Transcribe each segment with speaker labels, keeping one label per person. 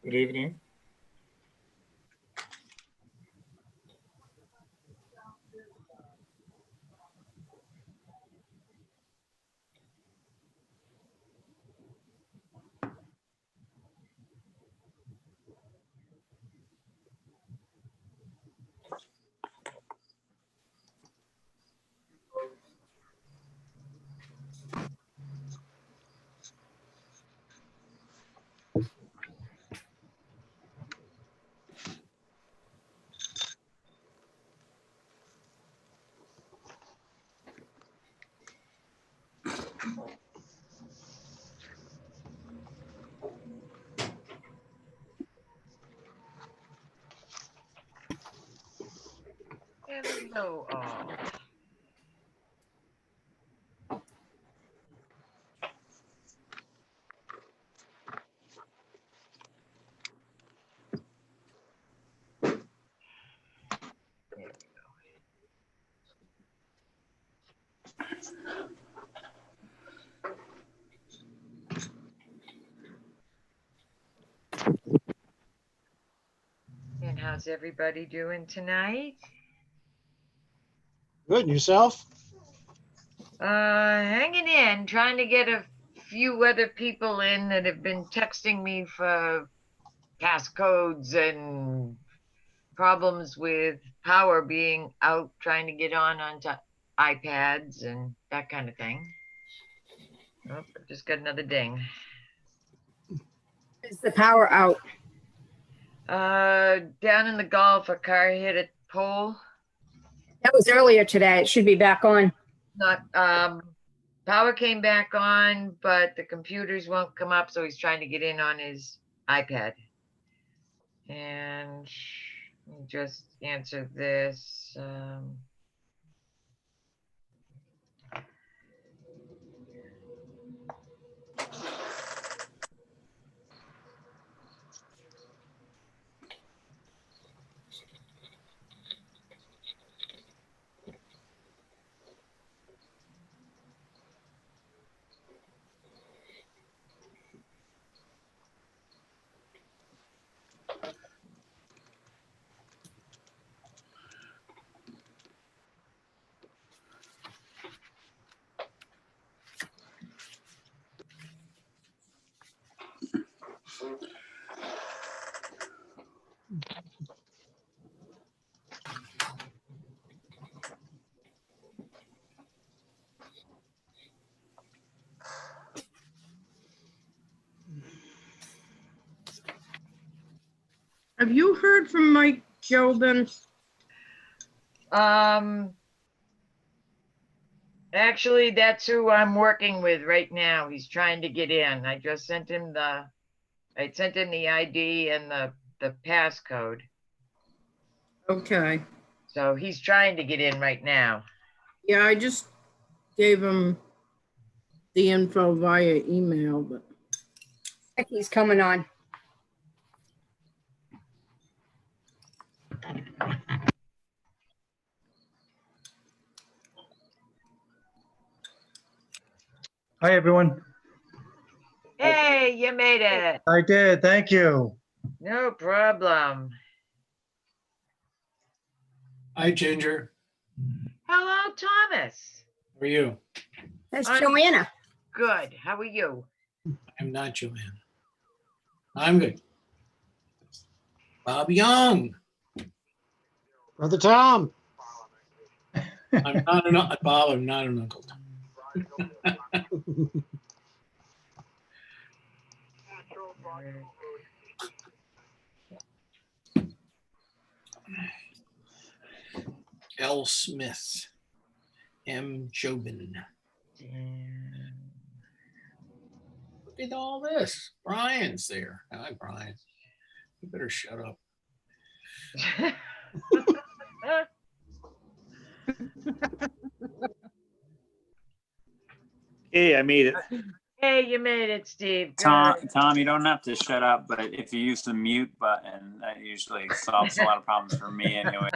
Speaker 1: Good evening.
Speaker 2: Hello, all. There we go. And how's everybody doing tonight?
Speaker 3: Good, and yourself?
Speaker 2: Hanging in, trying to get a few other people in that have been texting me for passcodes and problems with power being out, trying to get onto iPads and that kind of thing. Oh, I just got another ding.
Speaker 4: Is the power out?
Speaker 2: Down in the Gulf, a car hit a pole.
Speaker 4: That was earlier today. It should be back on.
Speaker 2: Not power came back on, but the computers won't come up, so he's trying to get in on his iPad. And let me just answer this.
Speaker 5: Have you heard from Mike Jobin?
Speaker 2: Actually, that's who I'm working with right now. He's trying to get in. I just sent him the ID and the passcode.
Speaker 5: Okay.
Speaker 2: So he's trying to get in right now.
Speaker 5: Yeah, I just gave him the info via email, but
Speaker 4: I think he's coming on.
Speaker 6: Hi, everyone.
Speaker 2: Hey, you made it.
Speaker 6: I did. Thank you.
Speaker 2: No problem.
Speaker 7: Hi, Ginger.
Speaker 2: Hello, Thomas.
Speaker 7: How are you?
Speaker 4: That's
Speaker 2: I'm-
Speaker 4: Joanna.
Speaker 2: Good. How are you?
Speaker 7: I'm not Joanne. I'm good. Bob Young.
Speaker 3: Brother Tom.
Speaker 7: I'm not an Bob. I'm not an uncle. L. Smith. M. Jobin. Look at all this. Brian's there. Hi, Brian. You better shut up.
Speaker 8: Hey, I made it.
Speaker 2: Hey, you made it, Steve.
Speaker 8: Tom,
Speaker 2: Good.
Speaker 8: Tom, you don't have to shut up, but if you use the mute button, that usually solves a lot of problems for me anyway.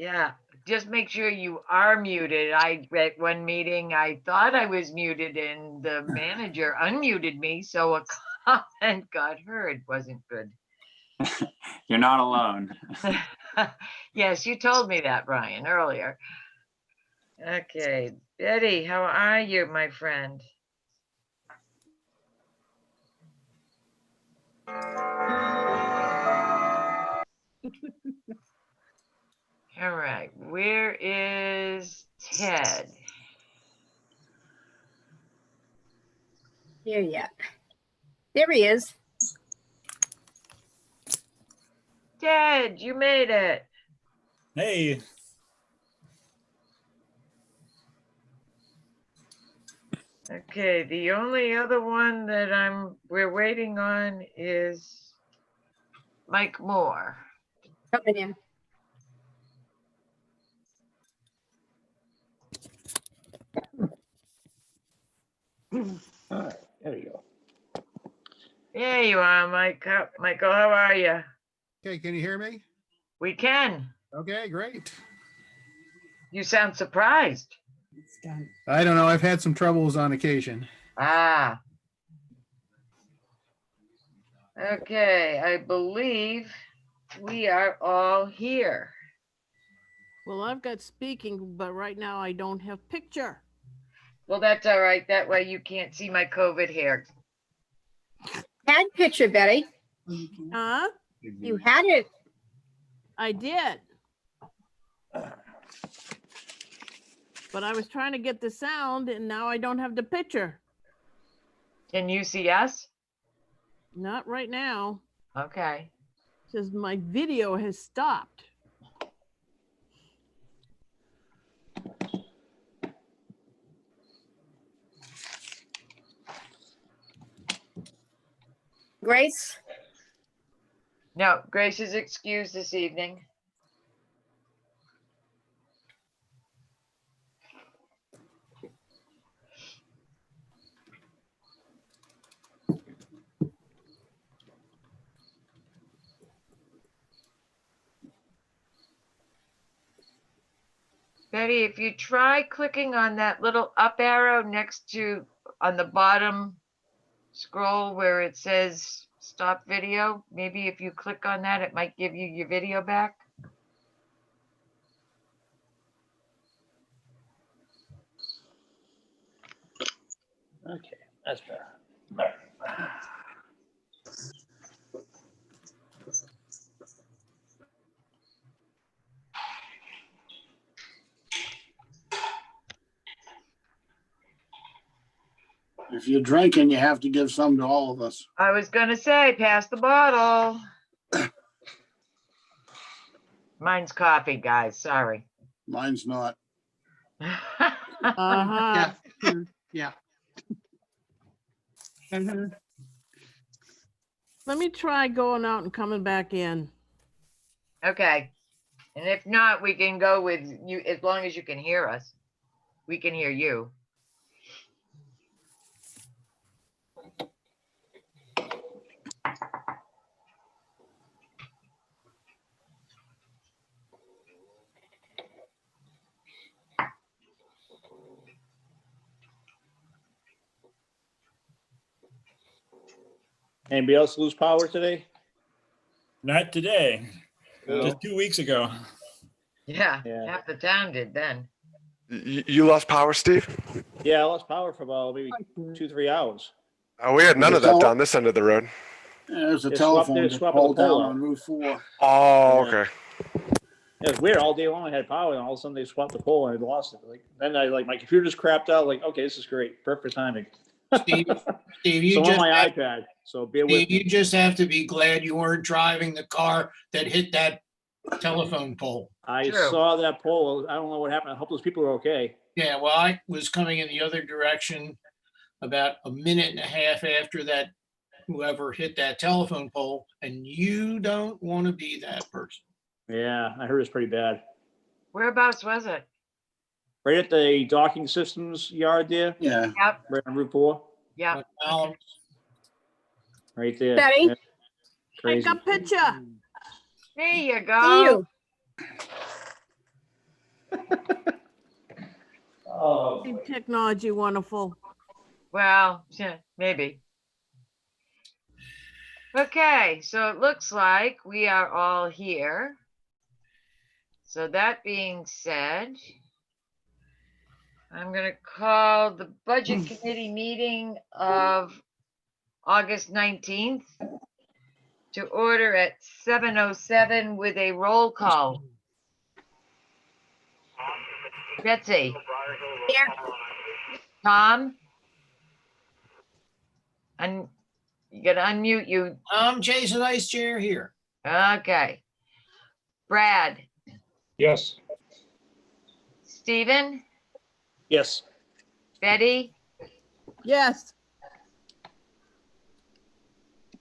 Speaker 2: Yeah, just make sure you are muted. At one meeting, I thought I was muted and the manager unmuted me, so a comment got heard. Wasn't good.
Speaker 8: You're not alone.
Speaker 2: Yes, you told me that, Brian, earlier. Okay, Betty, how are you, my friend? All right, where is Ted?
Speaker 4: Here yet. There he is.
Speaker 2: Ted, you made it.
Speaker 1: Hey,
Speaker 2: Okay, the only other one that we're waiting on is Mike Moore.
Speaker 4: Coming in.
Speaker 7: All right, there you go.
Speaker 2: There you are, Mike. Michael, how are you?
Speaker 9: Okay, can you hear me?
Speaker 2: We can.
Speaker 9: Okay, great.
Speaker 2: You sound surprised.
Speaker 9: I don't know, I've had some troubles on occasion.
Speaker 2: Ah. Okay, I believe we are all here.
Speaker 5: Well, I've got speaking, but right now I don't have picture.
Speaker 2: Well, that's all right. That way you can't see my COVID hair.
Speaker 4: Had picture, Betty.
Speaker 5: Huh?
Speaker 4: You had it.
Speaker 5: I did. But I was trying to get the sound and now I don't have the picture.
Speaker 2: Can you see us?
Speaker 5: Not right now.
Speaker 2: Okay.
Speaker 5: It says my video has stopped.
Speaker 4: Grace?
Speaker 2: No, Grace is excused this evening. Betty, if you try clicking on that little up arrow next to, on the bottom scroll where it says stop video, maybe if you click on that, it might give you your video back.
Speaker 7: Okay, that's better.
Speaker 1: if you're drinking, you have to give some to all of us.
Speaker 2: I was gonna say, pass the bottle. Mine's coffee, guys, sorry.
Speaker 1: Mine's not.
Speaker 5: Uh-huh.
Speaker 3: Yeah.
Speaker 5: Let me try going out and coming back in.
Speaker 2: Okay, and if not, we can go with you, as long as you can hear us. We can hear you.
Speaker 10: Anybody else lose power today?
Speaker 1: Not today.
Speaker 10: No.
Speaker 1: Just 2 weeks ago.
Speaker 2: Yeah,
Speaker 10: Yeah.
Speaker 2: half the town did then.
Speaker 11: You lost power, Steve?
Speaker 10: Yeah, I lost power for about maybe 2-3 hours.
Speaker 11: Oh, we had none of that down this end of the road.
Speaker 1: There's a
Speaker 10: They
Speaker 1: telephone
Speaker 10: swapped
Speaker 1: pole
Speaker 10: the
Speaker 1: down
Speaker 10: pole
Speaker 1: on
Speaker 10: out.
Speaker 1: Route 4.
Speaker 11: Oh,
Speaker 10: Yeah.
Speaker 11: okay.
Speaker 10: It was weird. All day long I had power, and all of a sudden they swapped the pole and I lost it. Like then my computer just crapped out. Like, okay, this is great, perfect timing.
Speaker 7: Steve, you
Speaker 10: So on
Speaker 7: just
Speaker 10: my
Speaker 7: have,
Speaker 10: iPad. So bear with
Speaker 7: Steve, you
Speaker 10: me.
Speaker 7: just have to be glad you weren't driving the car that hit that telephone pole.
Speaker 10: I
Speaker 2: True.
Speaker 10: saw that pole. I don't know what happened. I hope those people are okay.
Speaker 7: Yeah, well, I was coming in the other direction about a minute and a half after that, whoever hit that telephone pole, and you don't want to be that person.
Speaker 10: Yeah, I heard it's pretty bad.
Speaker 2: Whereabouts was it?
Speaker 10: Right at the docking systems yard there,
Speaker 1: Yeah.
Speaker 2: Yep,
Speaker 10: right on Route 4,
Speaker 2: yep.
Speaker 7: Columns.
Speaker 10: right there.
Speaker 4: Betty?
Speaker 10: Yeah. Crazy.
Speaker 5: Take a picture.
Speaker 2: There you
Speaker 4: See
Speaker 2: go.
Speaker 4: you.
Speaker 5: Ain't technology wonderful?
Speaker 2: Well, yeah, maybe. Okay, so it looks like we are all here. So that being said, I'm gonna call the Budget Committee meeting of August 19th to order at 7:07 with a roll call. Betsy?
Speaker 4: Here.
Speaker 2: Tom? And you gotta unmute you.
Speaker 7: Jason Vice Chair here.
Speaker 2: Okay. Brad?
Speaker 10: Yes.
Speaker 2: Stephen?
Speaker 10: Yes.
Speaker 2: Betty?
Speaker 5: Yes.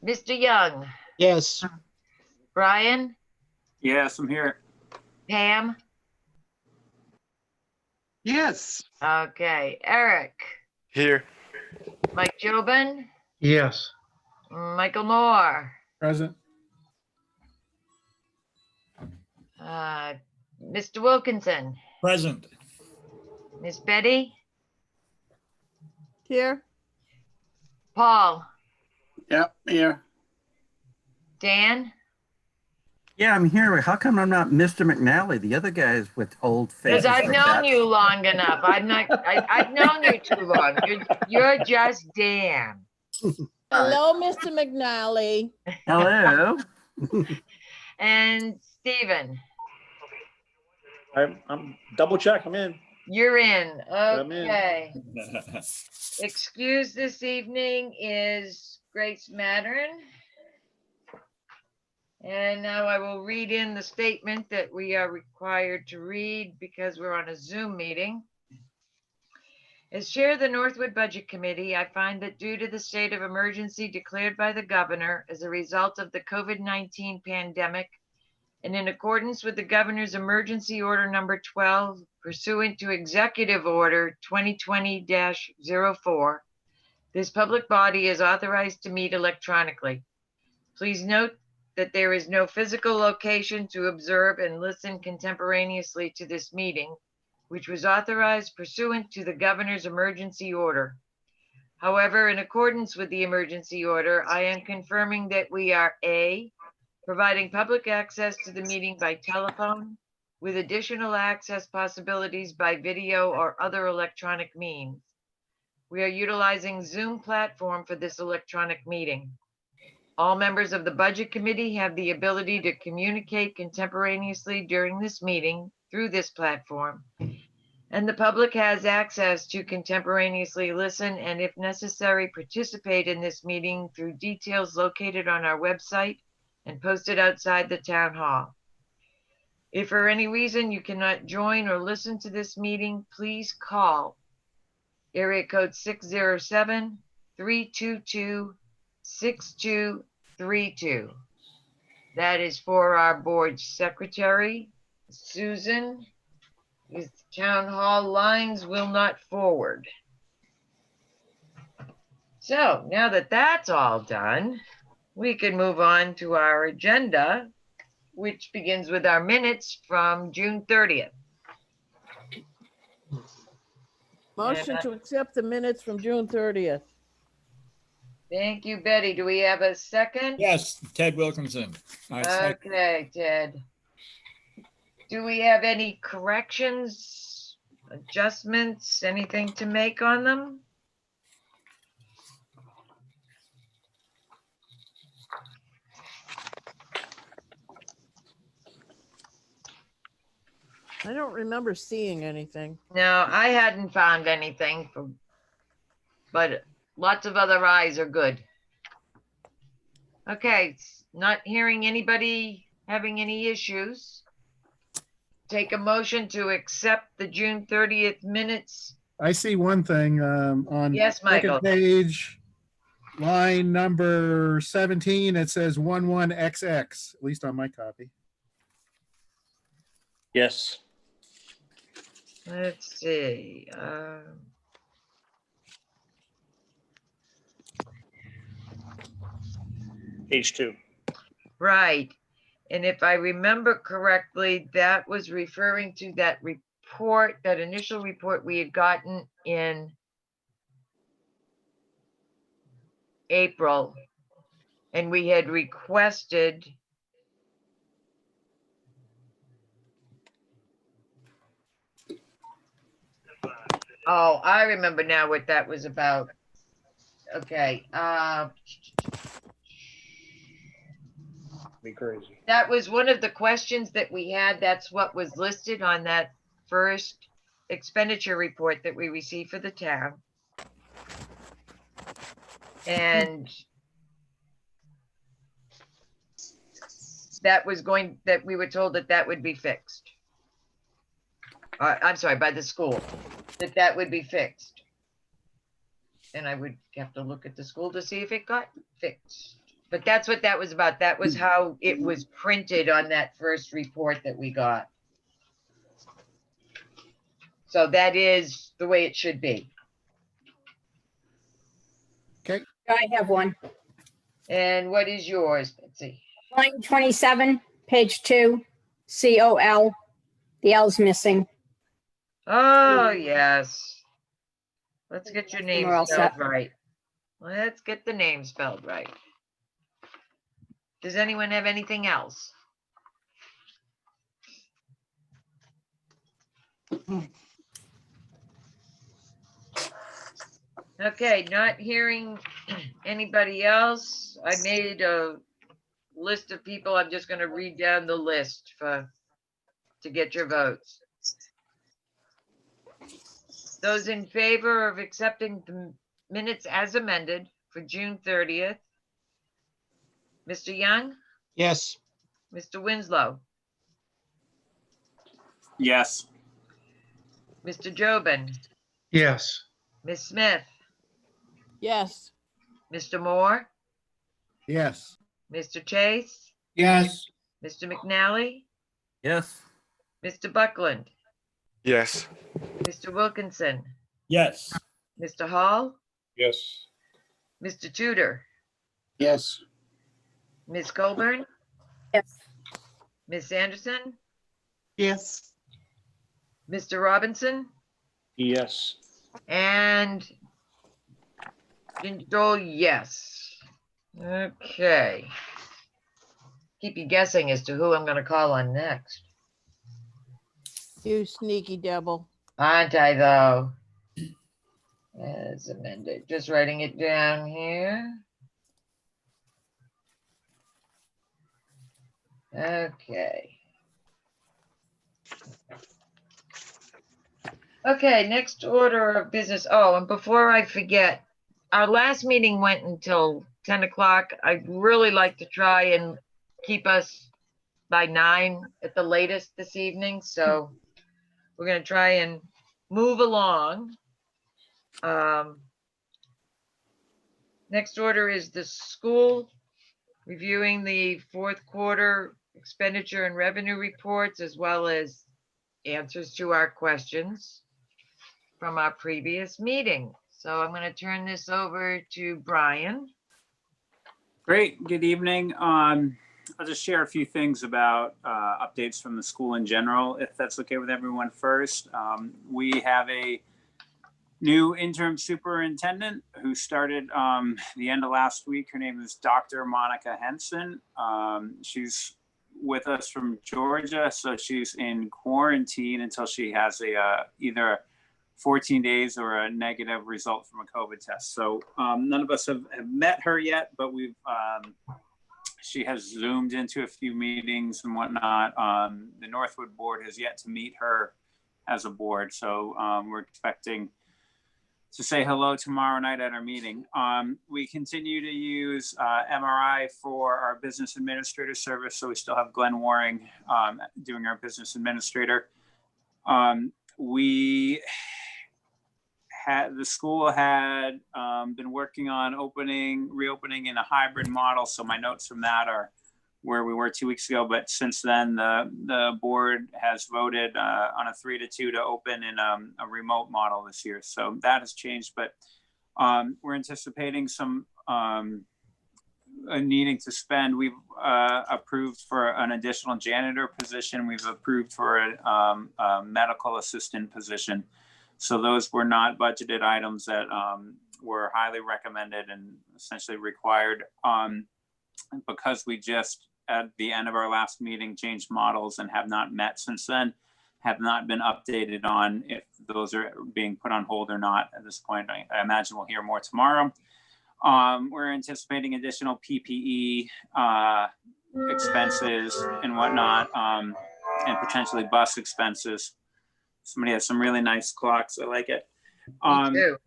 Speaker 2: Mr. Young?
Speaker 3: Yes.
Speaker 2: Brian?
Speaker 8: Yes, I'm here.
Speaker 2: Pam?
Speaker 1: Yes.
Speaker 2: Okay. Eric?
Speaker 11: Here.
Speaker 2: Mike Jobin?
Speaker 6: Yes.
Speaker 2: Michael Moore?
Speaker 9: Present.
Speaker 2: Mr. Wilkinson?
Speaker 7: Present.
Speaker 2: Miss Betty?
Speaker 5: Here.
Speaker 2: Paul?
Speaker 1: Yep, here.
Speaker 2: Dan?
Speaker 12: Yeah, I'm here. How come I'm not Mr. McNally? The other guys with old faces.
Speaker 2: Because I've
Speaker 12: like
Speaker 2: known
Speaker 12: that.
Speaker 2: you long enough. I've known you too long. You're just Dan.
Speaker 5: Hello, Mr. McNally.
Speaker 12: Hello.
Speaker 2: And Stephen,
Speaker 10: I'm double check. I'm in.
Speaker 2: you're in.
Speaker 10: I'm in.
Speaker 2: Okay. Excuse this evening is Grace Mattern. And now I will read in the statement that we are required to read because we're on a Zoom meeting. As chair of the Northwood Budget Committee, I find that due to the state of emergency declared by the governor as a result of the COVID-19 pandemic, and in accordance with the governor's emergency order number 12 pursuant to executive order 2020-04, this public body is authorized to meet electronically. Please note that there is no physical location to observe and listen contemporaneously to this meeting, which was authorized pursuant to the governor's emergency order. However, in accordance with the emergency order, I am confirming that we are A, providing public access to the meeting by telephone, with additional access possibilities by video or other electronic means. We are utilizing Zoom platform for this electronic meeting. All members of the Budget Committee have the ability to communicate contemporaneously during this meeting through this platform, and the public has access to contemporaneously listen and, if necessary, participate in this meeting through details located on our website and posted outside the town hall. If for any reason you cannot join or listen to this meeting, please call area code 607-322-6232. That is for our board secretary, Susan. With town hall lines will not forward. So now that that's all done, we can move on to our agenda, which begins with our minutes from June 30th.
Speaker 5: Motion to accept the minutes from June 30th.
Speaker 2: Thank you, Betty. Do we have a second?
Speaker 7: Yes, Ted Wilkinson.
Speaker 2: Okay, Ted. Do we have any corrections, adjustments, anything to make on them?
Speaker 5: I don't remember seeing anything.
Speaker 2: No, I hadn't found anything, but lots of other eyes are good. Okay, not hearing anybody having any issues. Take a motion to accept the June 30th minutes.
Speaker 9: I see one thing on
Speaker 2: Yes, Michael.
Speaker 9: second page, line number 17, it says 11XX, at least on my copy.
Speaker 10: Yes.
Speaker 2: Let's see.
Speaker 10: Page 2.
Speaker 2: Right. And if I remember correctly, that was referring to that report, that initial report we had gotten in April, and we had requested oh, I remember now what that was about. Okay,
Speaker 10: Be crazy.
Speaker 2: that was one of the questions that we had. That's what was listed on that first expenditure report that we received for the town. And that we were told that that would be fixed. I'm sorry, by the school, that would be fixed. And I would have to look at the school to see if it got fixed. But that's what that was about. That was how it was printed on that first report that we got. So that is the way it should be.
Speaker 4: I have one.
Speaker 2: And what is yours, Betsy?
Speaker 4: Line 27, page 2, COL. The L's missing.
Speaker 2: Oh, yes. Let's get your name
Speaker 4: We're all
Speaker 2: spelled
Speaker 4: set.
Speaker 2: right. Let's get the name spelled right. Does anyone have anything else? Okay, not hearing anybody else. I made a list of people. I'm just gonna read down the list to get your votes. Those in favor of accepting the minutes as amended for June 30th. Mr. Young,
Speaker 3: Yes.
Speaker 2: Mr. Winslow,
Speaker 8: Yes.
Speaker 2: Mr. Jobin,
Speaker 6: Yes.
Speaker 2: Ms. Smith,
Speaker 5: Yes.
Speaker 2: Mr. Moore,
Speaker 9: Yes.
Speaker 2: Mr. Chase,
Speaker 7: Yes.
Speaker 2: Mr. McNally,
Speaker 12: Yes.
Speaker 2: Mr. Buckland,
Speaker 11: Yes.
Speaker 2: Mr. Wilkinson,
Speaker 10: Yes.
Speaker 2: Mr. Hall,
Speaker 10: Yes.
Speaker 2: Mr. Tudor,
Speaker 1: Yes.
Speaker 2: Ms. Colburn,
Speaker 4: Yes.
Speaker 2: Ms. Anderson,
Speaker 5: Yes.
Speaker 2: Mr. Robinson,
Speaker 10: Yes.
Speaker 2: and Ginger Dole, yes. Okay. Keep you guessing as to who I'm gonna call on next.
Speaker 5: You sneaky devil.
Speaker 2: Aren't I though? As amended, just writing it down here. Okay. Okay, next order of business. Oh, and before I forget, our last meeting went until 10 o'clock. I'd really like to try and keep us by 9 at the latest this evening, so we're gonna try and move along. Next order is the school reviewing the fourth quarter expenditure and revenue reports, as well as answers to our questions from our previous meeting. So I'm going to turn this over to Brian.
Speaker 8: Great. Good evening. I'll just share a few things about updates from the school in general, if that's okay with everyone first. We have a new interim superintendent who started the end of last week. Her name is Dr. Monica Henson. She's with us from Georgia, so she's in quarantine until she has either 14 days or a negative result from a COVID test. So none of us have met her yet, but she has Zoomed into a few meetings and whatnot. The Northwood board has yet to meet her as a board, so we're expecting to say hello tomorrow night at our meeting. We continue to use MRI for our business administrator service, so we still have Glenn Waring doing our business administrator. The school had been working on reopening in a hybrid model, so my notes from that are where we were 2 weeks ago. But since then, the board has voted on a 3-2 to open in a remote model this year. So that has changed, but we're anticipating some needing to spend. We've approved for an additional janitor position. We've approved for a medical assistant position. So those were not budgeted items that were highly recommended and essentially required. Because we just, at the end of our last meeting, changed models and have not met since then, have not been updated on if those are being put on hold or not at this point. I imagine we'll hear more tomorrow. We're anticipating additional PPE expenses and whatnot, and potentially bus expenses. Somebody has some really nice clocks. I like it.
Speaker 2: Me too.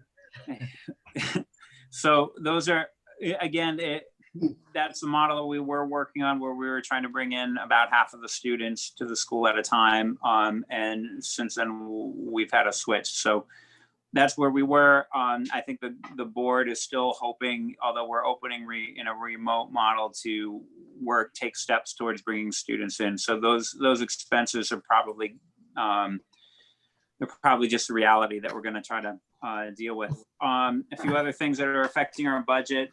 Speaker 8: So those are, again, that's the model that we were working on, where we were trying to bring in about half of the students to the school at a time. And since then we've had a switch. So that's where we were. I think the board is still hoping, although we're opening in a remote model, to take steps towards bringing students in. So those expenses are probably, they're probably just a reality that we're going to try to deal with. A few other things that are affecting our budget.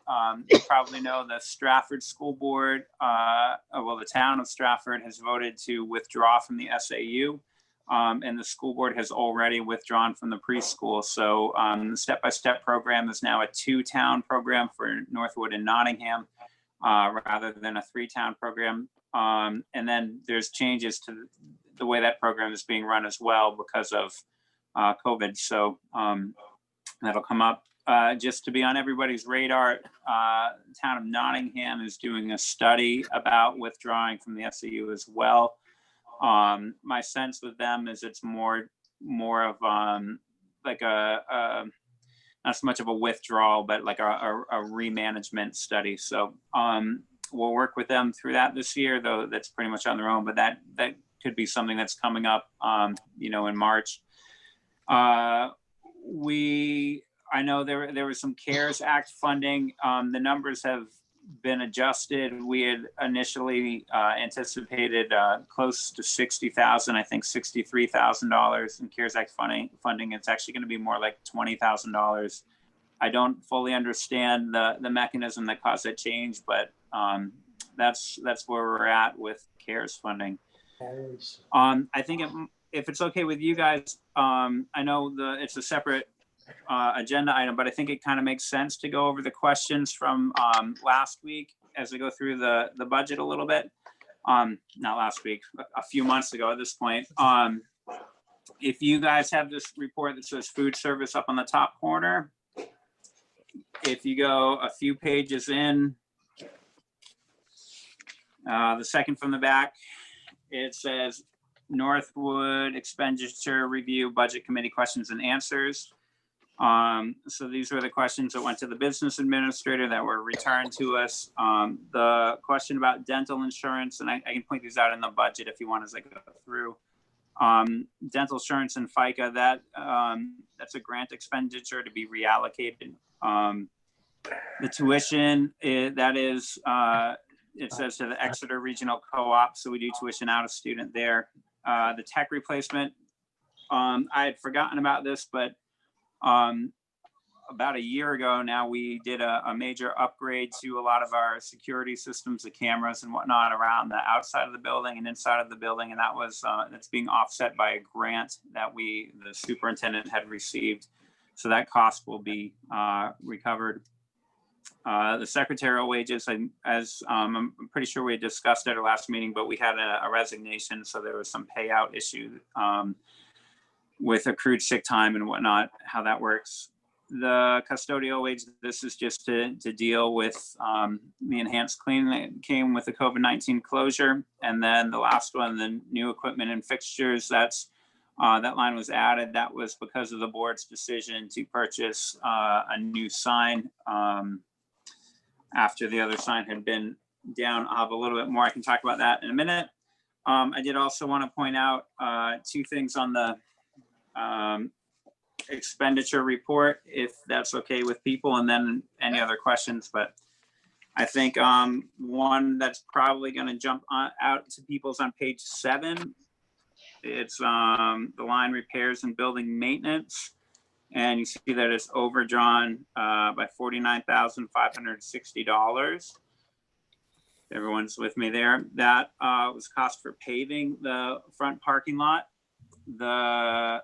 Speaker 8: You probably know the Stratford School Board, the town of Stratford has voted to withdraw from the SAU. And the school board has already withdrawn from the preschool. So the step-by-step program is now a 2-town program for Northwood and Nottingham, rather than a 3-town program. And then there's changes to the way that program is being run as well because of COVID. So that'll come up. Just to be on everybody's radar, the town of Nottingham is doing a study about withdrawing from the SAU as well. My sense with them is it's more of like not so much of a withdrawal, but like a remanagement study. So we'll work with them through that this year, though that's pretty much on their own, but that could be something that's coming up, in March. I know there was some CARES Act funding. The numbers have been adjusted. We had initially anticipated close to $60,000, I think $63,000 in CARES Act funding. It's actually going to be more like $20,000. I don't fully understand the mechanism that caused that change, but that's where we're at with CARES funding. I think if it's okay with you guys, I know it's a separate agenda item, but I think it kind of makes sense to go over the questions from last week as we go through the budget a little bit. Not last week, a few months ago at this point. If you guys have this report that says food service up on the top corner, if you go a few pages in, the second from the back, it says Northwood Expenditure Review Budget Committee Questions and Answers. So these were the questions that went to the business administrator that were returned to us. The question about dental insurance, and I can point these out in the budget if you want as I go through. Dental insurance and FICA, that's a grant expenditure to be reallocated. The tuition, it says to the Exeter Regional Co-op, so we do tuition out of student there. The tech replacement, I had forgotten about this, but about a year ago now, we did a major upgrade to a lot of our security systems, the cameras and whatnot around the outside of the building and inside of the building. And that's being offset by a grant that the superintendent had received. So that cost will be recovered. The secretarial wages, as I'm pretty sure we discussed at our last meeting, but we had a resignation. So there was some payout issue with accrued sick time and whatnot, how that works. The custodial wage, this is just to deal with the enhanced cleaning that came with the COVID-19 closure. And then the last one, the new equipment and fixtures, that line was added. That was because of the board's decision to purchase a new sign after the other sign had been down. I'll have a little bit more. I can talk about that in a minute. I did also want to point out two things on the expenditure report, if that's okay with people, and then any other questions. But I think one that's probably going to jump out to people's on page 7. It's the line repairs and building maintenance. And you see that it's overdrawn by $49,560. Everyone's with me there. That was cost for paving the front parking lot. I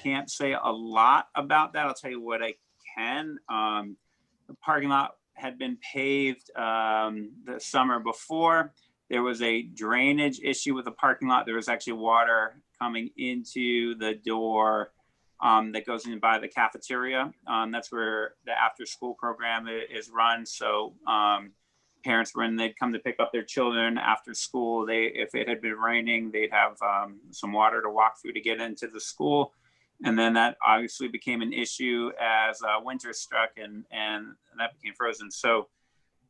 Speaker 8: can't say a lot about that. I'll tell you what I can. The parking lot had been paved the summer before. There was a drainage issue with the parking lot. There was actually water coming into the door that goes in by the cafeteria. That's where the after-school program is run. So parents, when they'd come to pick up their children after school, if it had been raining, they'd have some water to walk through to get into the school. And then that obviously became an issue as winter struck and that became frozen. So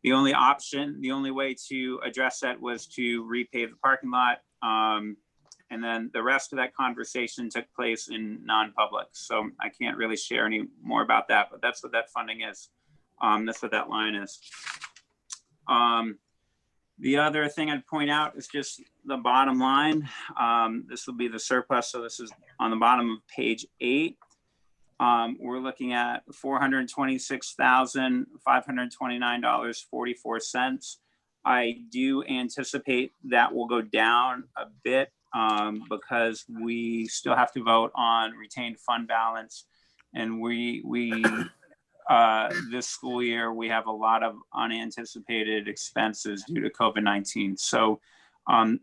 Speaker 8: the only way to address that was to repave the parking lot. And then the rest of that conversation took place in non-public. So I can't really share any more about that, but that's what that funding is. That's what that line is. The other thing I'd point out is just the bottom line. This will be the surplus. So this is on the bottom of page 8. We're looking at $426,529.44. I do anticipate that will go down a bit because we still have to vote on retained fund balance. And this school year, we have a lot of unanticipated expenses due to COVID-19. So I'm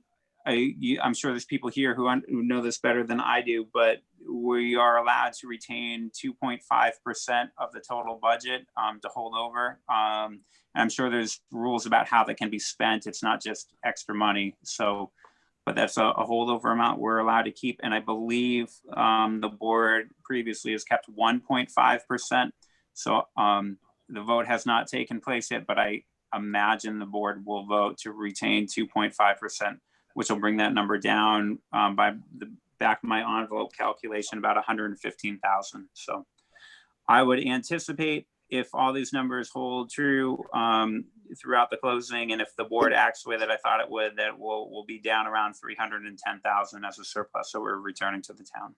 Speaker 8: sure there's people here who know this better than I do, but we are allowed to retain 2.5% of the total budget to hold over. I'm sure there's rules about how that can be spent. It's not just extra money. So, but that's a holdover amount we're allowed to keep. And I believe the board previously has kept 1.5%. So the vote has not taken place yet, but I imagine the board will vote to retain 2.5%, which will bring that number down by the back of my envelope calculation, about 115,000. So I would anticipate, if all these numbers hold true throughout the closing, and if the board acts the way that I thought it would, that we'll be down around 310,000 as a surplus. So we're returning to the town.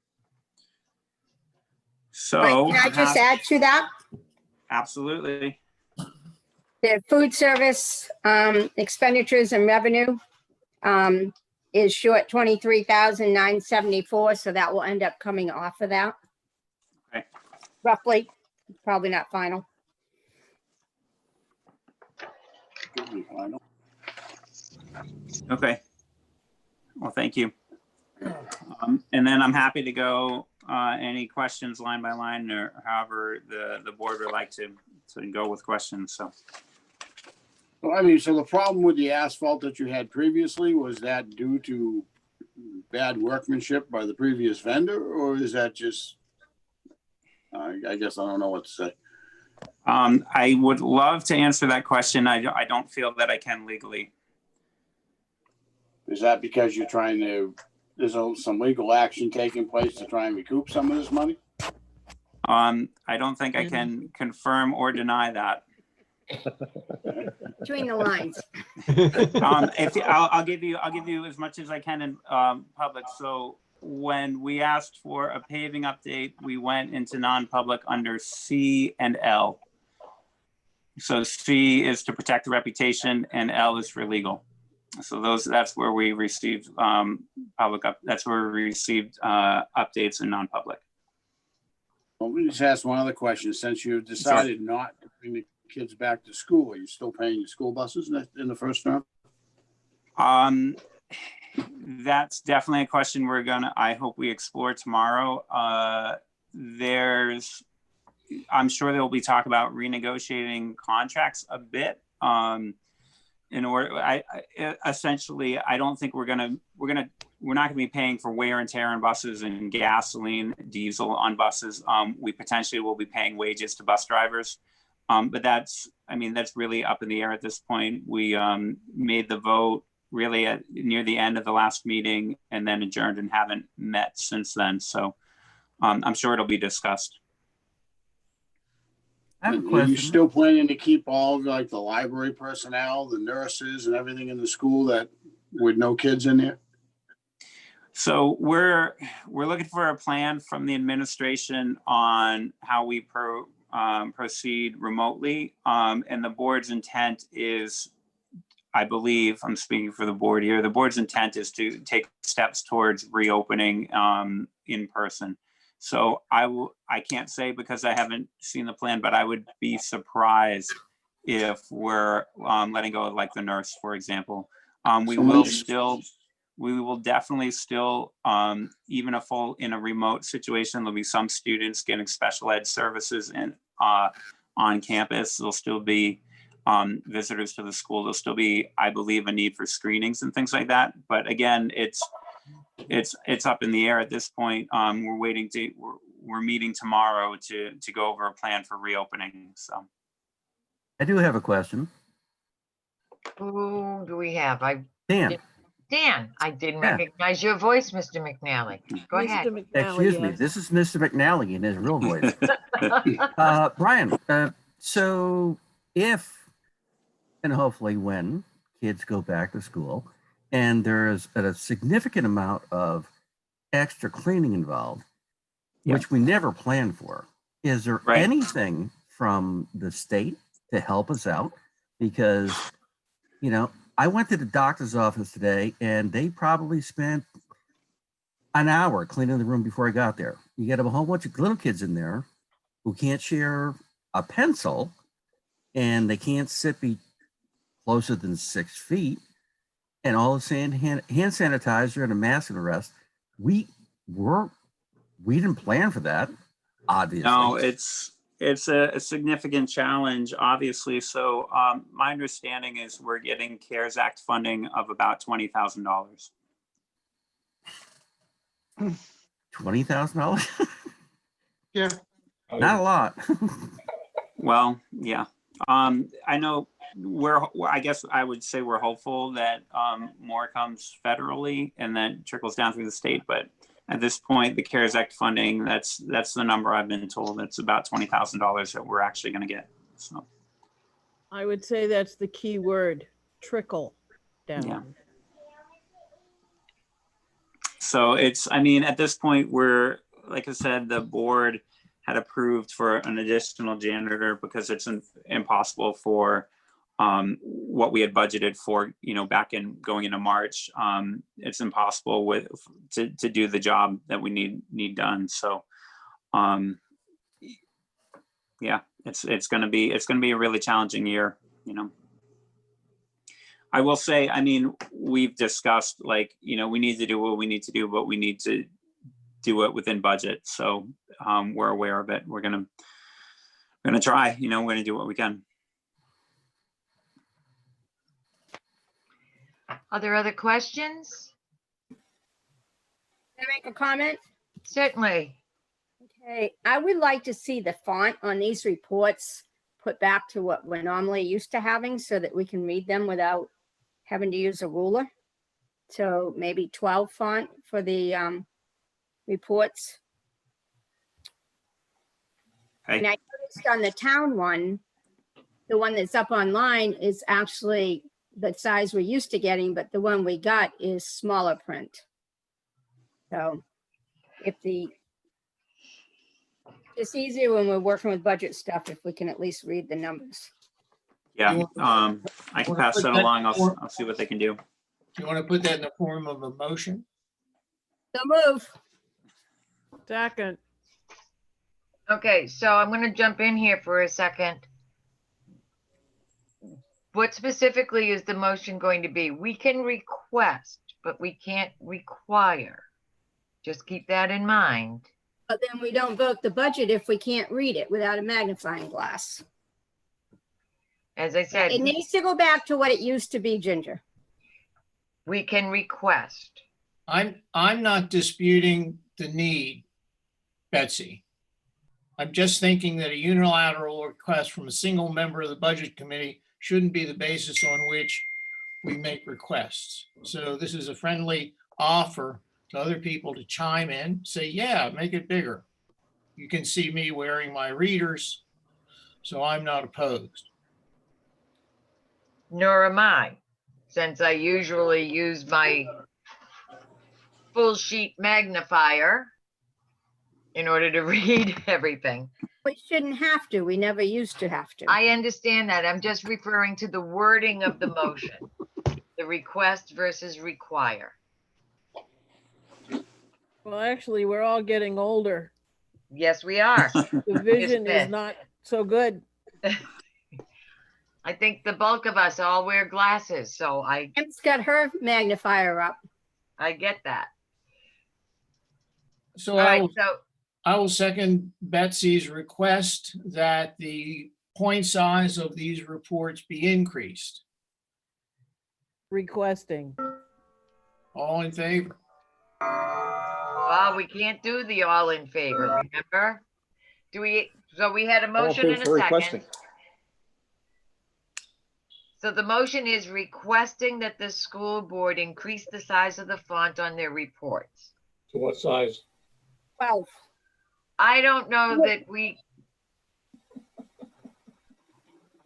Speaker 8: So
Speaker 4: Can I just add to that?
Speaker 8: Absolutely.
Speaker 4: The food service expenditures and revenue is short 23,974, so that will end up coming off of that.
Speaker 8: Okay.
Speaker 4: Roughly, probably not final.
Speaker 8: Okay. Well, thank you. And then I'm happy to go any questions line by line, or however the board would like to go with questions. So.
Speaker 1: Well, I mean, so the problem with the asphalt that you had previously, was that due to bad workmanship by the previous vendor, or is that just, I guess I don't know what to say.
Speaker 8: I would love to answer that question. I don't feel that I can legally.
Speaker 1: Is that because you're trying to, there's some legal action taking place to try and recoup some of this money?
Speaker 8: I don't think I can confirm or deny that.
Speaker 4: Between the lines.
Speaker 8: I'll give you as much as I can in public. So when we asked for a paving update, we went into non-public under C and L. So C is to protect the reputation and L is for legal. So that's where we received that's where we received updates in non-public.
Speaker 1: Well, we just asked one other question. Since you decided not to bring the kids back to school, are you still paying your school buses in the first term?
Speaker 8: That's definitely a question I hope we explore tomorrow. I'm sure there will be talk about renegotiating contracts a bit. In order, essentially, I don't think we're not going to be paying for wear and tear on buses and gasoline, diesel on buses. We potentially will be paying wages to bus drivers. But that's really up in the air at this point. We made the vote really near the end of the last meeting and then adjourned and haven't met since then. So I'm sure it'll be discussed.
Speaker 12: I have a
Speaker 1: Are you
Speaker 12: question.
Speaker 1: still planning to keep all of like the library personnel, the nurses and everything in the school that with no kids in there?
Speaker 8: So we're looking for a plan from the administration on how we proceed remotely. And the board's intent is I believe, I'm speaking for the board here, the board's intent is to take steps towards reopening in person. So I can't say because I haven't seen the plan, but I would be surprised if we're letting go of like the nurse, for example. We will definitely still, even in a remote situation, there'll be some students getting special ed services on campus. There'll still be visitors to the school. There'll still be, I believe, a need for screenings and things like that. But again, it's up in the air at this point. We're meeting tomorrow to go over a plan for reopening. So
Speaker 12: I do have a question.
Speaker 2: Who do we have?
Speaker 12: Dan,
Speaker 2: Dan, I didn't
Speaker 12: Yeah.
Speaker 2: recognize your voice, Mr. McNally. Go ahead.
Speaker 5: Mr. McNally,
Speaker 12: excuse me,
Speaker 5: yes.
Speaker 12: this is Mr. McNally in his real voice. Brian, so if, and hopefully when, kids go back to school and there's a significant amount of extra cleaning involved, which we never planned for, is there
Speaker 8: Right.
Speaker 12: anything from the state to help us out? Because, I went to the doctor's office today and they probably spent an hour cleaning the room before I got there. You get a whole bunch of little kids in there who can't share a pencil and they can't be closer than 6 feet, and all the hand sanitizer and a mask and the rest. We didn't plan for that, obviously.
Speaker 8: No, it's a significant challenge, obviously. So my understanding is we're getting CARES Act funding of about $20,000.
Speaker 12: $20,000?
Speaker 3: Yeah.
Speaker 12: Not a lot.
Speaker 8: Well, yeah. I know I guess I would say we're hopeful that more comes federally and then trickles down through the state. But at this point, the CARES Act funding, that's the number I've been told. It's about $20,000 that we're actually going to get. So
Speaker 5: I would say that's the key word, trickle down.
Speaker 8: Yeah. So at this point, like I said, the board had approved for an additional janitor because it's impossible for what we had budgeted for, back going into March. It's impossible to do the job that we need done. So, yeah, it's going to be a really challenging year, I will say, we've discussed we need to do what we need to do, but we need to do it within budget. So we're aware of it. We're gonna try. We're gonna do what we can.
Speaker 2: Are there other questions?
Speaker 4: Can I make a comment?
Speaker 2: Certainly.
Speaker 4: Okay, I would like to see the font on these reports put back to what we're normally used to having so that we can read them without having to use a ruler. So maybe 12 font for the reports.
Speaker 8: Okay.
Speaker 4: And I noticed on the town one, the one that's up online is actually the size we're used to getting, but the one we got is smaller print. So it's easier when we're working with budget stuff if we can at least read the numbers.
Speaker 8: Yeah. I can pass that along. I'll see what they can do.
Speaker 7: Do you want to put that in the form of a motion?
Speaker 4: So move.
Speaker 5: Second,
Speaker 2: Okay, so I'm going to jump in here for a second. What specifically is the motion going to be? We can request, but we can't require. Just keep that in mind.
Speaker 4: But then we don't vote the budget if we can't read it without a magnifying glass.
Speaker 2: As I said,
Speaker 4: It needs to go back to what it used to be, Ginger.
Speaker 2: we can request.
Speaker 7: I'm not disputing the need, Betsy. I'm just thinking that a unilateral request from a single member of the budget committee shouldn't be the basis on which we make requests. So this is a friendly offer to other people to chime in, say, yeah, make it bigger. You can see me wearing my readers, so I'm not opposed.
Speaker 2: Nor am I, since I usually use my full sheet magnifier. in order to read everything.
Speaker 4: We shouldn't have to. We never used to have to.
Speaker 2: I understand that. I'm just referring to the wording of the motion. The request versus require.
Speaker 5: Well, actually, we're all getting older.
Speaker 2: Yes, we are.
Speaker 5: The vision
Speaker 2: Smith.
Speaker 5: is not so good.
Speaker 2: I think the bulk of us all wear glasses, so
Speaker 4: Pam's got her magnifier up.
Speaker 2: I get that.
Speaker 7: So
Speaker 2: All right, so
Speaker 7: I will second Betsy's request that the point size of these reports be increased.
Speaker 5: Requesting.
Speaker 7: All in favor?
Speaker 2: well, we can't do the all in favor, remember? So we had a
Speaker 10: All in
Speaker 2: motion
Speaker 10: favor
Speaker 2: and a
Speaker 10: for
Speaker 2: second.
Speaker 10: requesting.
Speaker 2: So the motion is requesting that the school board increase the size of the font on their reports.
Speaker 10: To what size?
Speaker 4: 12.
Speaker 2: I don't know that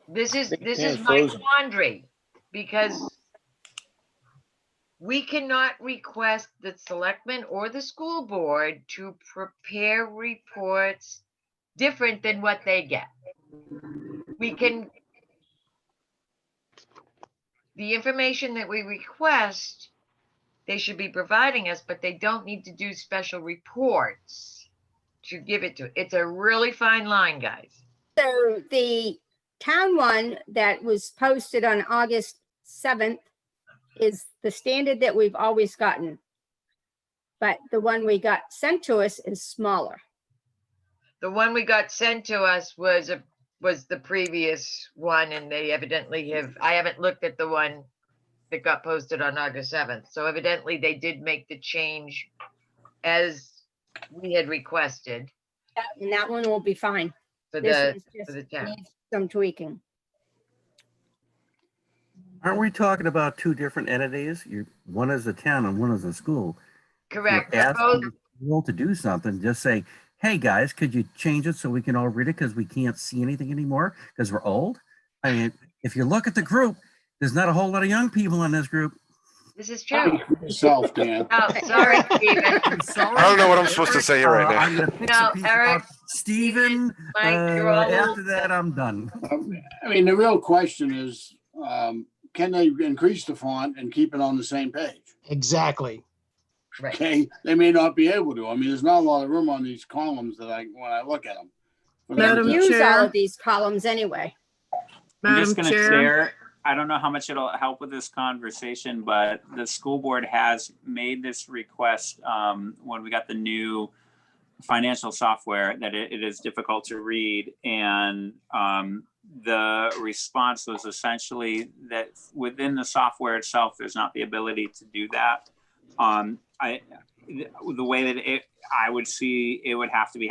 Speaker 2: this is
Speaker 10: Dan's
Speaker 2: my
Speaker 10: frozen.
Speaker 2: quandary, because we cannot request the selectmen or the school board to prepare reports different than what they get. The information that we request, they should be providing us, but they don't need to do special reports to give it to. It's a really fine line, guys.
Speaker 4: So the town one that was posted on August 7th is the standard that we've always gotten. But the one we got sent to us is smaller.
Speaker 2: The one we got sent to us was the previous one, and they evidently I haven't looked at the one that got posted on August 7th. So evidently they did make the change as we had requested
Speaker 4: And that one will be fine.
Speaker 2: for
Speaker 4: This
Speaker 2: the,
Speaker 4: one's just
Speaker 2: for the town.
Speaker 4: needs some tweaking.
Speaker 12: Aren't we talking about two different entities? One is a town and one is a school.
Speaker 2: Correct.
Speaker 12: You're
Speaker 2: They're both,
Speaker 12: asking the school to do something, just say, hey, guys, could you change it so we can all read it because we can't see anything anymore because we're old? I mean, if you look at the group, there's not a whole lot of young people in this group.
Speaker 2: this is true.
Speaker 1: Yourself, Dan.
Speaker 2: Oh, sorry, Stephen.
Speaker 11: I don't know what I'm supposed to say here right now.
Speaker 12: I'm gonna fix
Speaker 2: No,
Speaker 12: a piece
Speaker 2: Eric,
Speaker 12: of Stephen,
Speaker 2: Mike, you're all
Speaker 12: after that, I'm done.
Speaker 1: I mean, the real question is, can they increase the font and keep it on the same page?
Speaker 3: Exactly.
Speaker 2: Right.
Speaker 1: Okay, they may not be able to. I mean, there's not a lot of room on these columns when I look at them.
Speaker 4: We don't
Speaker 5: Madam
Speaker 4: use all
Speaker 5: Chair.
Speaker 4: of these columns anyway.
Speaker 8: I'm just
Speaker 5: Madam
Speaker 8: going to
Speaker 5: Chair,
Speaker 8: share, I don't know how much it'll help with this conversation, but the school board has made this request when we got the new financial software that it is difficult to read. And the response was essentially that within the software itself, there's not the ability to do that. The way that I would see it would have to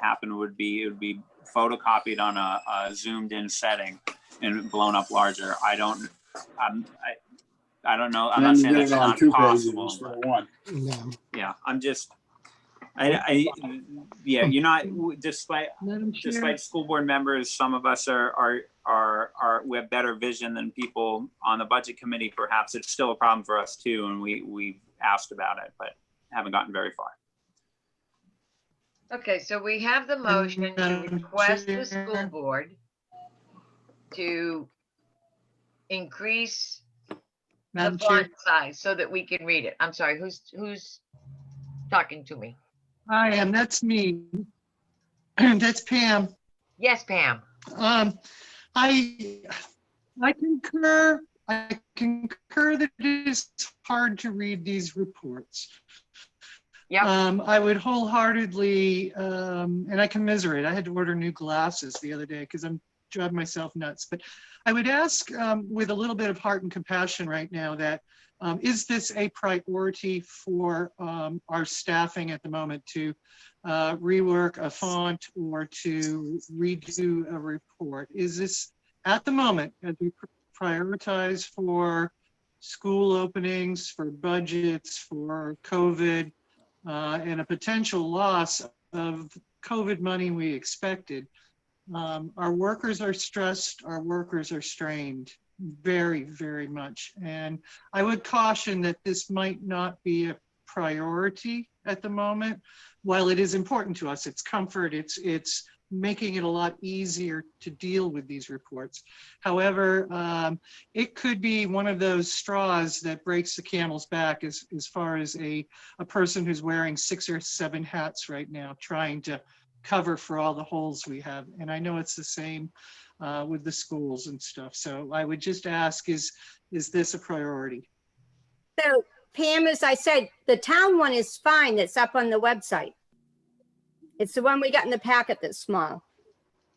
Speaker 8: happen would be photocopied on a zoomed in setting and blown up larger. I don't know. I'm not saying that's not possible.
Speaker 1: Instead of one.
Speaker 3: No.
Speaker 8: Yeah, I'm just, yeah, you're not, despite school board members, some of us we have better vision than people on the budget committee. Perhaps it's still a problem for us too. And we've asked about it, but haven't gotten very far.
Speaker 2: Okay, so we have the motion to request the school board to increase the
Speaker 3: Madam Chair,
Speaker 2: font size so that we can read it. I'm sorry, who's talking to me?
Speaker 3: that's me. That's Pam.
Speaker 2: Yes, Pam.
Speaker 3: I concur that it is hard to read these reports.
Speaker 2: Yep.
Speaker 3: I would wholeheartedly, and I commiserate. I had to order new glasses the other day because I'm driving myself nuts. But I would ask with a little bit of heart and compassion right now that is this a priority for our staffing at the moment to rework a font or to redo a report? Is this at the moment, as we prioritize for school openings, for budgets, for COVID, and a potential loss of COVID money we expected, our workers are stressed, our workers are strained very, very much. And I would caution that this might not be a priority at the moment. While it is important to us, it's comfort, it's making it a lot easier to deal with these reports. However, it could be one of those straws that breaks the camel's back as far as a person who's wearing 6 or 7 hats right now, trying to cover for all the holes we have. And I know it's the same with the schools and stuff. So I would just ask, is this a priority?
Speaker 4: So Pam, as I said, the town one is fine. That's up on the website. It's the one we got in the packet that's small.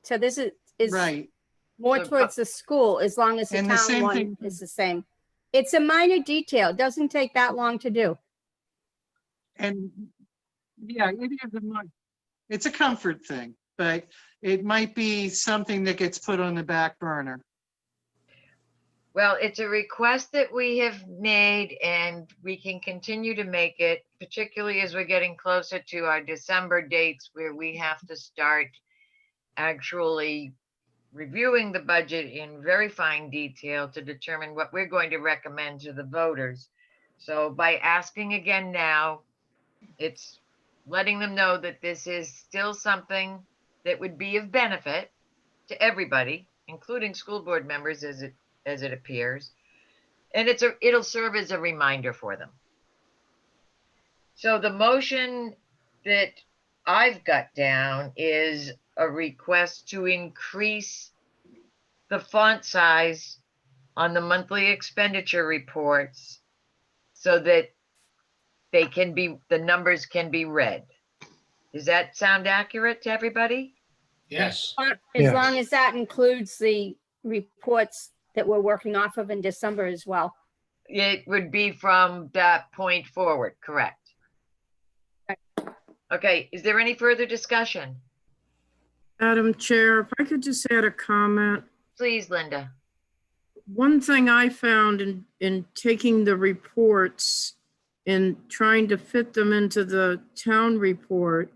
Speaker 4: So this is
Speaker 3: Right.
Speaker 4: more
Speaker 2: So-
Speaker 4: towards the school, as long as the
Speaker 3: And the
Speaker 4: town
Speaker 3: same
Speaker 4: one
Speaker 3: thing-
Speaker 4: is the same. It's a minor detail. It doesn't take that long to do.
Speaker 3: And yeah, it's a comfort thing, but it might be something that gets put on the back burner.
Speaker 2: Well, it's a request that we have made and we can continue to make it, particularly as we're getting closer to our December dates where we have to start actually reviewing the budget in very fine detail to determine what we're going to recommend to the voters. So by asking again now, it's letting them know that this is still something that would be of benefit to everybody, including school board members as it appears. And it'll serve as a reminder for them. So the motion that I've got down is a request to increase the font size on the monthly expenditure reports so that the numbers can be read. Does that sound accurate to everybody?
Speaker 7: Yes.
Speaker 4: As
Speaker 6: Yes.
Speaker 4: long as that includes the reports that we're working off of in December as well.
Speaker 2: It would be from that point forward, correct? Okay, is there any further discussion?
Speaker 5: Madam Chair, if I could just add a comment.
Speaker 2: Please, Linda.
Speaker 5: One thing I found in taking the reports and trying to fit them into the town report,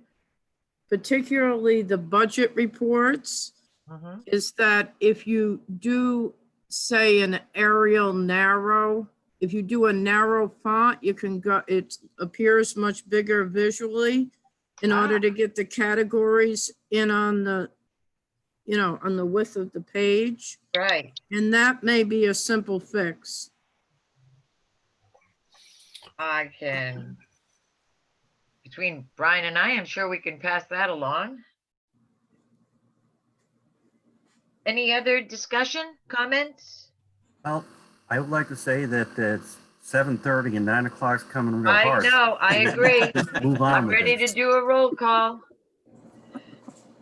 Speaker 5: particularly the budget reports,
Speaker 2: Mhm.
Speaker 5: is that if you do, say, an Arial narrow, if you do a narrow font, you can go, it appears much bigger visually in order to get the categories in on the, on the width of the page.
Speaker 2: Right.
Speaker 5: And that may be a simple fix.
Speaker 2: I can, between Brian and I, I'm sure we can pass that along. Any other discussion, comments?
Speaker 12: Well, I would like to say that it's 7:30 and 9 o'clock's coming real
Speaker 2: I
Speaker 12: hard.
Speaker 2: know, I agree.
Speaker 12: Just move on
Speaker 2: I'm
Speaker 12: with
Speaker 2: ready
Speaker 12: it.
Speaker 2: to do a roll call.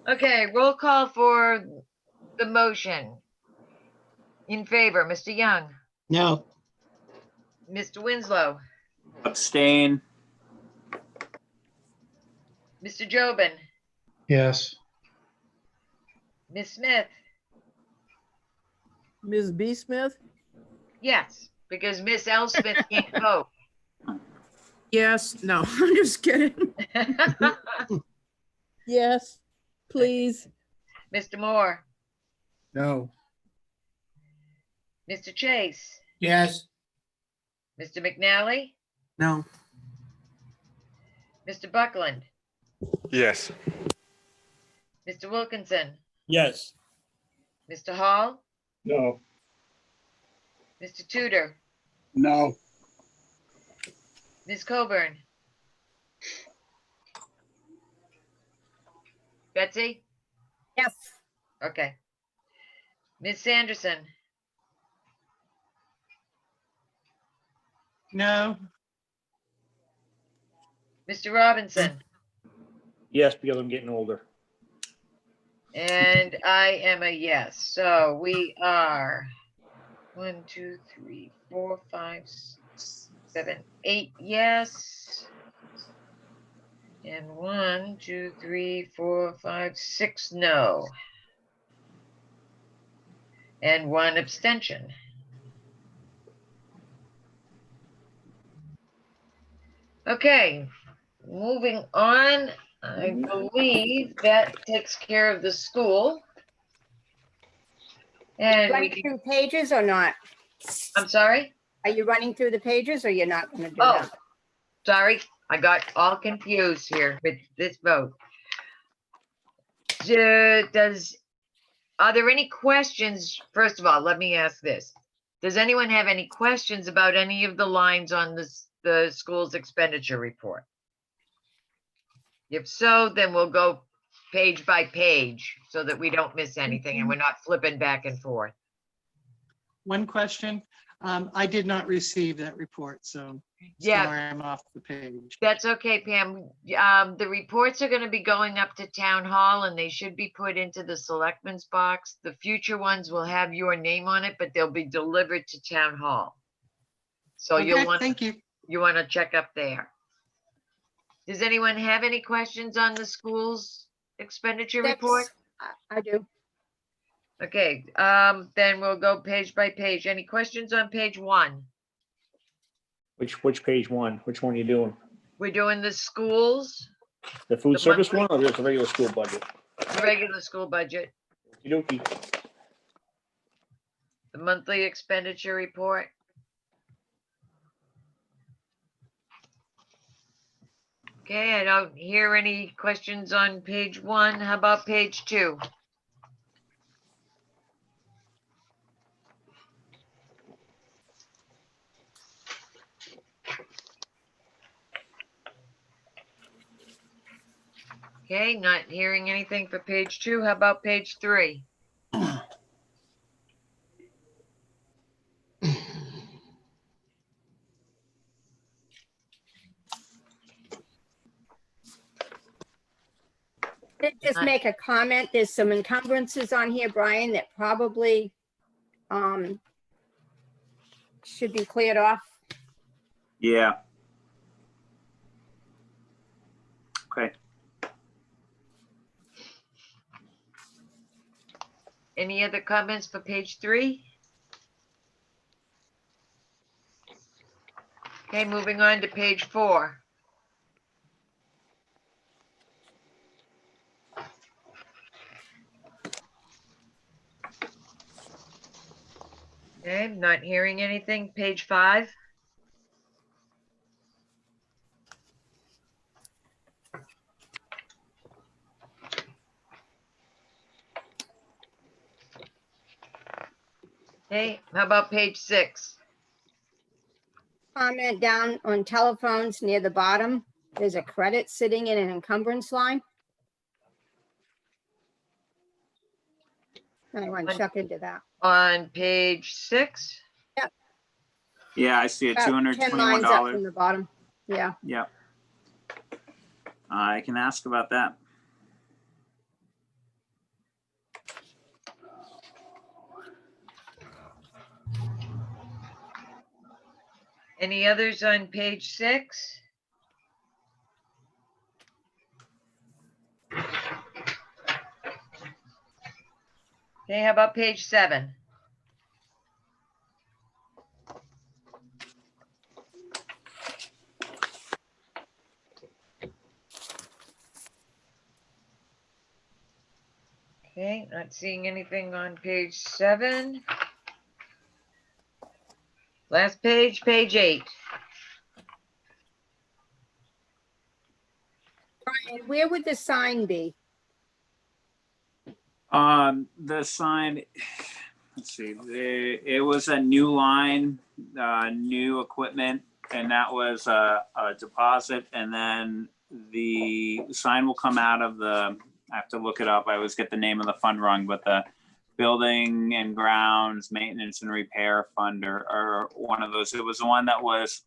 Speaker 2: Okay, roll call for the motion. In favor, Mr. Young,
Speaker 5: No.
Speaker 2: Mr. Winslow,
Speaker 8: Abstain.
Speaker 2: Mr. Jobin,
Speaker 6: Yes.
Speaker 2: Ms. Smith.
Speaker 5: Ms. B. Smith?
Speaker 2: Yes, because Miss L. Smith can't vote.
Speaker 5: Yes, no, I'm just kidding. Yes, please.
Speaker 2: Mr. Moore,
Speaker 9: No.
Speaker 2: Mr. Chase,
Speaker 7: Yes.
Speaker 2: Mr. McNally,
Speaker 12: No,
Speaker 2: Mr. Buckland,
Speaker 11: Yes.
Speaker 2: Mr. Wilkinson,
Speaker 10: Yes.
Speaker 2: Mr. Hall,
Speaker 10: No.
Speaker 2: Mr. Tudor,
Speaker 1: No.
Speaker 2: Ms. Coburn. Betsy?
Speaker 4: Yes.
Speaker 2: Okay. Ms. Sanderson,
Speaker 3: No,
Speaker 2: Mr. Robinson,
Speaker 10: Yes, because I'm getting older.
Speaker 2: and I am a yes. So we are 1, 2, 3, 4, 5, 6, 7, 8 yes. And 1, 2, 3, 4, 5, 6 no. And 1 abstention. Okay, moving on. I believe that takes care of the school. And we
Speaker 4: Running
Speaker 2: can,
Speaker 4: through pages or not?
Speaker 2: I'm sorry?
Speaker 4: Are you running through the pages or you're not gonna do
Speaker 2: Oh,
Speaker 4: that?
Speaker 2: Sorry, I got all confused here with this vote. Are there any questions? First of all, let me ask this. Does anyone have any questions about any of the lines on the school's expenditure report? If so, then we'll go page by page so that we don't miss anything and we're not flipping back and forth.
Speaker 3: One question. I did not receive that report, so
Speaker 2: Yeah.
Speaker 3: sorry, I'm off the page.
Speaker 2: That's okay, Pam. The reports are gonna be going up to town hall and they should be put into the selectmen's box. The future ones will have your name on it, but they'll be delivered to town hall. So
Speaker 3: Okay, thank you.
Speaker 2: you want to check up there. Does anyone have any questions on the school's expenditure report?
Speaker 4: I do.
Speaker 2: Okay, then we'll go page by page. Any questions on page 1?
Speaker 10: Which page one? Which one are you doing?
Speaker 2: We're doing the schools,
Speaker 10: The food
Speaker 2: The
Speaker 10: service
Speaker 2: monthly-
Speaker 10: one or just the regular school budget?
Speaker 2: the regular school budget,
Speaker 10: Okey-dokey.
Speaker 2: the monthly expenditure report. Okay, I don't hear any questions on page 1. How about page 2? Okay, not hearing anything for page 2. How about page 3?
Speaker 4: Just make a comment. There's some encumbrances on here, Brian, that probably should be cleared off.
Speaker 8: Yeah. Okay.
Speaker 2: Any other comments for page 3? Okay, moving on to page 4. Okay, not hearing anything. Page 5. Okay, how about page 6?
Speaker 4: Comment down on telephones near the bottom. There's a credit sitting in an encumbrance line. I want to check into that.
Speaker 2: On page 6?
Speaker 8: Yeah, I see it,
Speaker 4: About 10 lines up from
Speaker 8: $221.
Speaker 4: the bottom. Yeah.
Speaker 8: Yeah. I can ask about that.
Speaker 2: Any others on page 6? Okay, how about page 7? Okay, not seeing anything on page 7. Last page, page 8.
Speaker 4: Brian, where would the sign be?
Speaker 8: The sign, let's see, it was a new line, new equipment, and that was a deposit. And then the sign will come out of the, I have to look it up. I always get the name of the fund wrong, but the Building and Grounds Maintenance and Repair Fund or one of those. It was the one that was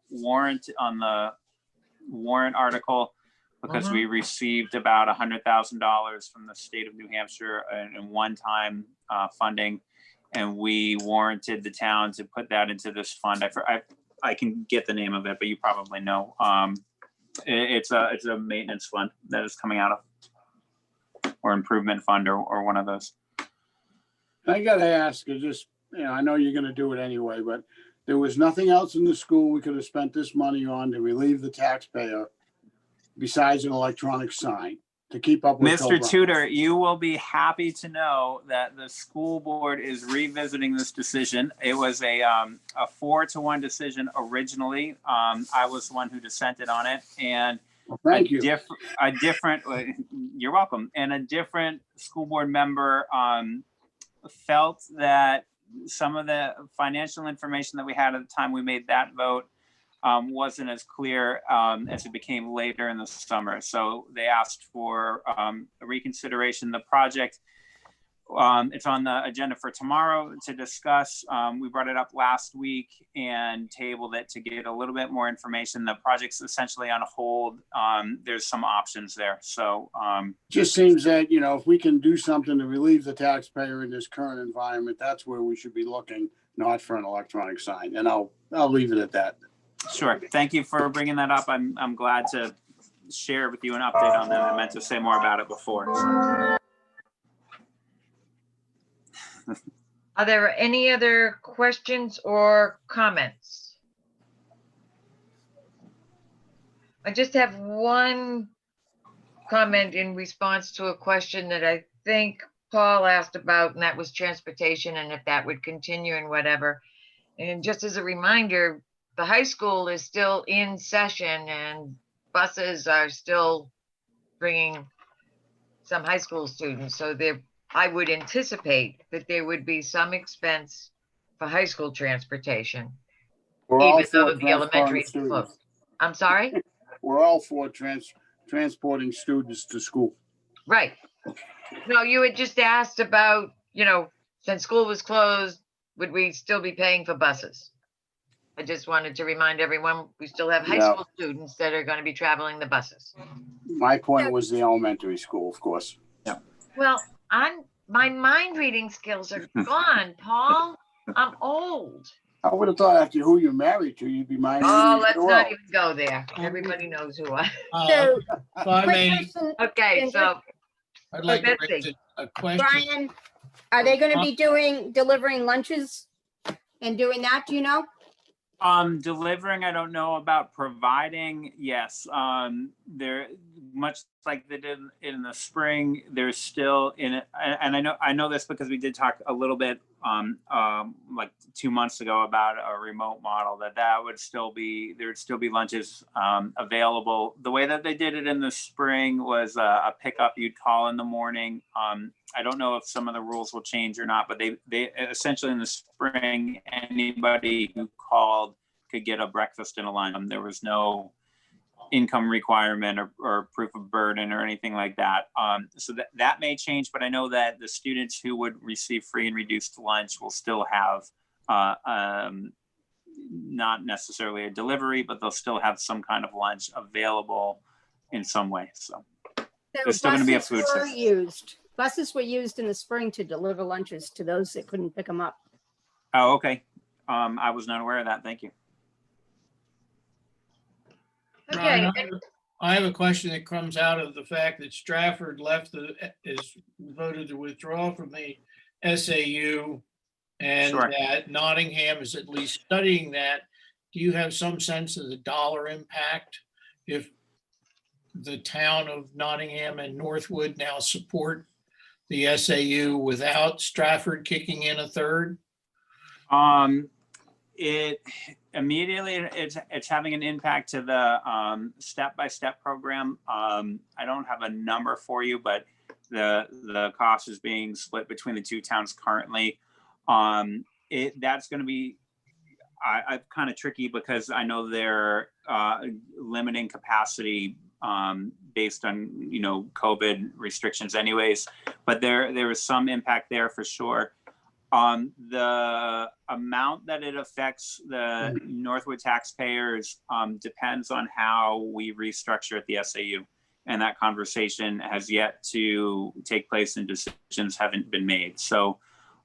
Speaker 8: warrant on the warrant article because we received about $100,000 from the state of New Hampshire in one-time funding, and we warranted the town to put that into this fund. I can get the name of it, but you probably know. It's a maintenance fund that is coming out of, or improvement fund, or one of those.
Speaker 1: I gotta ask, I just, I know you're gonna do it anyway, but there was nothing else in the school we could have spent this money on to relieve the taxpayer besides an electronic sign. to keep up with.
Speaker 8: Mr. Tudor, you will be happy to know that the school board is revisiting this decision. It was a 4-1 decision originally. I was the one who dissented on it, and
Speaker 1: Well, thank you.
Speaker 8: a different, you're welcome. And a different school board member felt that some of the financial information that we had at the time we made that vote wasn't as clear as it became later in the summer. So they asked for a reconsideration. The project, it's on the agenda for tomorrow to discuss. We brought it up last week and tabled it to get a little bit more information. The project's essentially on hold. There's some options there. So
Speaker 1: Just seems that, you know, if we can do something to relieve the taxpayer in this current environment, that's where we should be looking, not for an electronic sign. And I'll leave it at that.
Speaker 8: sure. Thank you for bringing that up. I'm glad to share with you an update on that. I meant to say more about it before.
Speaker 2: Are there any other questions or comments? I just have one comment in response to a question that I think Paul asked about, and that was transportation and if that would continue and whatever. And just as a reminder, the high school is still in session and buses are still bringing some high school students. So I would anticipate that there would be some expense for high school transportation,
Speaker 1: We're all
Speaker 2: even though
Speaker 1: for
Speaker 2: the elementary
Speaker 1: transporting
Speaker 2: is closed.
Speaker 1: students.
Speaker 2: I'm sorry?
Speaker 1: We're all for transporting students to school.
Speaker 2: Right. No, you had just asked about, you know, since school was closed, would we still be paying for buses? I just wanted to remind everyone, we still have high
Speaker 1: Yeah.
Speaker 2: school students that are going to be traveling the buses.
Speaker 1: My point was the elementary school, of course.
Speaker 2: Well, my mind reading skills are gone, Paul. I'm old.
Speaker 1: I would have thought after who you're married to, you'd be minding.
Speaker 2: Oh,
Speaker 1: yours
Speaker 2: let's
Speaker 1: as well.
Speaker 2: not even go there. Everybody knows who I.
Speaker 4: So,
Speaker 7: If I
Speaker 4: quick
Speaker 7: may,
Speaker 4: question,
Speaker 2: Okay, so
Speaker 7: I'd like to
Speaker 2: Betsy.
Speaker 7: raise a question.
Speaker 4: Brian, are they gonna be delivering lunches and doing that, do you know?
Speaker 8: Delivering, I don't know about. Providing, yes. They're much like they did in the spring. They're still in it, and I know this because we did talk a little bit like 2 months ago about a remote model that would still be, there would still be lunches available. The way that they did it in the spring was a pickup. You'd call in the morning. I don't know if some of the rules will change or not, but they essentially in the spring, anybody who called could get a breakfast and a lunch. There was no income requirement or proof of burden or anything like that. So that may change, but I know that the students who would receive free and reduced lunch will still have not necessarily a delivery, but they'll still have some kind of lunch available in some way. So there's still going to be a food system.
Speaker 4: Buses were used in the spring to deliver lunches to those that couldn't pick them up.
Speaker 8: Oh, okay. I was not aware of that. Thank you.
Speaker 2: okay.
Speaker 7: Ron, I have a question that comes out of the fact that Stratford is voted to withdraw from the SAU and
Speaker 8: Sure.
Speaker 7: that Nottingham is at least studying that. Do you have some sense of the dollar impact if the town of Nottingham and Northwood now support the SAU without Stratford kicking in a third?
Speaker 8: It immediately it's having an impact to the step-by-step program. I don't have a number for you, but the cost is being split between the two towns currently. That's going to be I kind of tricky because I know they're limiting capacity based on COVID restrictions anyways, but there is some impact there for sure. The amount that it affects the Northwood taxpayers depends on how we restructure at the SAU. And that conversation has yet to take place and decisions haven't been made. So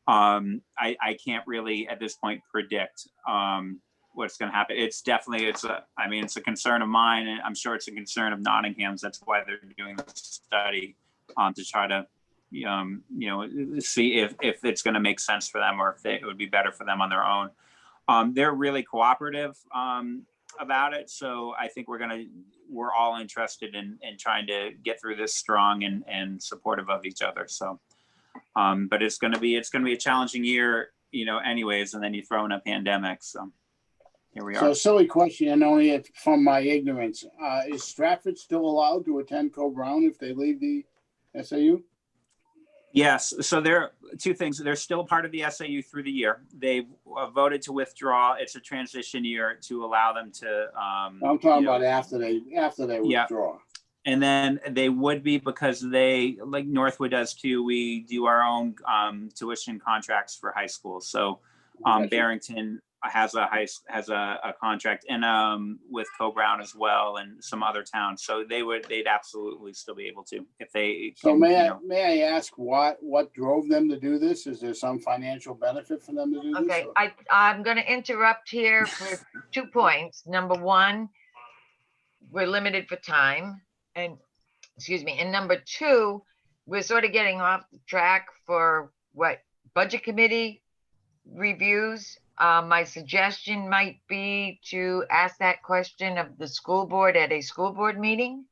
Speaker 8: I can't really at this point predict what's going to happen. It's definitely, it's a concern of mine, and I'm sure it's a concern of Nottingham's. That's why they're doing this study to try to see if it's going to make sense for them or if it would be better for them on their own. They're really cooperative about it. So I think we're all interested in trying to get through this strong and supportive of each other. So, but it's going to be a challenging year, anyways, and then you throw in a pandemic. So here we
Speaker 1: So
Speaker 8: are.
Speaker 1: silly question, and only from my ignorance, is Stratford still allowed to attend Co-Brown if they leave the SAU?
Speaker 8: Yes. So there are two things. They're still part of the SAU through the year. They've voted to withdraw. It's a transition year to allow them to.
Speaker 1: I'm talking about after they
Speaker 8: Yeah.
Speaker 1: withdraw.
Speaker 8: And then they would be, because they, like Northwood does too, we do our own tuition contracts for high school. So
Speaker 1: Gotcha.
Speaker 8: Barrington has a contract, and with Co-Brown as well, and some other towns. So they'd absolutely still be able to if they.
Speaker 1: So
Speaker 8: can,
Speaker 1: may I ask what drove them to do this? Is there some financial benefit for them to do this?
Speaker 2: Okay,
Speaker 1: or-
Speaker 2: I'm going to interrupt here for 2 points. Number one, we're limited for time, and and number two, we're sort of getting off the track for what budget committee reviews. My suggestion might be to ask that question of the school board at a school board meeting.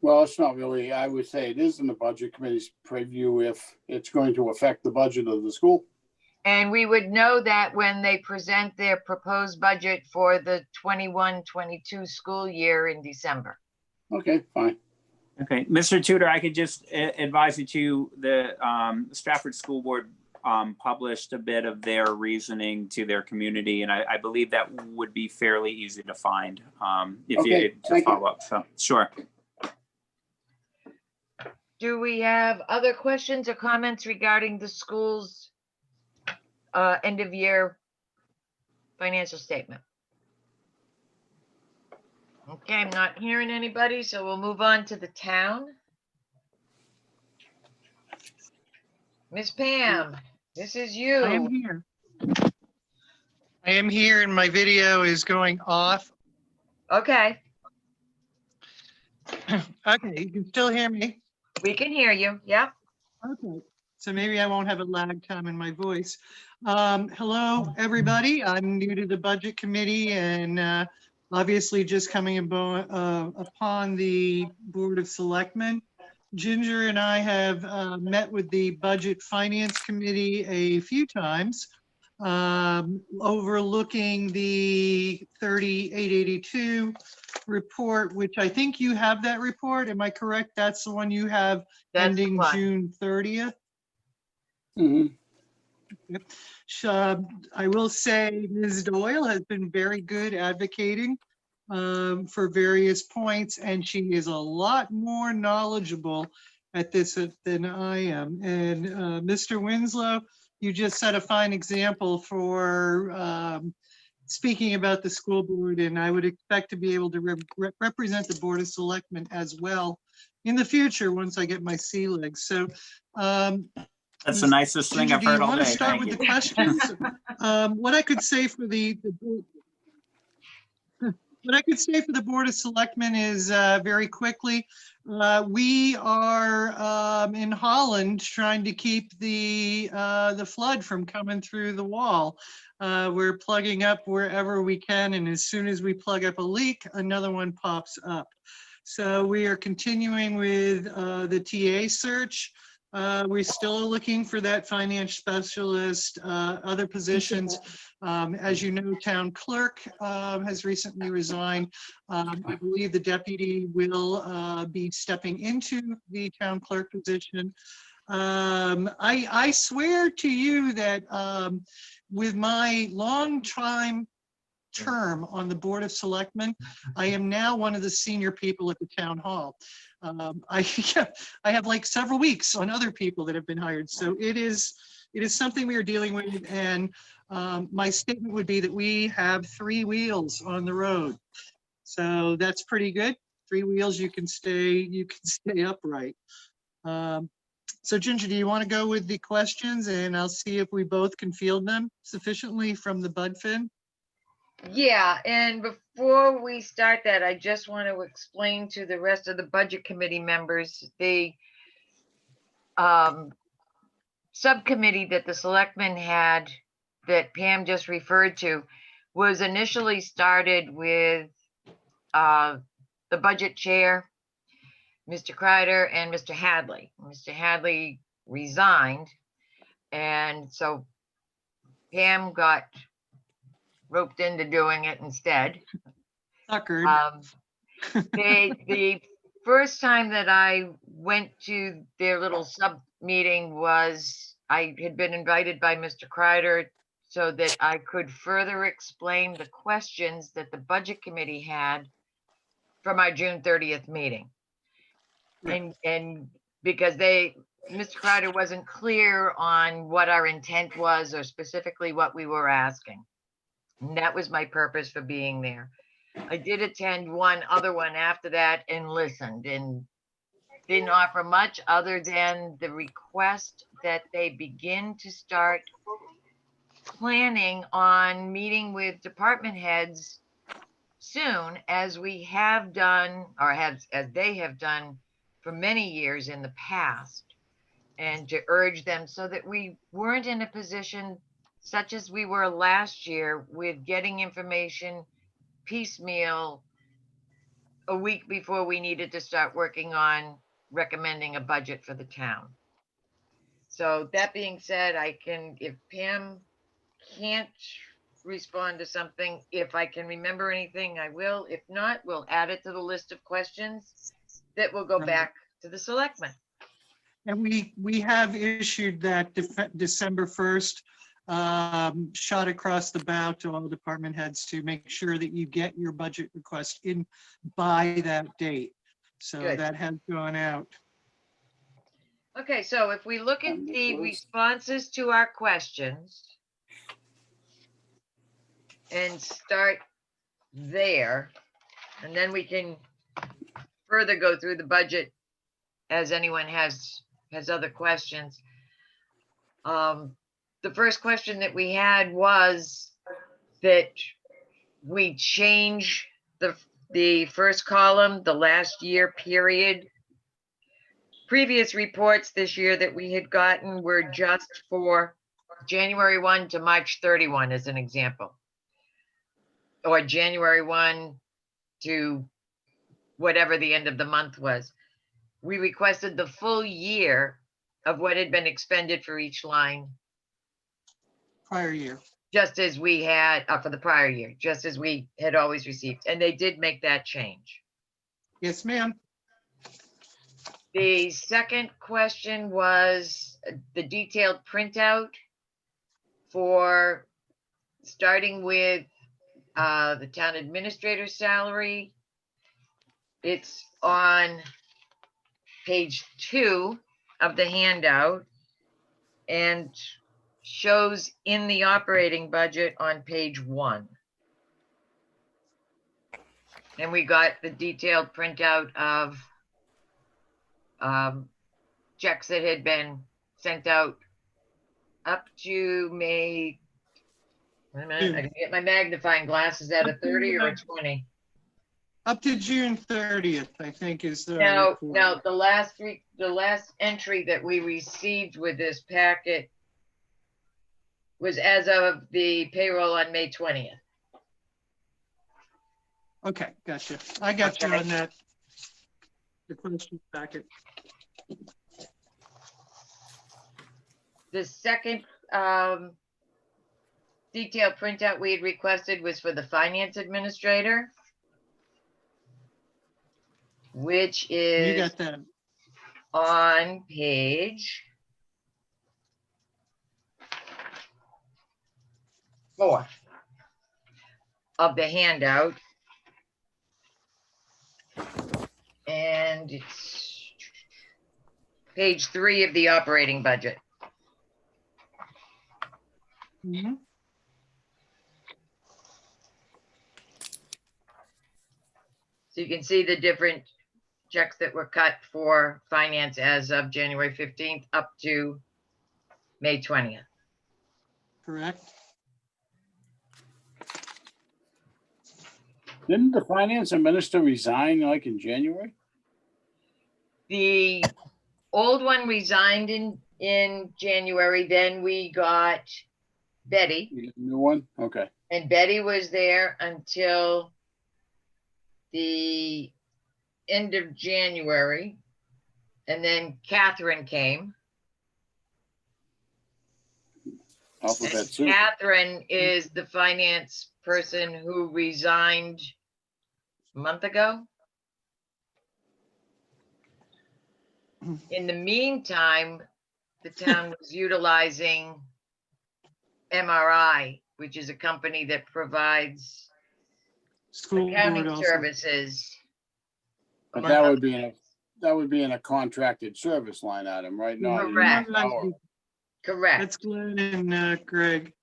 Speaker 1: Well, it's not really, I would say it is in the budget committee's preview if it's going to affect the budget of the school.
Speaker 2: And we would know that when they present their proposed budget for the 21-22 school year in December.
Speaker 1: Okay, fine.
Speaker 8: Okay, Mr. Tudor, I could just advise you to the Stratford School Board published a bit of their reasoning to their community, and I believe that would be fairly easy to find if
Speaker 1: Okay,
Speaker 8: you to
Speaker 1: thank you.
Speaker 8: follow up. So sure.
Speaker 2: Do we have other questions or comments regarding the school's end of year financial statement? Okay, I'm not hearing anybody, so we'll move on to the town. Miss Pam, this is you.
Speaker 3: I am here. I am here and my video is going off.
Speaker 2: Okay,
Speaker 3: Okay, you can still hear me?
Speaker 2: we can hear you. Yep.
Speaker 3: Okay, so maybe I won't have a lag time in my voice. Hello, everybody. I'm new to the budget committee and obviously just coming upon the Board of Selectmen. Ginger and I have met with the Budget Finance Committee a few times, overlooking the 3882 report, which I think you have that report. Am I correct? That's the one you have
Speaker 2: That's the
Speaker 3: ending
Speaker 2: one.
Speaker 3: June 30th.
Speaker 1: Mhm.
Speaker 3: I will say Ms. Doyle has been very good advocating for various points, and she is a lot more knowledgeable at this than I am. And Mr. Winslow, you just set a fine example for speaking about the school board, and I would expect to be able to represent the Board of Selectmen as well in the future once I get my sea legs. So
Speaker 8: That's the nicest thing
Speaker 3: Ginger,
Speaker 8: I've
Speaker 3: do you
Speaker 8: heard all
Speaker 3: want
Speaker 8: day.
Speaker 3: to start
Speaker 8: Thank
Speaker 3: with
Speaker 8: you.
Speaker 3: the questions? What I could say for what I could say for the Board of Selectmen is very quickly, we are in Holland trying to keep the flood from coming through the wall. We're plugging up wherever we can, and as soon as we plug up a leak, another one pops up. So we are continuing with the TA search. We still are looking for that finance specialist, other positions. As you know, town clerk has recently resigned. I believe the deputy will be stepping into the town clerk position. I swear to you that with my long term on the Board of Selectmen, I am now one of the senior people at the town hall. I have like several weeks on other people that have been hired. So it is something we are dealing with. And my statement would be that we have 3 wheels on the road. So that's pretty good. 3 wheels, you can stay upright. So Ginger, do you want to go with the questions and I'll see if we both can field them sufficiently from the BudFin?
Speaker 2: Yeah, and before we start that, I just want to explain to the rest of the budget committee members, the subcommittee that the selectmen had that Pam just referred to was initially started with the budget chair, Mr. Kreider and Mr. Hadley. Mr. Hadley resigned, and so Pam got roped into doing it instead.
Speaker 3: Suckered.
Speaker 2: The first time that I went to their little sub meeting was I had been invited by Mr. Kreider so that I could further explain the questions that the budget committee had from our June 30th meeting. And because Mr. Kreider wasn't clear on what our intent was or specifically what we were asking. And that was my purpose for being there. I did attend one other one after that and listened and didn't offer much other than the request that they begin to start planning on meeting with department heads soon, as we have done, or as they have done for many years in the past, and to urge them so that we weren't in a position such as we were last year with getting information piecemeal a week before we needed to start working on recommending a budget for the town. So that being said, I can, if Pam can't respond to something, if I can remember anything, I will. If not, we'll add it to the list of questions that will go
Speaker 3: Right.
Speaker 2: back to the selectmen.
Speaker 3: And we have issued that December 1st shot across the bow to all department heads to make sure that you get your budget request in by that date. So
Speaker 2: Good.
Speaker 3: that has gone out.
Speaker 2: Okay, so if we look at the responses to our questions and start there, and then we can further go through the budget as anyone has other questions. The first question that we had was that we change the first column, the last year period. Previous reports this year that we had gotten were just for January 1 to March 31 as an example. Or January 1 to whatever the end of the month was. We requested the full year of what had been expended for each line,
Speaker 3: Prior year.
Speaker 2: just as we had for the prior year, just as we had always received. And they did make that change.
Speaker 3: Yes, ma'am.
Speaker 2: The second question was the detailed printout for starting with the town administrator's salary. It's on page 2 of the handout and shows in the operating budget on page 1. And we got the detailed printout of checks that had been sent out up to May. Wait a minute, I can get my magnifying glasses at a 30 or a 20.
Speaker 3: Up to June 30th, I think is the.
Speaker 2: No,
Speaker 3: report.
Speaker 2: the last entry that we received with this packet was as of the payroll on May 20th.
Speaker 3: Okay, gotcha. I got you
Speaker 2: Okay.
Speaker 3: on that. The question packet.
Speaker 2: The second detailed printout we had requested was for the finance administrator, which
Speaker 3: You
Speaker 2: is
Speaker 3: got that.
Speaker 2: on page 4 of the handout. And it's page 3 of the operating budget.
Speaker 3: Mhm.
Speaker 2: So you can see the different checks that were cut for finance as of January 15th up to May 20th.
Speaker 3: Correct.
Speaker 1: Didn't the finance minister resign like in January?
Speaker 2: The old one resigned in January, then we got Betty.
Speaker 1: You get a new one? Okay.
Speaker 2: And Betty was there until the end of January. And then Catherine came.
Speaker 1: Alphabet
Speaker 2: And
Speaker 1: soup.
Speaker 2: Catherine is the finance person who resigned a month ago. In the meantime, the town was utilizing MRI, which is a company that provides
Speaker 3: School board
Speaker 2: accounting
Speaker 3: also.
Speaker 2: services.
Speaker 1: But
Speaker 2: among
Speaker 1: that
Speaker 2: other
Speaker 1: would be in a,
Speaker 2: things.
Speaker 1: that would be in a contracted service line item, right? Not in
Speaker 2: Correct.
Speaker 1: power.
Speaker 2: Correct.
Speaker 3: That's Glenn and Greg.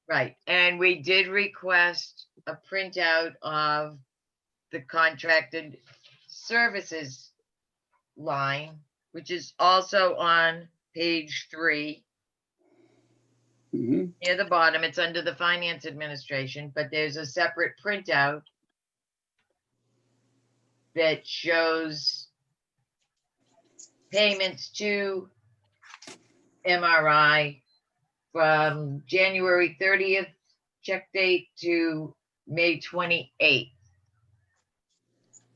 Speaker 2: Right, and we did request a printout of the contracted services line, which is also on page 3,
Speaker 1: Mhm.
Speaker 2: near the bottom. It's under the finance administration, but there's a separate printout that shows payments to MRI from January 30th check date to May 28th.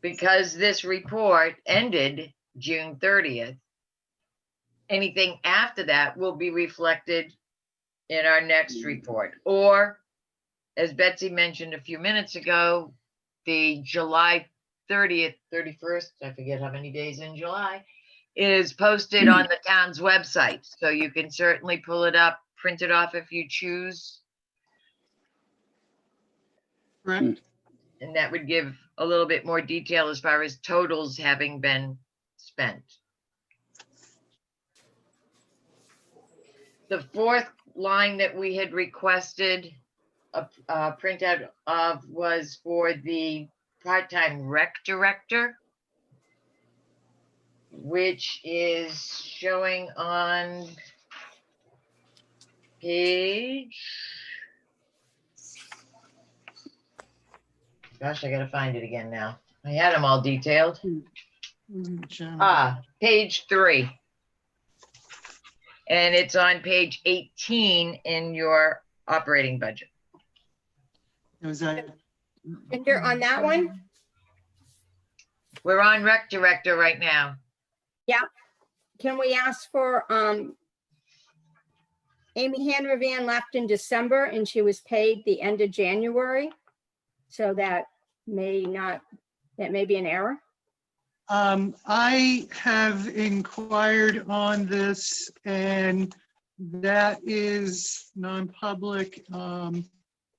Speaker 2: Because this report ended June 30th, anything after that will be reflected in our next report. Or, as Betsy mentioned a few minutes ago, the July 30th, 31st, I forget how many days in July, is posted on the town's website. So you can certainly pull it up, print it off if you choose.
Speaker 3: Correct.
Speaker 2: And that would give a little bit more detail as far as totals having been spent. The fourth line that we had requested a printout of was for the part-time rec director, which is showing on page, gosh, I gotta find it again now. I had them all detailed. Page 3. And it's on page 18 in your operating budget.
Speaker 3: Was that?
Speaker 4: And you're on that one?
Speaker 2: We're on rec director right now.
Speaker 4: Can we ask for, Amy Hanravan left in December and she was paid the end of January. So that may be an error.
Speaker 3: I have inquired on this and that is non-public. I'm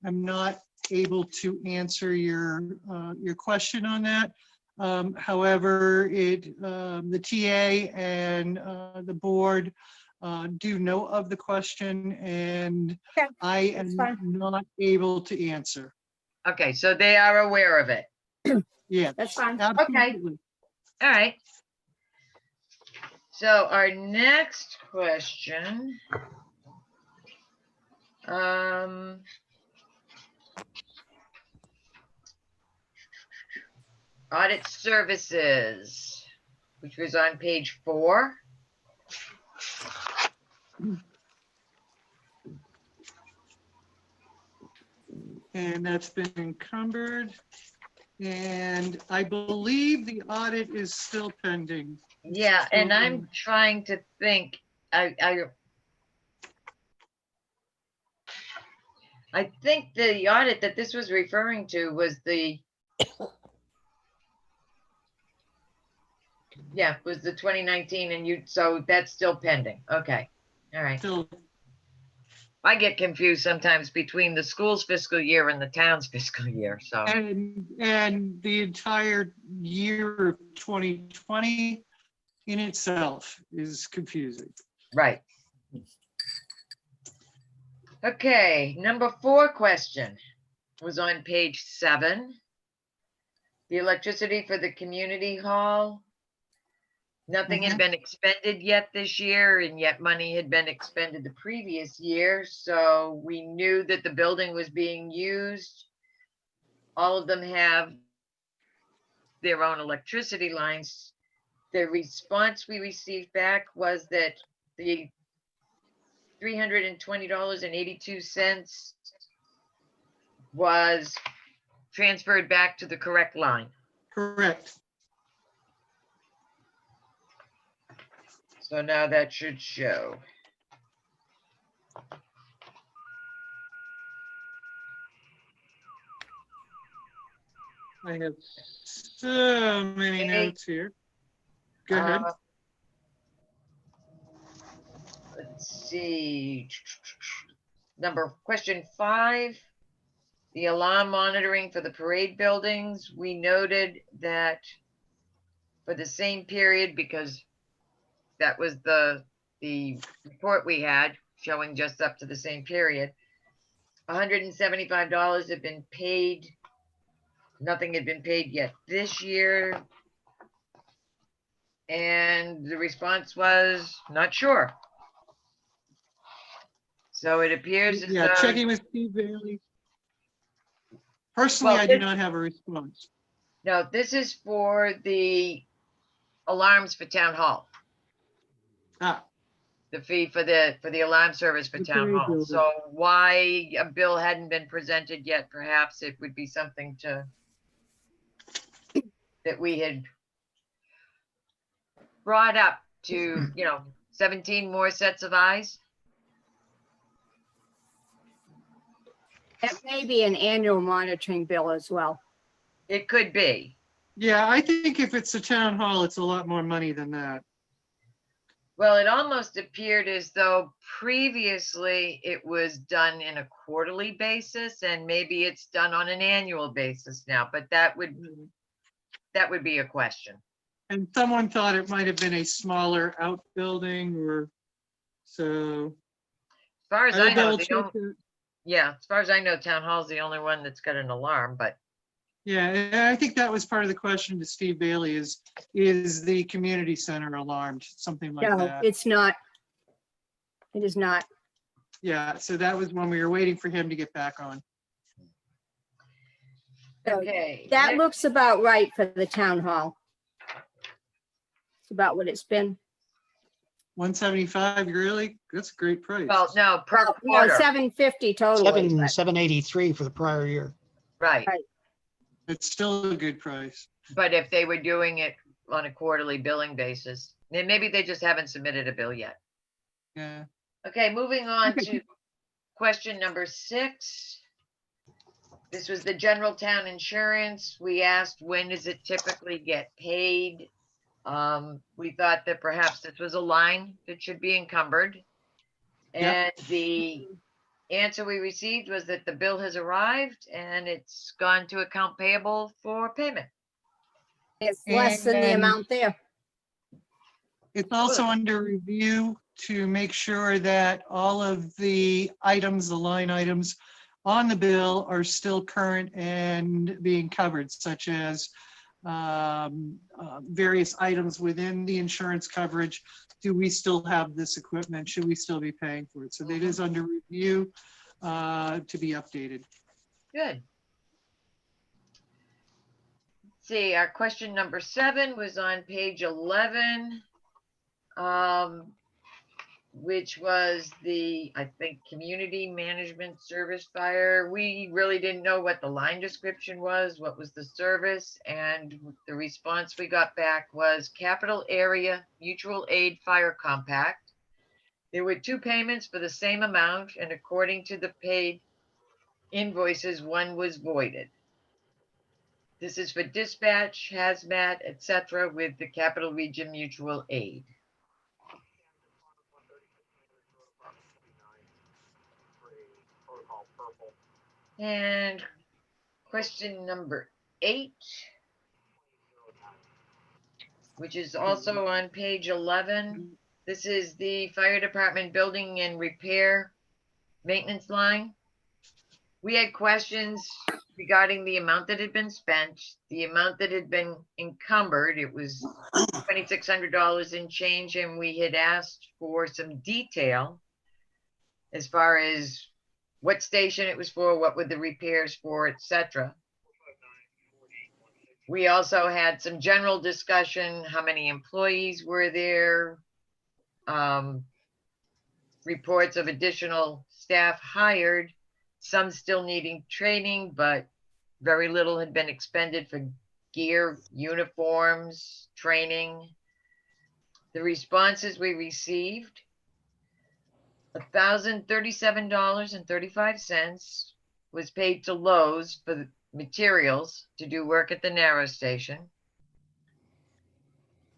Speaker 3: not able to answer your question on that. However, the TA and the board do know of the question and
Speaker 4: Okay,
Speaker 3: I am
Speaker 4: that's fine.
Speaker 3: not able to answer.
Speaker 2: Okay, so they are aware of it.
Speaker 3: Yeah,
Speaker 4: That's fine.
Speaker 3: absolutely.
Speaker 2: All right. So our next question. Audit services, which was on page 4.
Speaker 3: And that's been encumbered. And I believe the audit is still pending.
Speaker 2: Yeah, and I'm trying to think, I think the audit that this was referring to was the, yeah, was the 2019 and so that's still pending. Okay, all right.
Speaker 3: Still,
Speaker 2: I get confused sometimes between the school's fiscal year and the town's fiscal year, so.
Speaker 3: and the entire year of 2020 in itself is confusing.
Speaker 2: Right. Okay, number 4 question was on page 7. The electricity for the community hall. Nothing had been expended yet this year, and yet money had been expended the previous year. So we knew that the building was being used. All of them have their own electricity lines. The response we received back was that the $320.82 was transferred back to the correct line.
Speaker 3: Correct.
Speaker 2: So now that should show.
Speaker 3: I have so many
Speaker 2: Okay.
Speaker 3: notes here. Go ahead.
Speaker 2: Let's see. Question 5, the alarm monitoring for the parade buildings. We noted that for the same period, because that was the report we had showing just up to the same period, $175 had been paid. Nothing had been paid yet this year. And the response was not sure. So it appears as
Speaker 3: Yeah,
Speaker 2: though,
Speaker 3: checking with Steve Bailey. Personally,
Speaker 2: Well,
Speaker 3: I do
Speaker 2: it-
Speaker 3: not have a response.
Speaker 2: no, this is for the alarms for town hall.
Speaker 3: Ah,
Speaker 2: The fee for the alarm service for
Speaker 3: The
Speaker 2: town
Speaker 3: parade
Speaker 2: hall.
Speaker 3: building.
Speaker 2: So why a bill hadn't been presented yet, perhaps it would be something that we had brought up to, 17 more sets of eyes.
Speaker 4: That may be an annual monitoring bill as well.
Speaker 2: It could be.
Speaker 3: yeah, I think if it's a town hall, it's a lot more money than that.
Speaker 2: Well, it almost appeared as though previously it was done in a quarterly basis, and maybe it's done on an annual basis now, but that would be a question.
Speaker 3: And someone thought it might have been a smaller outbuilding or so.
Speaker 2: As far as
Speaker 3: I will
Speaker 2: I know,
Speaker 3: double
Speaker 2: they
Speaker 3: check
Speaker 2: don't,
Speaker 3: that.
Speaker 2: yeah, as far as I know, town hall's the only one that's got an alarm, but
Speaker 3: Yeah, and I think that was part of the question to Steve Bailey is the community center alarmed, something like
Speaker 4: No,
Speaker 3: that?
Speaker 4: it's not. It is not.
Speaker 3: Yeah, so that was when we were waiting for him to get back on.
Speaker 4: So
Speaker 2: okay.
Speaker 4: that
Speaker 2: next-
Speaker 4: looks about right for the town hall. It's about what it's been.
Speaker 3: 175, really? That's a great price.
Speaker 2: Well, no, per
Speaker 4: No,
Speaker 2: quarter,
Speaker 4: 750 totally. but-
Speaker 13: 783 for the prior year.
Speaker 2: right.
Speaker 3: It's still a good price.
Speaker 2: But if they were doing it on a quarterly billing basis, then maybe they just haven't submitted a bill yet.
Speaker 3: Yeah.
Speaker 2: Okay, moving on
Speaker 4: Okay.
Speaker 2: to question number 6. This was the general town insurance. We asked, when does it typically get paid? We thought that perhaps this was a line that should be encumbered. And
Speaker 3: Yep.
Speaker 2: the answer we received was that the bill has arrived and it's gone to account payable for payment.
Speaker 4: It's less than the
Speaker 3: And-
Speaker 4: amount there.
Speaker 3: It's also under review to make sure that all of the items, the line items on the bill are still current and being covered, such as various items within the insurance coverage. Do we still have this equipment? Should we still be paying for it? So it is under review to be updated.
Speaker 2: Good. Let's see, our question number 7 was on page 11, which was the, I think, community management service fire. We really didn't know what the line description was, what was the service, and the response we got back was capital area mutual aid fire compact. There were 2 payments for the same amount, and according to the paid invoices, one was voided. This is for dispatch, hazmat, etc., with the Capital Region Mutual Aid. And question number 8, which is also on page 11. This is the fire department building and repair maintenance line. We had questions regarding the amount that had been spent, the amount that had been encumbered. It was $2,600 in change, and we had asked for some detail as far as what station it was for, what were the repairs for, etc. We also had some general discussion, how many employees were there, reports of additional staff hired, some still needing training, but very little had been expended for gear, uniforms, training. The responses we received, $1,037.35 was paid to Lowe's for the materials to do work at the narrow station.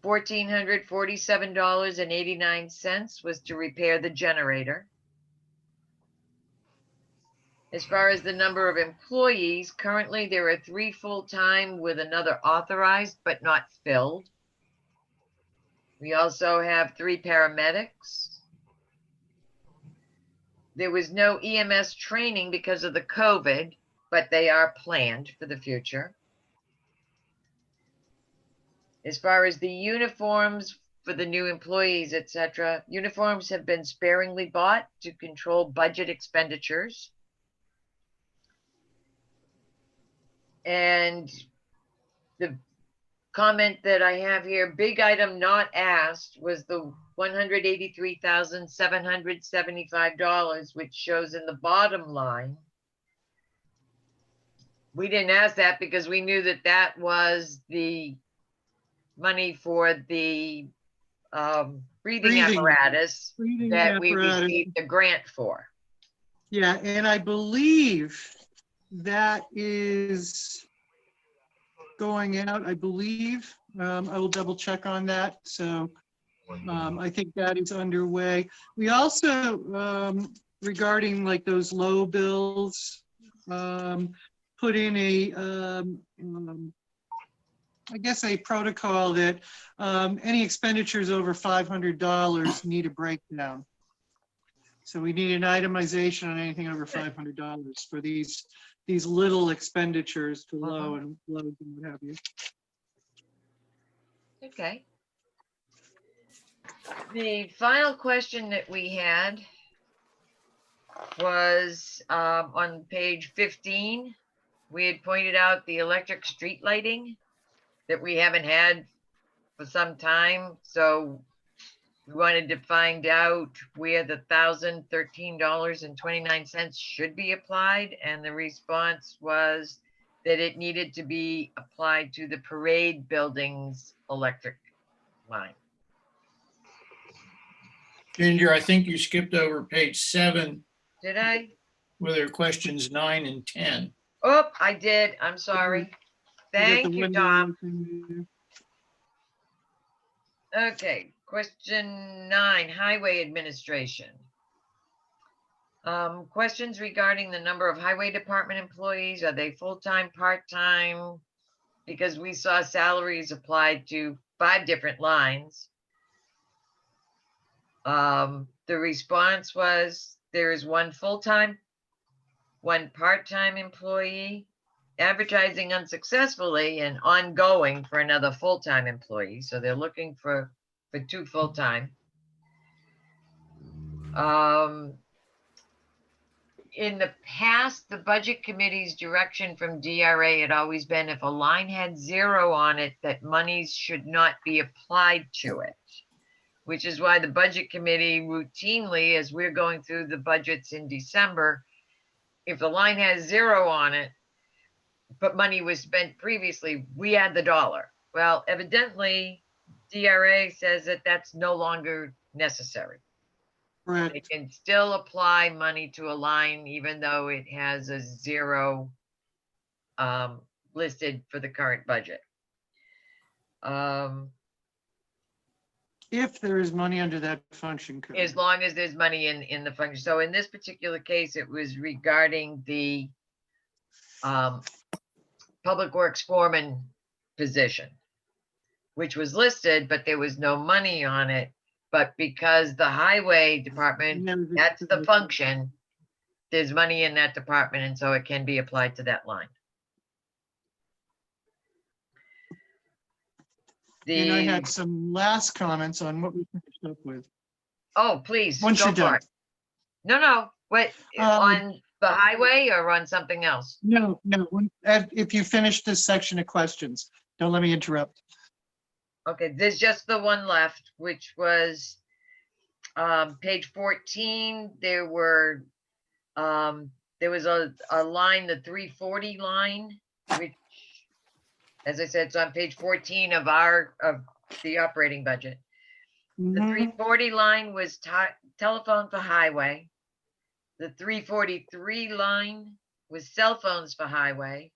Speaker 2: $1,447.89 was to repair the generator. As far as the number of employees, currently there are 3 full-time with another authorized but not filled. We also have 3 paramedics. There was no EMS training because of the COVID, but they are planned for the future. As far as the uniforms for the new employees, etc., uniforms have been sparingly bought to control budget expenditures. And the comment that I have here, big item not asked, was the $183,775, which shows in the bottom line. We didn't ask that because we knew that that was the money for the breathing apparatus that we received a grant for.
Speaker 3: Yeah, and I believe that is going out, I believe. I will double check on that. So I think that is underway. We also, regarding like those low bills, put in a, I guess a protocol that any expenditures over $500 need a breakdown. So we need an itemization on anything over $500 for these little expenditures to low and low and what have you.
Speaker 2: Okay. The final question that we had was on page 15. We had pointed out the electric street lighting that we haven't had for some time. So we wanted to find out where the $1,013.29 should be applied. And the response was that it needed to be applied to the parade building's electric line.
Speaker 7: Ginger, I think you skipped over page 7
Speaker 2: Did I?
Speaker 7: where there are questions 9 and 10.
Speaker 2: Oh, I did. I'm sorry. Thank you, Tom. Okay, question 9, Highway Administration. Questions regarding the number of Highway Department employees. Are they full-time, part-time? Because we saw salaries applied to 5 different lines. The response was there is 1 full-time, 1 part-time employee, advertising unsuccessfully and ongoing for another full-time employee. So they're looking for 2 full-time. In the past, the budget committee's direction from DRA had always been if a line had 0 on it, that monies should not be applied to it, which is why the budget committee routinely, as we're going through the budgets in December, if the line has 0 on it, but money was spent previously, we add the dollar. Well, evidently, DRA says that that's no longer necessary.
Speaker 3: Right.
Speaker 2: They can still apply money to a line even though it has a 0 listed for the current budget.
Speaker 3: If there is money under that function code.
Speaker 2: As long as there's money in the function. So in this particular case, it was regarding the Public Works Foreman position, which was listed, but there was no money on it. But because the Highway Department, that's the function, there's money in that department, and so it can be applied to that line.
Speaker 3: And I had some last comments on what we finished up with.
Speaker 2: Oh, please.
Speaker 3: Once
Speaker 2: go
Speaker 3: you're
Speaker 2: for
Speaker 3: done.
Speaker 2: it. No. What, on the highway or on something else?
Speaker 3: No. If you finish this section of questions, don't let me interrupt.
Speaker 2: Okay, there's just the one left, which was Page 14, there was a line, the 340 line, which, as I said, it's on page 14 of the operating budget. The
Speaker 3: Mhm.
Speaker 2: 340 line was telephone for highway. The 343 line was cell phones for highway.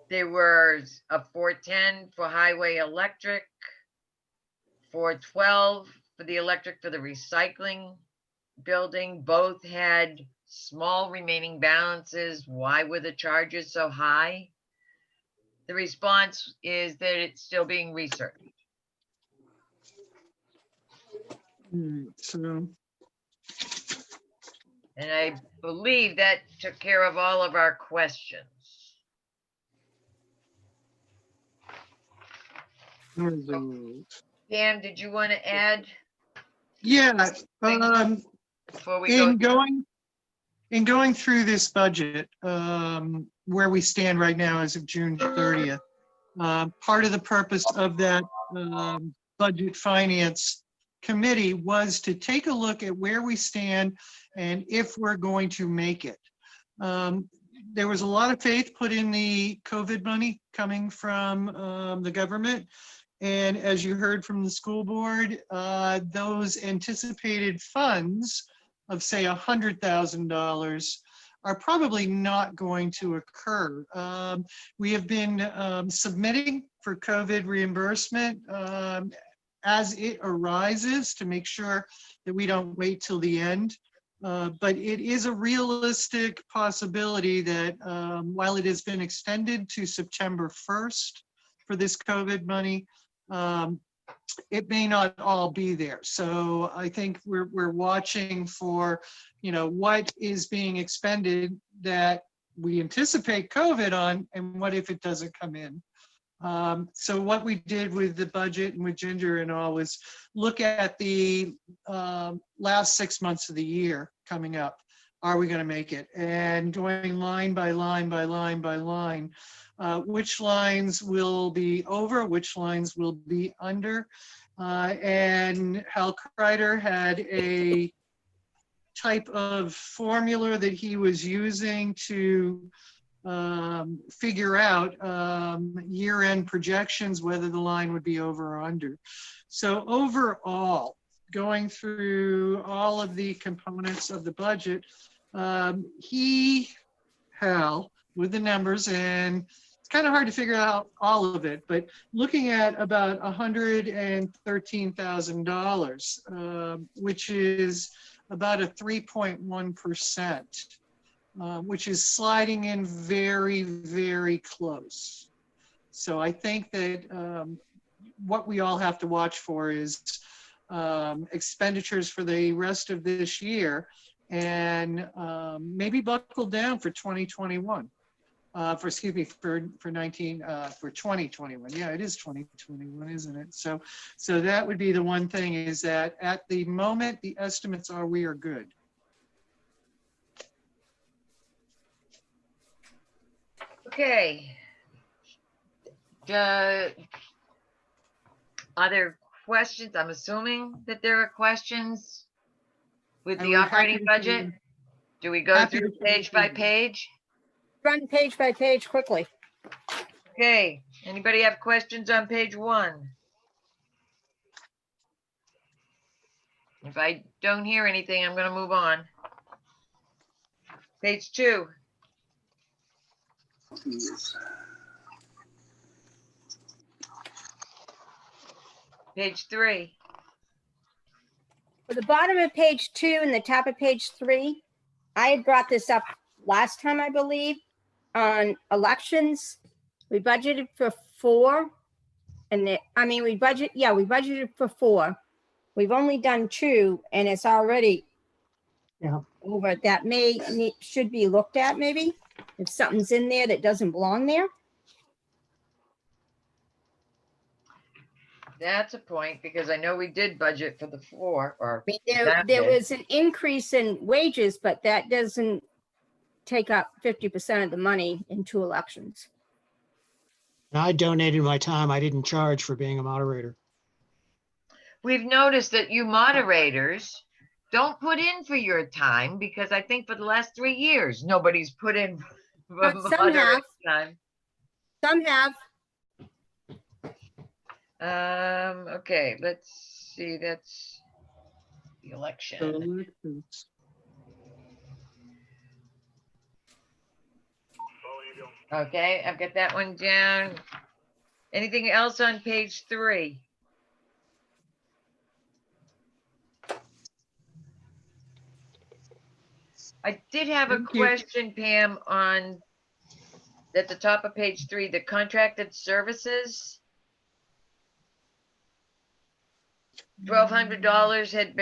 Speaker 2: There was a 410 for highway electric, 412 for the electric for the recycling building. Both had small remaining balances. Why were the charges so high? The response is that it's still being researched.
Speaker 3: So,
Speaker 2: And I believe that took care of all of our questions. Pam, did you want to add
Speaker 3: yeah,
Speaker 2: before we go?
Speaker 3: in going through this budget, where we stand right now as of June 30th, part of the purpose of that budget finance committee was to take a look at where we stand and if we're going to make it. There was a lot of faith put in the COVID money coming from the government. And as you heard from the school board, those anticipated funds of say $100,000 are probably not going to occur. We have been submitting for COVID reimbursement as it arises to make sure that we don't wait till the end. But it is a realistic possibility that while it has been extended to September 1st for this COVID money, it may not all be there. So I think we're watching for, what is being expended that we anticipate COVID on, and what if it doesn't come in. So what we did with the budget and with Ginger and all was look at the last 6 months of the year coming up. Are we going to make it? And going line by line by line by line, which lines will be over, which lines will be under. And Hal Kreider had a type of formula that he was using to figure out year-end projections, whether the line would be over or under. So overall, going through all of the components of the budget, Hal, with the numbers, and it's kind of hard to figure out all of it, but looking at about $113,000, which is about a 3.1%. Which is sliding in very, very close. So I think that what we all have to watch for is expenditures for the rest of this year, and maybe buckle down for 2021. For 2021. Yeah, it is 2021, isn't it? So that would be the one thing, is that at the moment, the estimates are we are good.
Speaker 2: Okay. Are there questions? I'm assuming that there are questions with the operating budget. Do we go through page by page?
Speaker 4: Run page by page quickly.
Speaker 2: Okay. Anybody have questions on page 1? If I don't hear anything, I'm going to move on. Page 2. Page 3.
Speaker 4: For the bottom of page 2 and the top of page 3, I had brought this up last time, I believe, on elections. We budgeted for 4, and we budgeted for 4. We've only done 2, and it's already over. That should be looked at, maybe, if something's in there that doesn't belong there.
Speaker 2: That's a point, because I know we did budget for the 4. Or
Speaker 4: There was an increase in wages, but that doesn't take up 50% of the money in 2 elections.
Speaker 13: I donated my time. I didn't charge for being a moderator.
Speaker 2: we've noticed that you moderators don't put in for your time, because I think for the last 3 years, nobody's put in for
Speaker 4: But some
Speaker 2: moderator
Speaker 4: have.
Speaker 2: time.
Speaker 4: Some have.
Speaker 2: Okay, let's see, that's the election.
Speaker 3: Elections.
Speaker 2: Okay, I've got that one down. Anything else on page 3? I did have a
Speaker 3: Thank you.
Speaker 2: question, Pam, on at the top of page 3, the contracted services. $1,200 had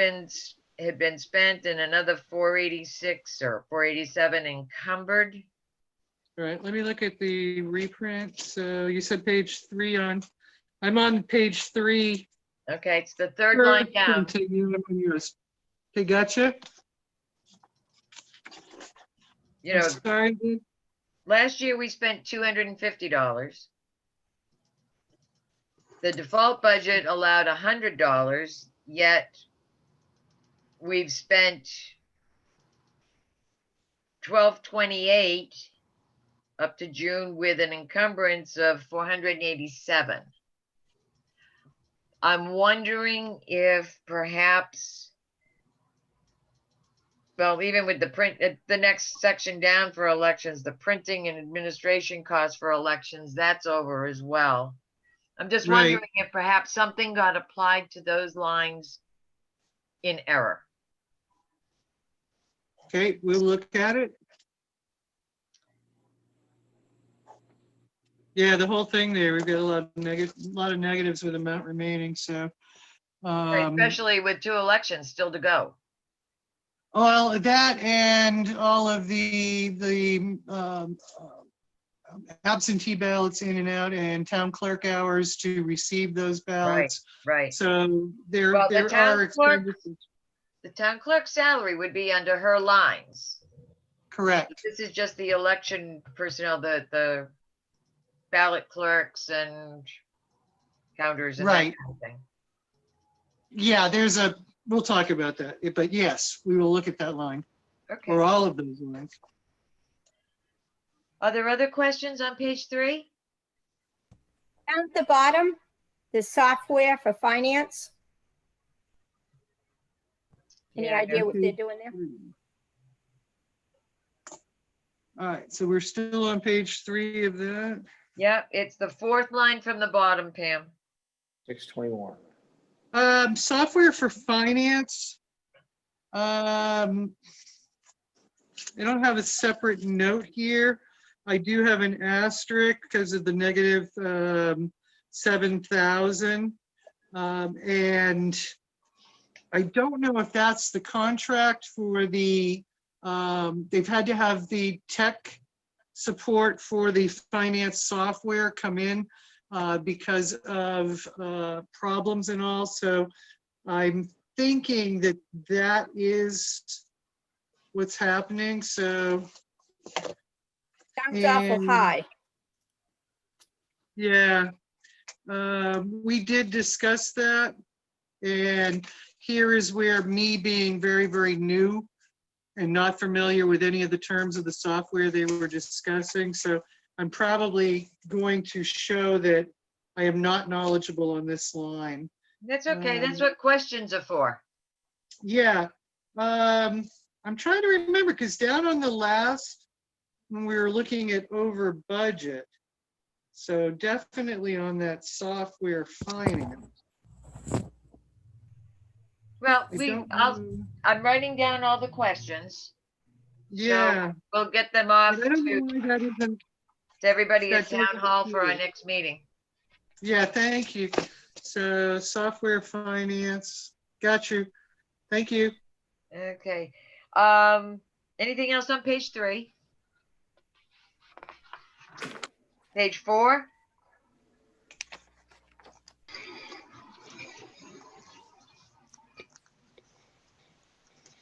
Speaker 2: been spent and another 486 or 487 encumbered.
Speaker 3: All right, let me look at the reprint. So you said page 3 on, I'm on page 3.
Speaker 2: Okay, it's the third line down.
Speaker 3: Okay, gotcha.
Speaker 2: You
Speaker 3: I'm
Speaker 2: know,
Speaker 3: sorry.
Speaker 2: last year we spent $250. The default budget allowed $100, yet we've spent $1,228 up to June with an encumbrance of 487. I'm wondering if perhaps, well, even with the print, the next section down for elections, the printing and administration costs for elections, that's over as well. I'm just
Speaker 3: Right.
Speaker 2: wondering if perhaps something got applied to those lines in error.
Speaker 3: Okay, we'll look at it. Yeah, the whole thing there, we've got a lot of negatives with amount remaining, so.
Speaker 2: Especially with 2 elections still to go.
Speaker 3: Well, that and all of the absentee ballots in and out and town clerk hours to receive those ballots.
Speaker 2: Right.
Speaker 3: So there
Speaker 2: Well, the town
Speaker 3: are
Speaker 2: clerk,
Speaker 3: expenditures.
Speaker 2: the town clerk's salary would be under her lines.
Speaker 3: Correct.
Speaker 2: This is just the election personnel, the ballot clerks and counters and that
Speaker 3: Right.
Speaker 2: kind of thing.
Speaker 3: Yeah, we'll talk about that, but yes, we will look at that line
Speaker 2: Okay.
Speaker 3: or all of those lines.
Speaker 2: Are there other questions on page 3?
Speaker 4: Down at the bottom, the software for finance. Any
Speaker 2: Yeah,
Speaker 4: idea what
Speaker 3: okay.
Speaker 4: they're doing there?
Speaker 3: All right, so we're still on page 3 of that.
Speaker 2: Yeah, it's the 4th line from the bottom, Pam.
Speaker 10: 621.
Speaker 3: Software for finance. I don't have a separate note here. I do have an asterisk because of the negative 7,000. And I don't know if that's the contract for the, they've had to have the tech support for the finance software come in because of problems and all. So I'm thinking that that is what's happening. So
Speaker 4: Sounds awful high.
Speaker 3: yeah, we did discuss that. And here is where me being very, very new and not familiar with any of the terms of the software they were discussing. So I'm probably going to show that I am not knowledgeable on this line.
Speaker 2: That's okay. That's what questions are for.
Speaker 3: Yeah, I'm trying to remember because down on the last, when we were looking at over budget, so definitely on that software finance.
Speaker 2: Well,
Speaker 3: I don't know.
Speaker 2: I'm writing down all the questions.
Speaker 3: Yeah.
Speaker 2: We'll get them off
Speaker 3: But I don't know
Speaker 2: to
Speaker 3: why that isn't.
Speaker 2: everybody at
Speaker 3: that
Speaker 2: town
Speaker 3: doesn't
Speaker 2: hall for our
Speaker 3: appear.
Speaker 2: next meeting.
Speaker 3: Yeah, thank you. So software finance, got you. Thank you.
Speaker 2: Okay. Anything else on page 3? Page 4?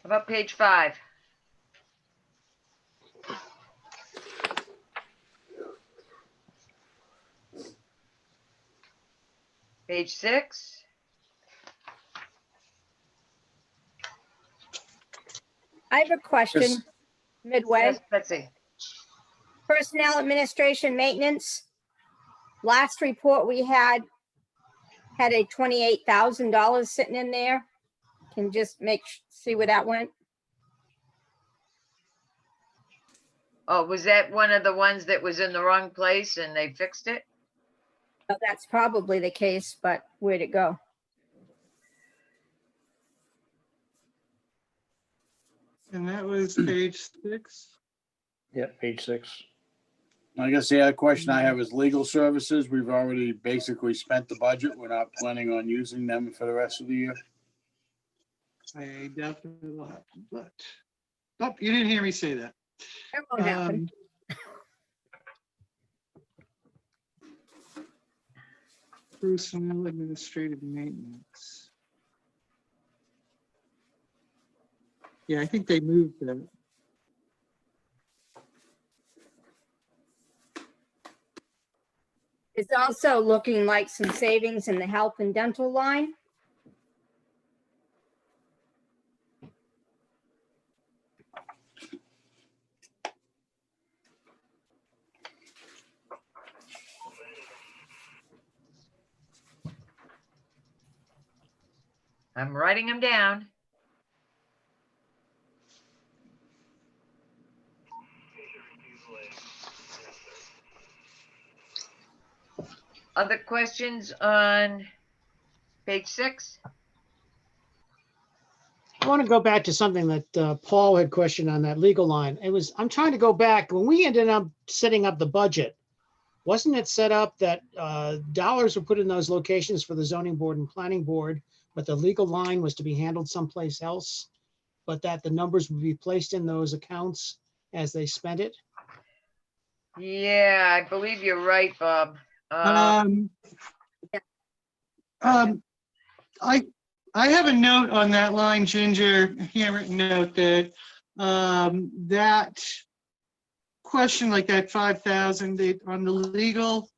Speaker 2: How about page 5? Page 6?
Speaker 4: I have a question, midway.
Speaker 2: Yes, Betsy.
Speaker 4: Personnel administration maintenance. Last report we had a $28,000 sitting in there. Can just see where that went.
Speaker 2: Oh, was that one of the ones that was in the wrong place and they fixed it?
Speaker 4: Well, that's probably the case, but where'd it go?
Speaker 3: And that was page 6.
Speaker 10: Yeah, page 6.
Speaker 1: I guess the other question I have is legal services. We've already basically spent the budget. We're not planning on using them for the rest of the year.
Speaker 3: I definitely will have to, but, oh, you didn't hear me say that.
Speaker 4: That won't happen.
Speaker 3: Personnel administrative maintenance. Yeah, I think they moved that.
Speaker 4: It's also looking like some savings in the health and dental line.
Speaker 2: I'm writing them down. Other questions on page 6?
Speaker 13: I want to go back to something that Paul had questioned on that legal line. I'm trying to go back, when we ended up setting up the budget, wasn't it set up that dollars were put in those locations for the zoning board and planning board, but the legal line was to be handled someplace else, but that the numbers would be placed in those accounts as they spent it?
Speaker 2: Yeah, I believe you're right, Bob.
Speaker 3: I have a note on that line, Ginger, a handwritten note that that question, like that 5,000 on the legal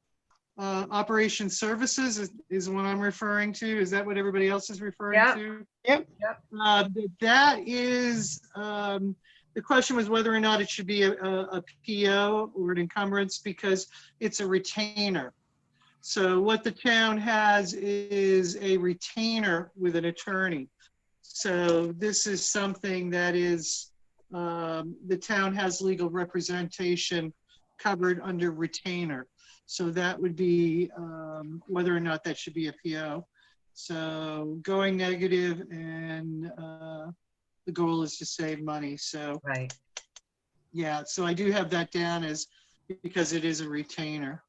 Speaker 3: operation services is what I'm referring to. Is that what everybody else is referring to?
Speaker 13: Yep.
Speaker 3: That is, the question was whether or not it should be a PO or an encumbrance because it's a retainer. So what the town has is a retainer with an attorney. So this is something that is, the town has legal representation covered under retainer. So that would be whether or not that should be a PO. So going negative and the goal is to save money. So
Speaker 2: Right.
Speaker 3: yeah, so I do have that down as because it is a retainer.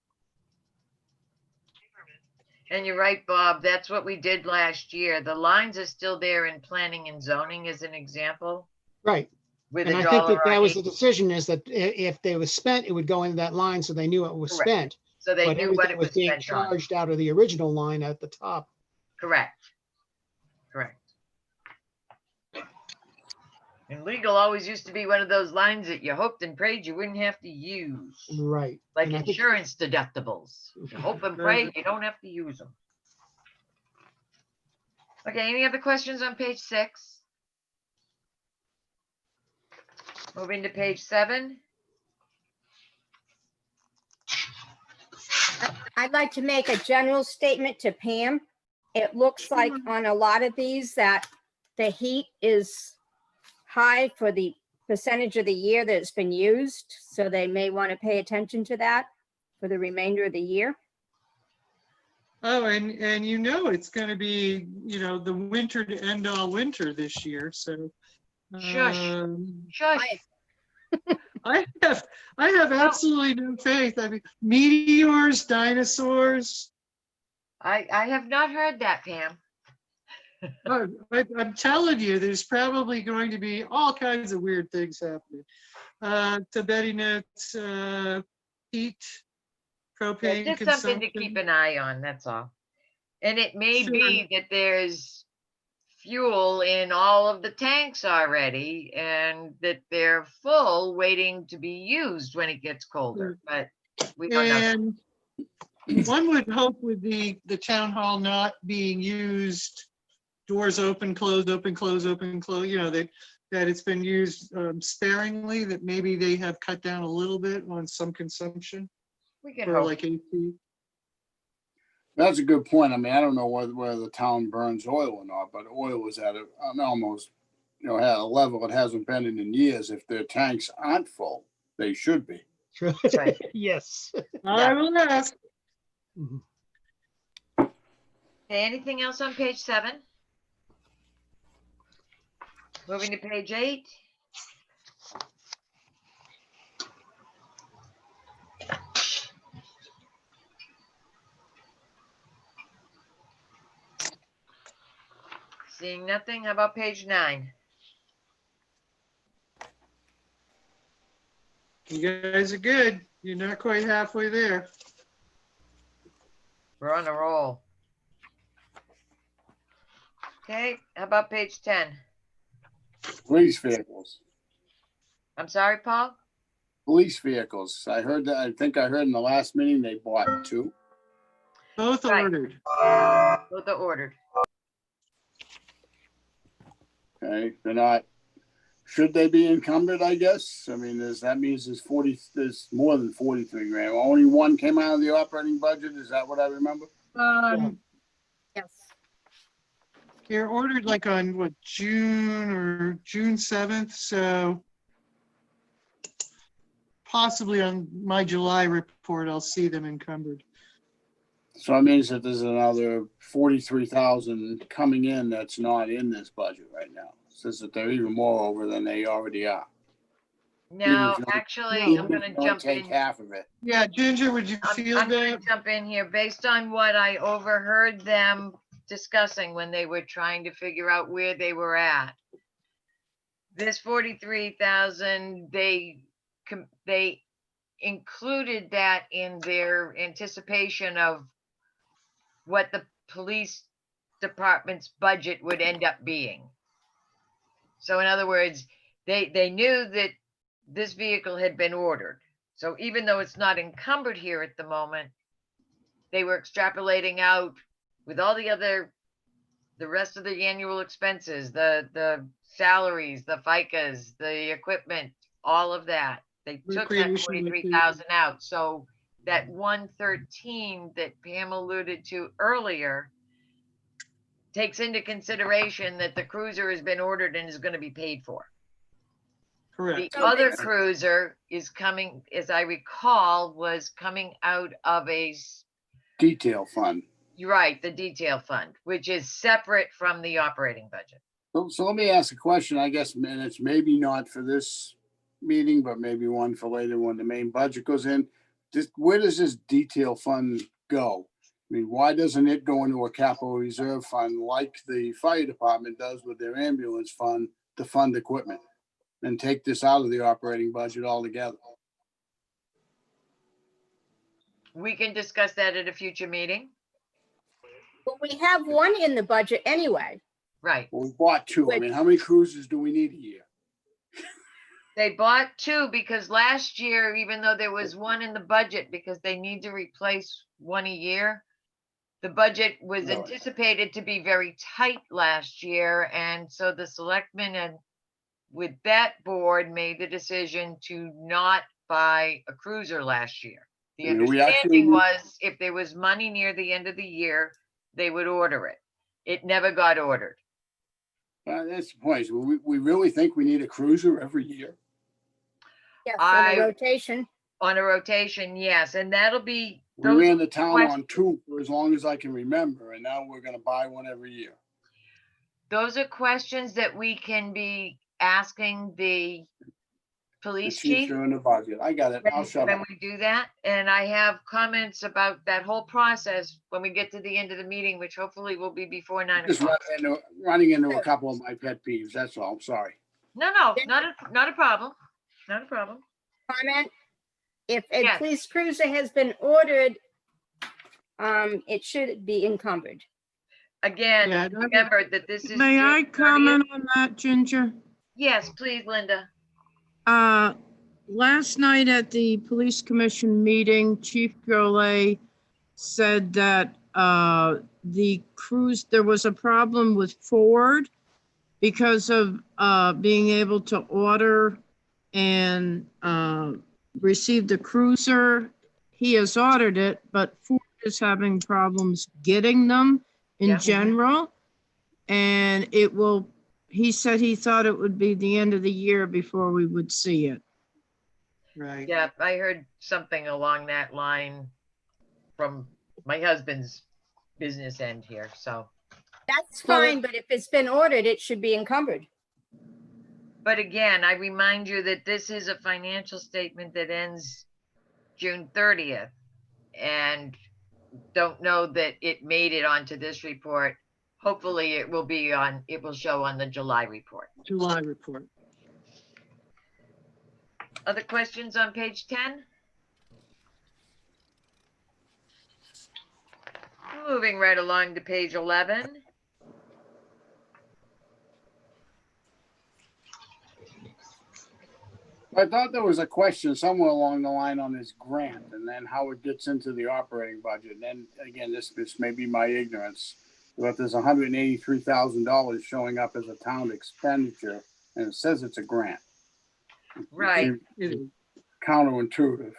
Speaker 2: And you're right, Bob. That's what we did last year. The lines are still there in planning and zoning as an example.
Speaker 13: Right.
Speaker 2: With
Speaker 13: And
Speaker 2: a
Speaker 13: I think
Speaker 2: dollar
Speaker 13: that
Speaker 2: on
Speaker 13: was the
Speaker 2: each.
Speaker 13: decision, is that if they was spent, it would go into that line so they knew it was
Speaker 2: Correct.
Speaker 13: spent.
Speaker 2: So they
Speaker 13: But
Speaker 2: knew what
Speaker 13: everything
Speaker 2: it was
Speaker 13: being
Speaker 2: spent on.
Speaker 13: charged out of the original line at the top.
Speaker 2: Correct. Correct. And legal always used to be one of those lines that you hoped and prayed you wouldn't have to use.
Speaker 13: Right.
Speaker 2: Like
Speaker 13: And I think-
Speaker 2: insurance deductibles. You hope and pray you don't have to use them. Okay, any other questions on page 6? Moving to page 7.
Speaker 4: I'd like to make a general statement to Pam. It looks like on a lot of these that the heat is high for the percentage of the year that it's been used. So they may want to pay attention to that for the remainder of the year.
Speaker 3: Oh, and you know it's going to be, you know, the winter to end all winter this year. So
Speaker 2: Shush. Shush.
Speaker 3: I have absolutely no faith. I mean, meteors, dinosaurs.
Speaker 2: I have not heard that, Pam.
Speaker 3: I'm telling you, there's probably going to be all kinds of weird things happening. To Betty notes, heat, propane
Speaker 2: Just something to
Speaker 3: consumption.
Speaker 2: keep an eye on, that's all. And it may
Speaker 3: Sure.
Speaker 2: be that there's fuel in all of the tanks already and that they're full waiting to be used when it gets colder, but we don't know.
Speaker 3: And one would hope with the town hall not being used, doors open, close, open, close, open, close, you know, that that it's been used sparingly, that maybe they have cut down a little bit on some consumption
Speaker 2: We can
Speaker 3: for
Speaker 2: hope.
Speaker 3: like AC.
Speaker 1: That's a good point. I mean, I don't know whether the town burns oil or not, but oil is at an almost, at a level it hasn't been in years. If their tanks aren't full, they should be.
Speaker 2: Right.
Speaker 13: Yes.
Speaker 3: I will ask.
Speaker 13: Mhm.
Speaker 2: Okay, anything else on page 7? Moving to page 8. Seeing nothing, how about page 9?
Speaker 3: You guys are good. You're not quite halfway there.
Speaker 2: We're on a roll. Okay, how about page 10?
Speaker 1: Police vehicles.
Speaker 2: I'm sorry, Paul?
Speaker 1: Police vehicles. I think I heard in the last meeting they bought 2.
Speaker 3: Both
Speaker 2: Right.
Speaker 3: ordered.
Speaker 2: Both are ordered.
Speaker 1: Okay, they're not. Should they be encumbered? I guess. I mean, that means there's more than 43 grand. Only one came out of the operating budget. Is that what I remember?
Speaker 4: Yes.
Speaker 3: They're ordered like on what, June 7th, so possibly on my July report, I'll see them encumbered.
Speaker 1: So it means that there's another 43,000 coming in that's not in this budget right now. It says that they're even more over than they already are.
Speaker 2: No,
Speaker 1: if you-
Speaker 2: actually,
Speaker 1: Even
Speaker 2: I'm
Speaker 1: if
Speaker 2: gonna
Speaker 1: you don't
Speaker 2: jump
Speaker 1: take
Speaker 2: in.
Speaker 1: half of it.
Speaker 3: Yeah, Ginger, would you feel
Speaker 2: I'm gonna
Speaker 3: that?
Speaker 2: jump in here based on what I overheard them discussing when they were trying to figure out where they were at. This 43,000, they included that in their anticipation of what the police department's budget would end up being. So in other words, they knew that this vehicle had been ordered. So even though it's not encumbered here at the moment, they were extrapolating out with all the rest of the annual expenses, the salaries, the FICAs, the equipment, all of that. They took that
Speaker 3: Recreation,
Speaker 2: 43,000 out. So that 113 that Pam alluded to earlier takes into consideration that the cruiser has been ordered and is going to be paid for. The
Speaker 3: Correct.
Speaker 4: So
Speaker 2: other
Speaker 4: it's-
Speaker 2: cruiser is coming, as I recall, was coming out of
Speaker 1: Detail fund.
Speaker 2: you're right, the detail fund, which is separate from the operating budget.
Speaker 1: So let me ask a question, I guess, and it's maybe not for this meeting, but maybe one for later when the main budget goes in. Where does this detail fund go? I mean, why doesn't it go into a capital reserve fund like the fire department does with their ambulance fund to fund equipment? And take this out of the operating budget altogether?
Speaker 2: We can discuss that at a future meeting.
Speaker 4: Well, we have one in the budget anyway.
Speaker 2: Right.
Speaker 1: Well, we bought 2. I mean, how many cruisers do we need a year?
Speaker 2: They bought 2 because last year, even though there was one in the budget, because they need to replace one a year, the budget was
Speaker 1: Really?
Speaker 2: anticipated to be very tight last year. And so the selectmen and with that board made the decision to not buy a cruiser last year. The
Speaker 1: Yeah, we actually
Speaker 2: understanding
Speaker 1: need-
Speaker 2: was if there was money near the end of the year, they would order it. It never got ordered.
Speaker 1: That's the point. We really think we need a cruiser every year?
Speaker 4: Yes, on
Speaker 2: I-
Speaker 4: a rotation.
Speaker 2: On a rotation, yes, and that'll be.
Speaker 1: We
Speaker 2: those
Speaker 1: ran
Speaker 2: are
Speaker 1: the town
Speaker 2: quest-
Speaker 1: on 2 for as long as I can remember, and now we're gonna buy one every year.
Speaker 2: Those are questions that we can be asking the
Speaker 1: The
Speaker 2: police
Speaker 1: chiefs
Speaker 2: chief
Speaker 1: are in the budget. I got it. I'll shut
Speaker 2: when
Speaker 1: up.
Speaker 2: we do that. And I have comments about that whole process when we get to the end of the meeting, which hopefully will be before 9
Speaker 1: Just
Speaker 2: o'clock.
Speaker 1: running into a couple of my pet peeves, that's all. I'm sorry.
Speaker 2: No, not a problem. Not a problem.
Speaker 4: Comment? If a
Speaker 2: Yes.
Speaker 4: police cruiser has been ordered, it should be encumbered.
Speaker 2: Again,
Speaker 3: Yeah,
Speaker 2: remember that this is.
Speaker 5: May
Speaker 2: June
Speaker 5: I
Speaker 2: 30th.
Speaker 5: comment on that, Ginger?
Speaker 2: Yes, please, Linda.
Speaker 5: Last night at the police commission meeting, Chief Golay said that there was a problem with Ford because of being able to order and receive the cruiser. He has ordered it, but Ford is having problems getting them in
Speaker 2: Yeah.
Speaker 5: general. And it will, he said he thought it would be the end of the year before we would see it.
Speaker 3: Right.
Speaker 2: Yeah, I heard something along that line from my husband's business end here, so.
Speaker 4: That's
Speaker 2: Well,
Speaker 4: fine, but if it's been ordered, it should be encumbered.
Speaker 2: But again, I remind you that this is a financial statement that ends June 30th. And don't know that it made it onto this report. Hopefully it will show on the July report.
Speaker 3: July report.
Speaker 2: Other questions on page 10? Moving right along to page 11.
Speaker 1: I thought there was a question somewhere along the line on this grant and then how it gets into the operating budget. And then again, this may be my ignorance, but there's $183,000 showing up as a town expenditure and it says it's a grant.
Speaker 2: Right.
Speaker 3: It is.
Speaker 1: Counterintuitive.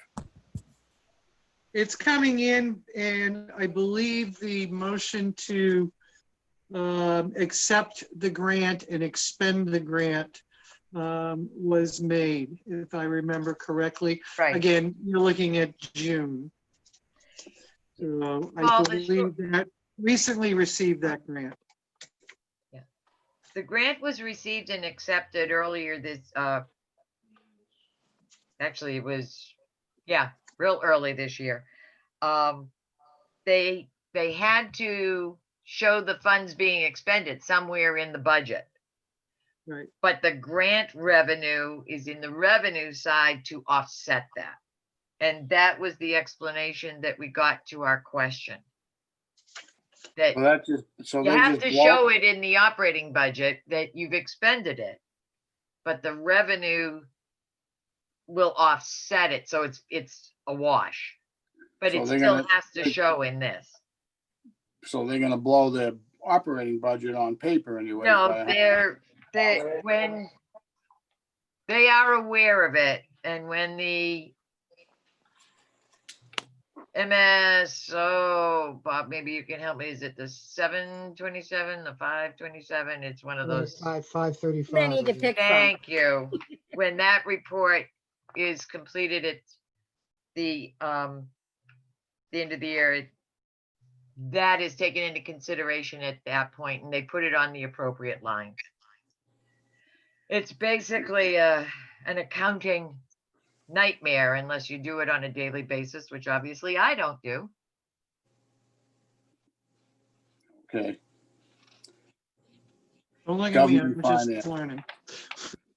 Speaker 3: It's coming in, and I believe the motion to accept the grant and expend the grant was made, if I remember correctly.
Speaker 2: Right.
Speaker 3: Again, you're looking at June. So I
Speaker 2: Well,
Speaker 3: believe that recently received that grant.
Speaker 2: The grant was received and accepted earlier this, actually it was, real early this year. They had to show the funds being expended somewhere in the budget.
Speaker 3: Right.
Speaker 2: But the grant revenue is in the revenue side to offset that. And that was the explanation that we got to our question. That
Speaker 1: Well, that's just, so
Speaker 2: you
Speaker 1: they
Speaker 2: have
Speaker 1: just
Speaker 2: to
Speaker 1: block-
Speaker 2: show it in the operating budget that you've expended it. But the revenue will offset it, so it's a wash. But
Speaker 1: So
Speaker 2: it
Speaker 1: they're
Speaker 2: still
Speaker 1: gonna-
Speaker 2: has to show in this.
Speaker 1: So they're gonna blow their operating budget on paper anyway.
Speaker 2: No, when they are aware of it, and when the MSO, Bob, maybe you can help me, is it the 727, the 527? It's one of those.
Speaker 13: 535.
Speaker 4: Many to pick from.
Speaker 2: Thank you. When that report is completed at the end of the year, that is taken into consideration at that point, and they put it on the appropriate line. It's basically an accounting nightmare unless you do it on a daily basis, which obviously I don't do.
Speaker 1: Okay.
Speaker 3: Don't look at me, I'm
Speaker 1: Government
Speaker 3: just
Speaker 1: finance.
Speaker 3: learning.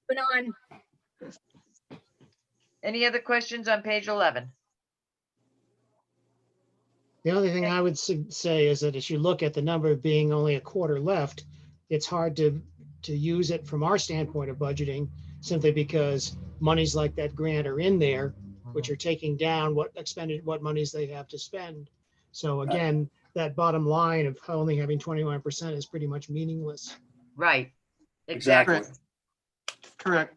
Speaker 4: Put on,
Speaker 2: Any other questions on page 11?
Speaker 13: The only thing I would say is that as you look at the number being only a quarter left, it's hard to use it from our standpoint of budgeting, simply because monies like that grant are in there, which are taking down what monies they have to spend. So again, that bottom line of only having 21% is pretty much meaningless.
Speaker 2: Right, exactly.
Speaker 1: Exactly.
Speaker 3: Correct.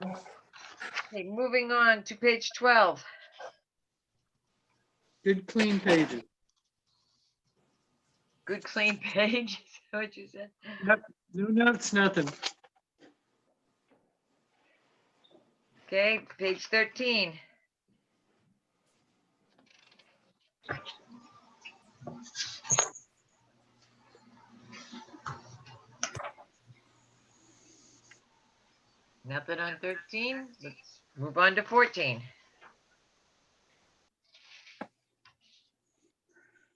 Speaker 2: Okay, moving on to page 12.
Speaker 3: Good clean pages.
Speaker 2: Good clean page, is that what you said?
Speaker 3: No notes, nothing.
Speaker 2: Okay, page 13. Nothing on 13. Let's move on to 14.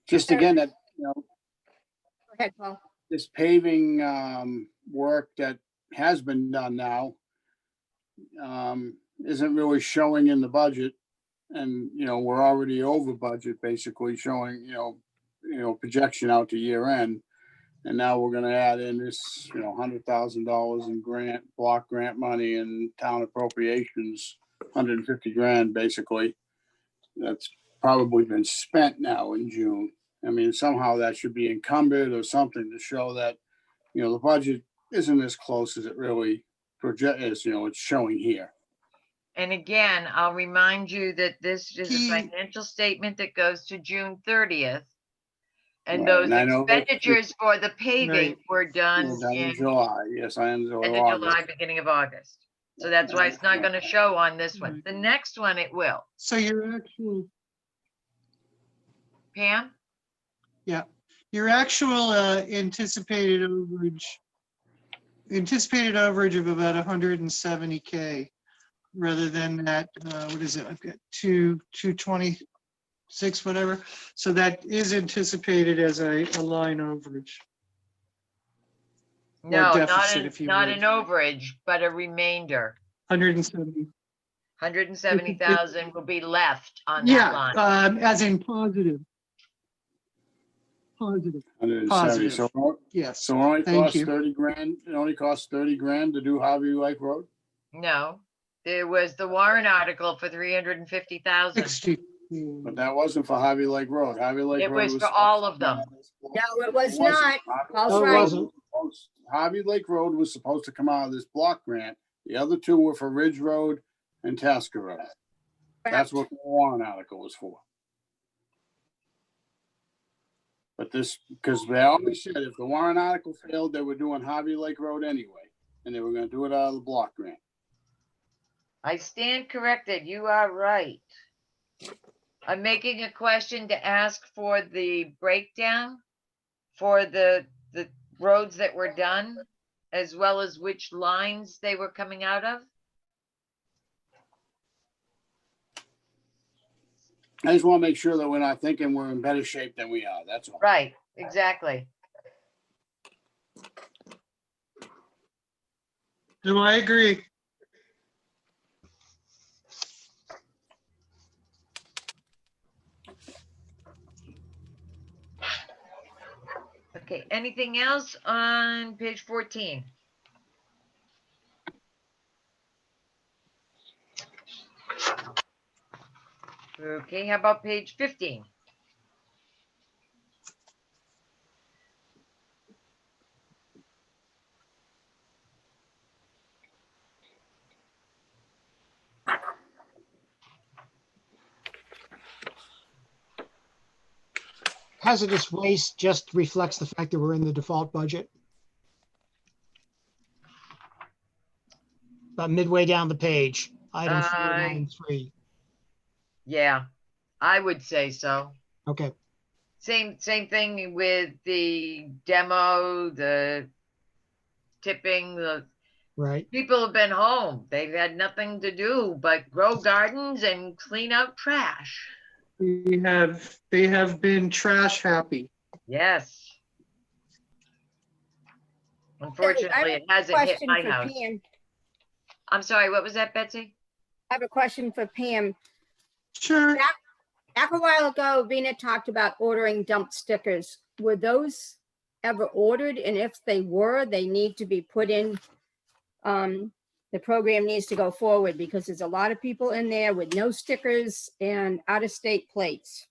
Speaker 1: Just again, that,
Speaker 4: go ahead, Paul.
Speaker 1: this paving work that has been done now isn't really showing in the budget. And, we're already over budget, basically showing, projection out to year end. And now we're gonna add in this, $100,000 in block grant money and town appropriations, 150 grand, basically. That's probably been spent now in June. I mean, somehow that should be encumbered or something to show that, you know, the budget isn't as close as it really is, you know, it's showing here.
Speaker 2: And again, I'll remind you that this is a
Speaker 3: He-
Speaker 2: financial statement that goes to June 30th. And
Speaker 1: Right,
Speaker 2: those
Speaker 1: and I know that-
Speaker 2: expenditures for the paving
Speaker 3: Right.
Speaker 2: were done
Speaker 1: Well, done in
Speaker 2: in
Speaker 1: July, yes, I am.
Speaker 2: end of July, beginning of August. So that's why it's not gonna show on this one. The next one it will.
Speaker 3: So
Speaker 2: Pam?
Speaker 3: your actual anticipated overage of about 170K rather than that, what is it? I've got 226, whatever. So that is anticipated as a line overage.
Speaker 2: No,
Speaker 3: deficit, if you
Speaker 2: not
Speaker 3: would.
Speaker 2: an overage, but a remainder.
Speaker 3: 170.
Speaker 2: 170,000 will be left on that
Speaker 3: Yeah,
Speaker 2: line.
Speaker 3: as in positive. Positive,
Speaker 1: 170, so,
Speaker 3: yes.
Speaker 1: so it only
Speaker 3: Thank
Speaker 1: costs
Speaker 3: you.
Speaker 1: 30 grand, it only costs 30 grand to do Harvey Lake Road?
Speaker 2: No, there was the Warren article for 350,000.
Speaker 3: 60.
Speaker 1: But that wasn't for Harvey Lake Road. Harvey Lake
Speaker 2: It
Speaker 1: Road
Speaker 2: was for all of them.
Speaker 4: No, it was
Speaker 1: It wasn't.
Speaker 4: not.
Speaker 1: Harvey
Speaker 4: Paul's
Speaker 1: Lake
Speaker 13: right.
Speaker 1: Road was supposed- Harvey Lake Road was supposed to come out of this block grant. The other two were for Ridge Road and Tasker Road. That's what the Warren article was for. But this, because they always said if the Warren article failed, they were doing Harvey Lake Road anyway, and they were gonna do it out of the block grant.
Speaker 2: I stand corrected. You are right. I'm making a question to ask for the breakdown for the roads that were done, as well as which lines they were coming out of.
Speaker 1: I just wanna make sure that we're not thinking we're in better shape than we are, that's all.
Speaker 2: Right, exactly.
Speaker 3: No, I agree.
Speaker 2: Okay, anything else on page 14? Okay, how about page 15?
Speaker 13: Hazardous waste just reflects the fact that we're in the default budget. About midway down the page, item 493.
Speaker 2: Yeah, I would say so.
Speaker 13: Okay,
Speaker 2: Same thing with the demo, the tipping, the
Speaker 13: right.
Speaker 2: people have been home. They've had nothing to do but grow gardens and clean out trash.
Speaker 3: They have been trash happy.
Speaker 2: Yes. Unfortunately, it hasn't hit
Speaker 4: Question
Speaker 2: my
Speaker 4: for
Speaker 2: house.
Speaker 4: Pam.
Speaker 2: I'm sorry, what was that, Betsy?
Speaker 4: I have a question for Pam.
Speaker 3: Sure.
Speaker 4: Back a while ago, Vina talked about ordering dump stickers. Were those ever ordered? And if they were, they need to be put in. The program needs to go forward because there's a lot of people in there with no stickers and out-of-state plates.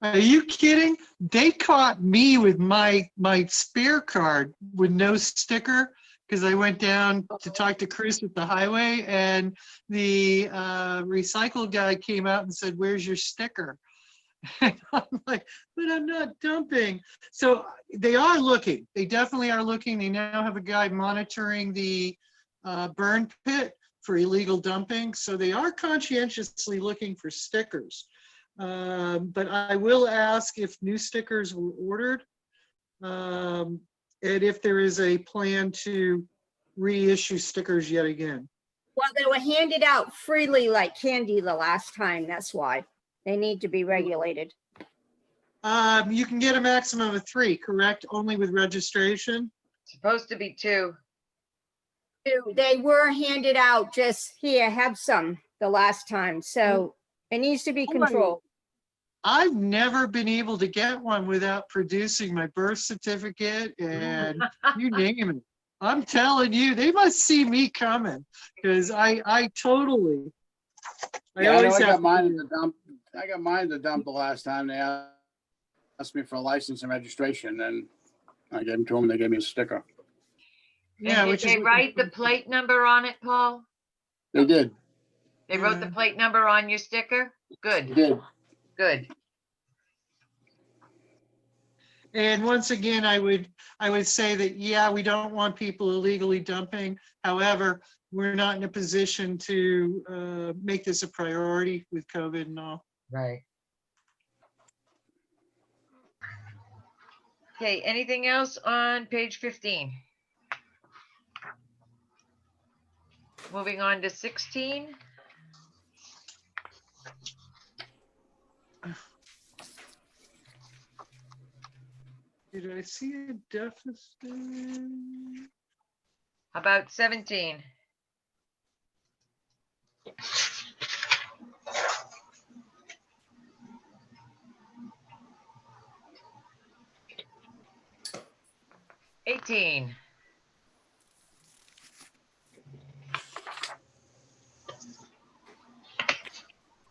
Speaker 3: Are you kidding? They caught me with my spare card with no sticker because I went down to talk to Chris at the highway and the recycle guy came out and said, "Where's your sticker?" And I'm like, "But I'm not dumping." So they are looking. They definitely are looking. They now have a guy monitoring the burn pit for illegal dumping. So they are conscientiously looking for stickers. But I will ask if new stickers were ordered and if there is a plan to reissue stickers yet again.
Speaker 4: Well, they were handed out freely like candy the last time. That's why they need to be regulated.
Speaker 3: You can get a maximum of 3, correct? Only with registration?
Speaker 2: Supposed to be 2.
Speaker 4: They were handed out just here, have some the last time. So it needs to be controlled.
Speaker 3: I've never been able to get one without producing my birth certificate and you name it. I'm telling you, they must see me coming because I totally.
Speaker 1: Yeah, I know I got mine in the dump. I got mine in the dump the last time they asked asked me for a license and registration, and I gave them to them, they gave me a sticker.
Speaker 3: Yeah,
Speaker 2: And did
Speaker 3: which is.
Speaker 2: they write the plate number on it, Paul?
Speaker 1: They did,
Speaker 2: They wrote the
Speaker 3: Yeah.
Speaker 2: plate number on your sticker?
Speaker 1: they
Speaker 2: Good,
Speaker 1: did.
Speaker 2: good.
Speaker 3: And once again, I would say that, yeah, we don't want people illegally dumping. However, we're not in a position to make this a priority with COVID and all.
Speaker 2: Right. Okay, anything else on page 15? Moving on to 16.
Speaker 3: Did I see a deficit?
Speaker 2: How about 17? $18.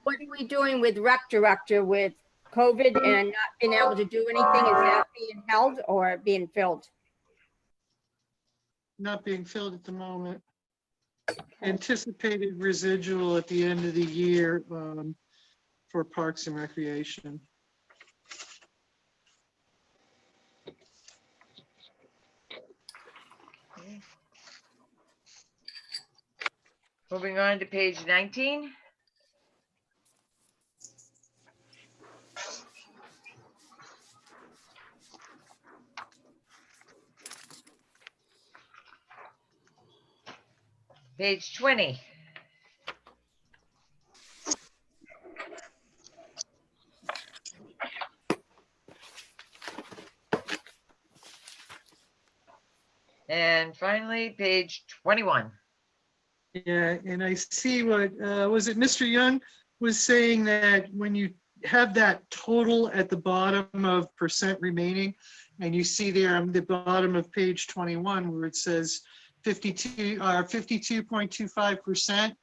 Speaker 4: What are we doing with rec director with COVID and not being able to do anything? Is that being held or being filled?
Speaker 3: Not being filled at the moment. Anticipated residual at the end of the year for Parks and Recreation.
Speaker 2: Moving on to page 19. Page 20. And finally, page 21.
Speaker 3: Yeah, and I see what, was it Mr. Young was saying that when you have that total at the bottom of percent remaining, and you see there on the bottom of page 21 where it says 52.25%.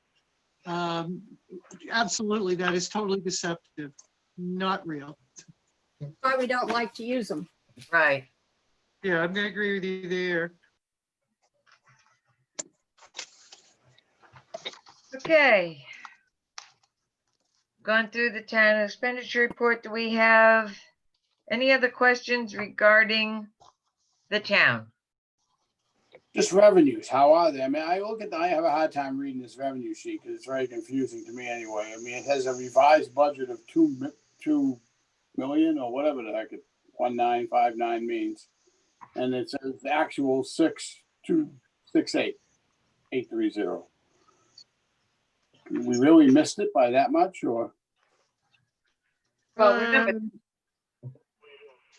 Speaker 3: Absolutely, that is totally deceptive, not real.
Speaker 4: Why we don't like to use them.
Speaker 2: Right.
Speaker 3: Yeah, I'm gonna agree with you there.
Speaker 2: Okay. Gone through the town expenditure report. Do we have any other questions regarding the town?
Speaker 1: Just revenues, how are they? I mean, I have a hard time reading this revenue sheet because it's very confusing to me anyway. I mean, it has a revised budget of 2 million or whatever the heck 1959 means. And it says the actual 6,268,830. We really missed it by that much, or
Speaker 2: Well, remember,
Speaker 1: or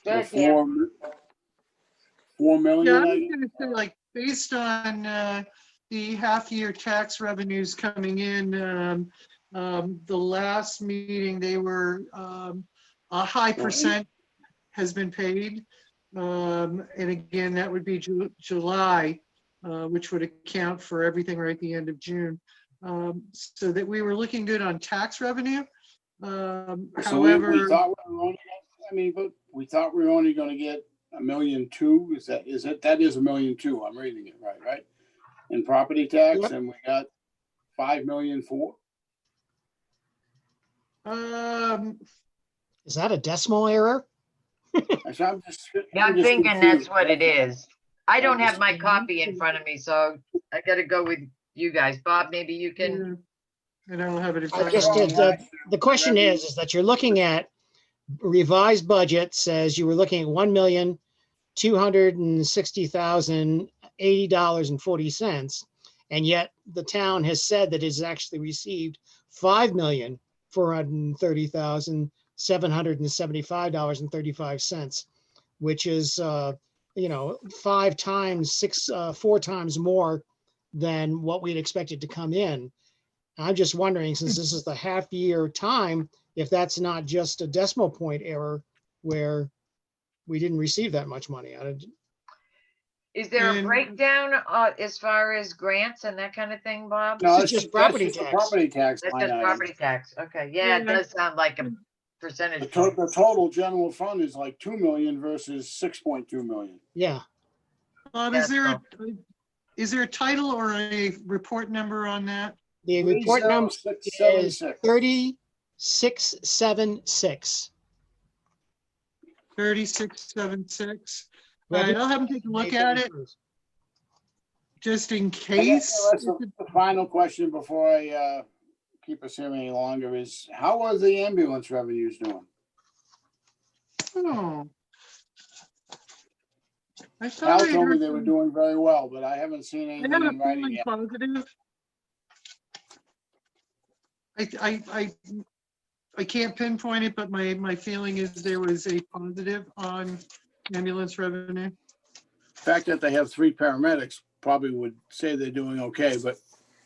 Speaker 2: Good, yeah.
Speaker 1: 4 million?
Speaker 3: Yeah,
Speaker 1: I
Speaker 3: I'm
Speaker 1: guess?
Speaker 3: gonna say, like, based on the half-year tax revenues coming in, the last meeting, they were a high percent has been paid. And again, that would be July, which would account for everything right at the end of June. So that we were looking good on tax revenue.
Speaker 1: So we
Speaker 3: However,
Speaker 1: thought we were only, but we thought we were only gonna get 1.2 million. That is $1.2 million. I'm reading it right? In property tax,
Speaker 13: Yep.
Speaker 1: and we got 5 million for.
Speaker 13: Is that a decimal error?
Speaker 1: I'm
Speaker 2: I'm thinking that's what it is. I don't have my
Speaker 3: just-
Speaker 2: copy in front of me, so I gotta go with you guys. Bob, maybe you can.
Speaker 3: I don't have it in
Speaker 13: I
Speaker 3: front of
Speaker 13: just
Speaker 3: me.
Speaker 13: did, the question is that you're looking at revised budget says you were looking at $1,260,080.40. And yet the town has said that it's actually received $5,430,775.35, which is, 4 times more than what we'd expected to come in. I'm just wondering, since this is the half year time, if that's not just a decimal point error where we didn't receive that much money.
Speaker 2: Is there a
Speaker 3: And-
Speaker 2: breakdown as far as grants and that kind of thing, Bob?
Speaker 1: No,
Speaker 13: This
Speaker 1: it's
Speaker 13: is
Speaker 1: just
Speaker 13: property
Speaker 1: that's just a
Speaker 13: tax.
Speaker 1: property tax.
Speaker 2: That's
Speaker 1: line
Speaker 2: just
Speaker 1: item.
Speaker 2: property tax. Okay, yeah, it
Speaker 3: Yeah.
Speaker 2: does sound like percentage
Speaker 1: The
Speaker 2: points.
Speaker 1: total general fund is like 2 million versus 6.2 million.
Speaker 13: Yeah,
Speaker 3: Bob,
Speaker 2: Yeah,
Speaker 3: is there a title or a report number on that?
Speaker 13: the report number is
Speaker 1: 30676.
Speaker 13: 3676.
Speaker 3: 3676. All right, I'll have them take a look
Speaker 13: May
Speaker 3: at it
Speaker 13: 31st.
Speaker 3: just in
Speaker 1: I guess
Speaker 3: case.
Speaker 1: that's the final question before I keep us here any longer is, how are the ambulance revenues doing?
Speaker 3: Oh. I
Speaker 1: Al
Speaker 3: thought I
Speaker 1: told me
Speaker 3: heard
Speaker 1: they were
Speaker 3: some-
Speaker 1: doing very well, but I haven't seen
Speaker 3: I
Speaker 1: anything
Speaker 3: have a
Speaker 1: in writing
Speaker 3: feeling
Speaker 1: yet.
Speaker 3: positive. I can't pinpoint it, but my feeling is there was a positive on ambulance revenue.
Speaker 1: The fact that they have 3 paramedics probably would say they're doing okay, but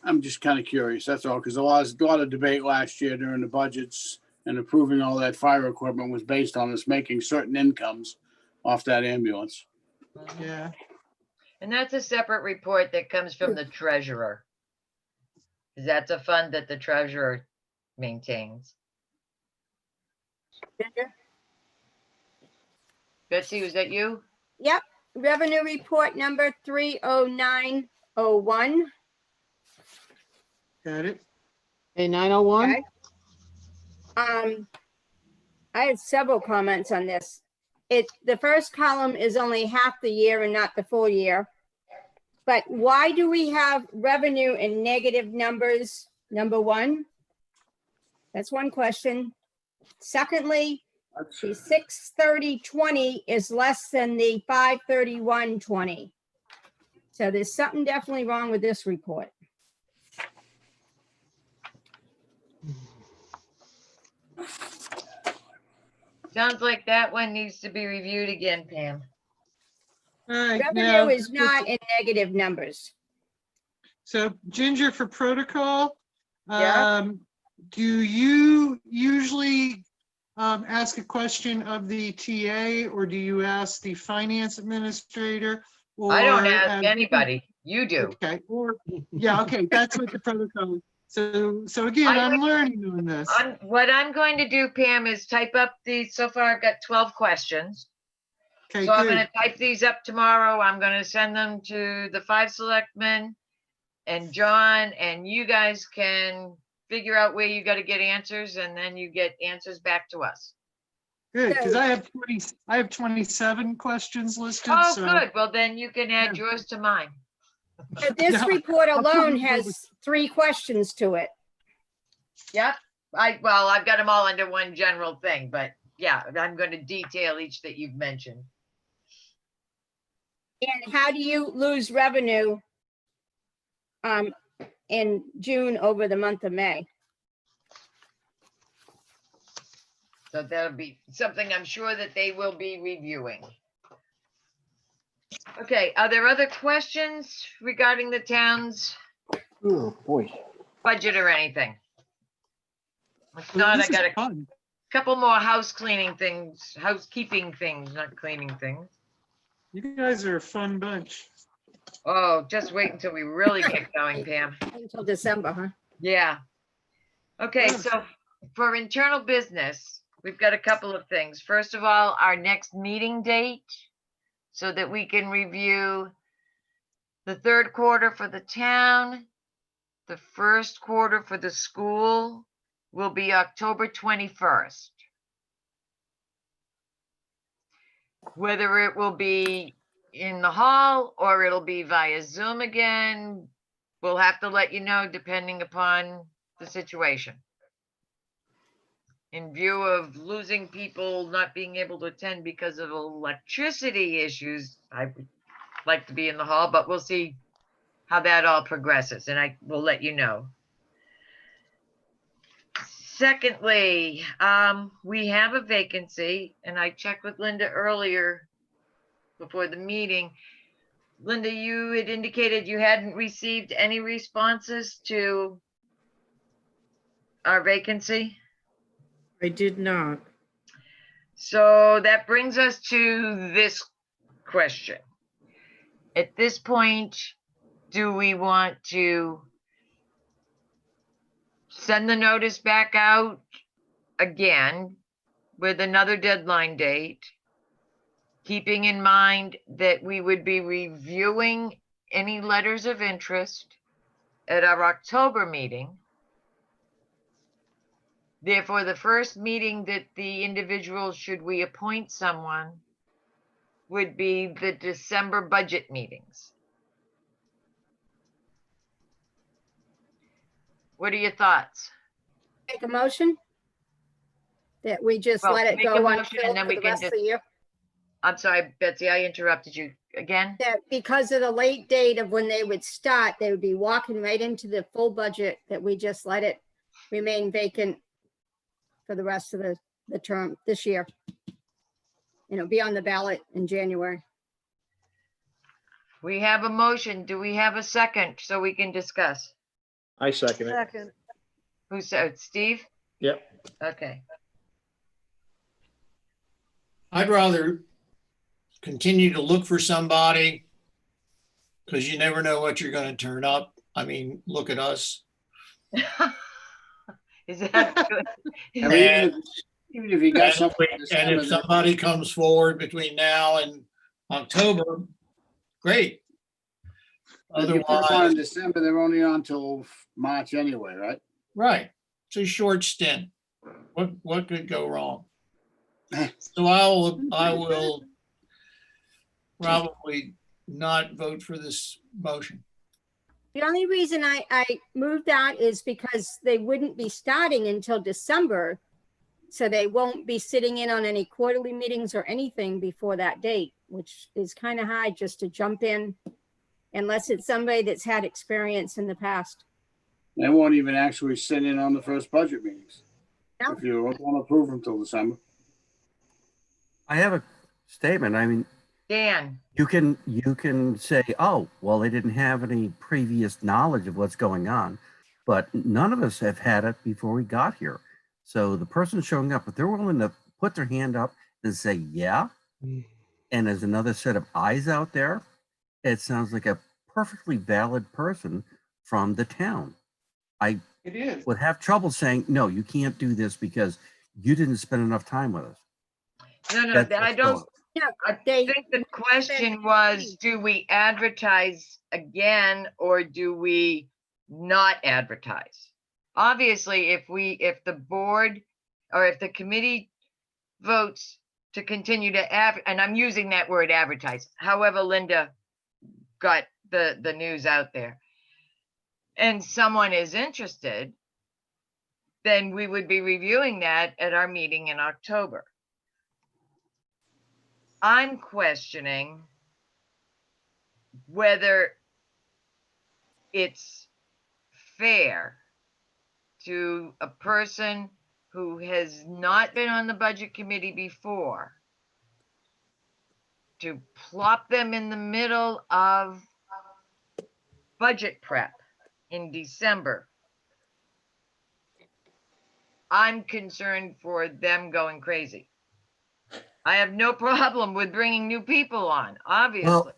Speaker 1: I'm just kind of curious, that's all, because a lot of debate last year during the budgets and approving all that fire equipment was based on us making certain incomes off that ambulance.
Speaker 3: Yeah.
Speaker 2: And that's a separate report that comes from the treasurer. 'Cause that's a fund that the treasurer maintains. Betsy, was that you?
Speaker 4: Yep, revenue report number 30901.
Speaker 3: Got it.
Speaker 13: Okay, 901.
Speaker 4: Okay. I had several comments on this. The first column is only half the year and not the full year. But why do we have revenue in negative numbers, number one? That's one question. Secondly, the 630.20 is less than the 531.20. So there's something definitely wrong with this report.
Speaker 2: Sounds like that one needs to be reviewed again, Pam.
Speaker 3: All right. now,
Speaker 4: Revenue is not in negative numbers.
Speaker 3: So Ginger, for protocol,
Speaker 2: Yeah.
Speaker 3: do you usually ask a question of the TA, or do you ask the finance administrator?
Speaker 2: I don't
Speaker 3: or
Speaker 2: ask anybody. You do.
Speaker 3: Okay, or, yeah, okay, that's what the protocol. So again,
Speaker 2: I
Speaker 3: I'm
Speaker 2: would-
Speaker 3: learning on this.
Speaker 2: What I'm going to do, Pam, is type up so far I've got 12 questions.
Speaker 3: Okay,
Speaker 2: So I'm
Speaker 3: good.
Speaker 2: gonna type these up tomorrow. I'm gonna send them to the 5 selectmen and John, and you guys can figure out where you gotta get answers, and then you get answers back to us.
Speaker 3: Good, because I have 27 questions listed,
Speaker 2: Oh,
Speaker 3: so.
Speaker 2: good. Well, then you can add yours to mine.
Speaker 4: But this
Speaker 3: Yeah,
Speaker 4: report
Speaker 3: I'll
Speaker 4: alone
Speaker 3: probably go with-
Speaker 4: has 3 questions to it.
Speaker 2: Yep. Well, I've got them all under one general thing, but yeah, I'm gonna detail each that you've mentioned.
Speaker 4: And how do you lose revenue in June over the month of May?
Speaker 2: So that'll be something I'm sure that they will be reviewing. Okay, are there other questions regarding the town's
Speaker 10: Oh, boy.
Speaker 2: budget or anything? If
Speaker 3: Well,
Speaker 2: not, I
Speaker 3: this is
Speaker 2: got a
Speaker 3: fun.
Speaker 2: couple more housekeeping things, not cleaning things.
Speaker 3: You guys are a fun bunch.
Speaker 2: Oh, just wait until we really get going, Pam.
Speaker 4: Until December, huh?
Speaker 2: Yeah. Okay,
Speaker 3: Yeah.
Speaker 2: so for internal business, we've got a couple of things. First of all, our next meeting date, so that we can review the third quarter for the town. The first quarter for the school will be October 21st. Whether it will be in the hall or it'll be via Zoom again, we'll have to let you know depending upon the situation. In view of losing people not being able to attend because of electricity issues, I would like to be in the hall, but we'll see how that all progresses, and I will let you know. Secondly, we have a vacancy, and I checked with Linda earlier before the meeting. Linda, you had indicated you hadn't received any responses to our vacancy.
Speaker 5: I did not.
Speaker 2: So that brings us to this question. At this point, do we want to send the notice back out again with another deadline date, keeping in mind that we would be reviewing any letters of interest at our October meeting. Therefore, the first meeting that the individual, should we appoint someone, would be the December budget meetings. What are your thoughts?
Speaker 4: Make a motion that we just
Speaker 2: Well,
Speaker 4: let it
Speaker 2: make a
Speaker 4: go
Speaker 2: motion
Speaker 4: until
Speaker 2: and then
Speaker 4: for
Speaker 2: we
Speaker 4: the
Speaker 2: can
Speaker 4: rest of
Speaker 2: just-
Speaker 4: the year.
Speaker 2: I'm sorry, Betsy, I interrupted you again.
Speaker 4: That because of the late date of when they would start, they would be walking right into the full budget, that we just let it remain vacant for the rest of the term this year. And it'll be on the ballot in January.
Speaker 2: We have a motion. Do we have a second so we can discuss?
Speaker 10: I second it.
Speaker 14: Second.
Speaker 2: Who said, Steve?
Speaker 10: Yep.
Speaker 2: Okay.
Speaker 7: I'd rather continue to look for somebody because you never know what you're going to turn up. I mean, look at us.
Speaker 2: Is that good?
Speaker 1: I mean, even if you got
Speaker 7: And
Speaker 1: something.
Speaker 7: if somebody comes forward between now and October, great.
Speaker 1: If you put them on in
Speaker 7: Otherwise,
Speaker 1: December, they're only on till March anyway, right?
Speaker 7: right, it's a short stint. What could go wrong? So I will probably not vote for this motion.
Speaker 4: The only reason I moved that is because they wouldn't be starting until December. So they won't be sitting in on any quarterly meetings or anything before that date, which is kind of hard just to jump in unless it's somebody that's had experience in the past.
Speaker 1: They won't even actually sit in on the first budget meetings.
Speaker 4: No.
Speaker 1: If you don't approve them till December.
Speaker 12: I have a statement. I mean,
Speaker 2: Dan,
Speaker 12: you can say, oh, well, they didn't have any previous knowledge of what's going on, but none of us have had it before we got here. So the person showing up, if they're willing to put their hand up and say, yeah, and there's another set of eyes out there, it sounds like a perfectly valid person from the town. I
Speaker 3: It is.
Speaker 12: would have trouble saying, no, you can't do this because you didn't spend enough time with us.
Speaker 2: no,
Speaker 12: That's
Speaker 2: I
Speaker 12: what's
Speaker 2: don't,
Speaker 12: going on.
Speaker 4: Yeah,
Speaker 2: I
Speaker 4: they,
Speaker 2: think the question was, do we advertise again or do we not advertise? Obviously, if the board or if the committee votes to continue to and I'm using that word advertise, however Linda got the news out there, and someone is interested, then we would be reviewing that at our meeting in October. I'm questioning whether it's fair to a person who has not been on the budget committee before to plop them in the middle of budget prep in December. I'm concerned for them going crazy. I have no problem with bringing new people on, obviously,
Speaker 12: Well,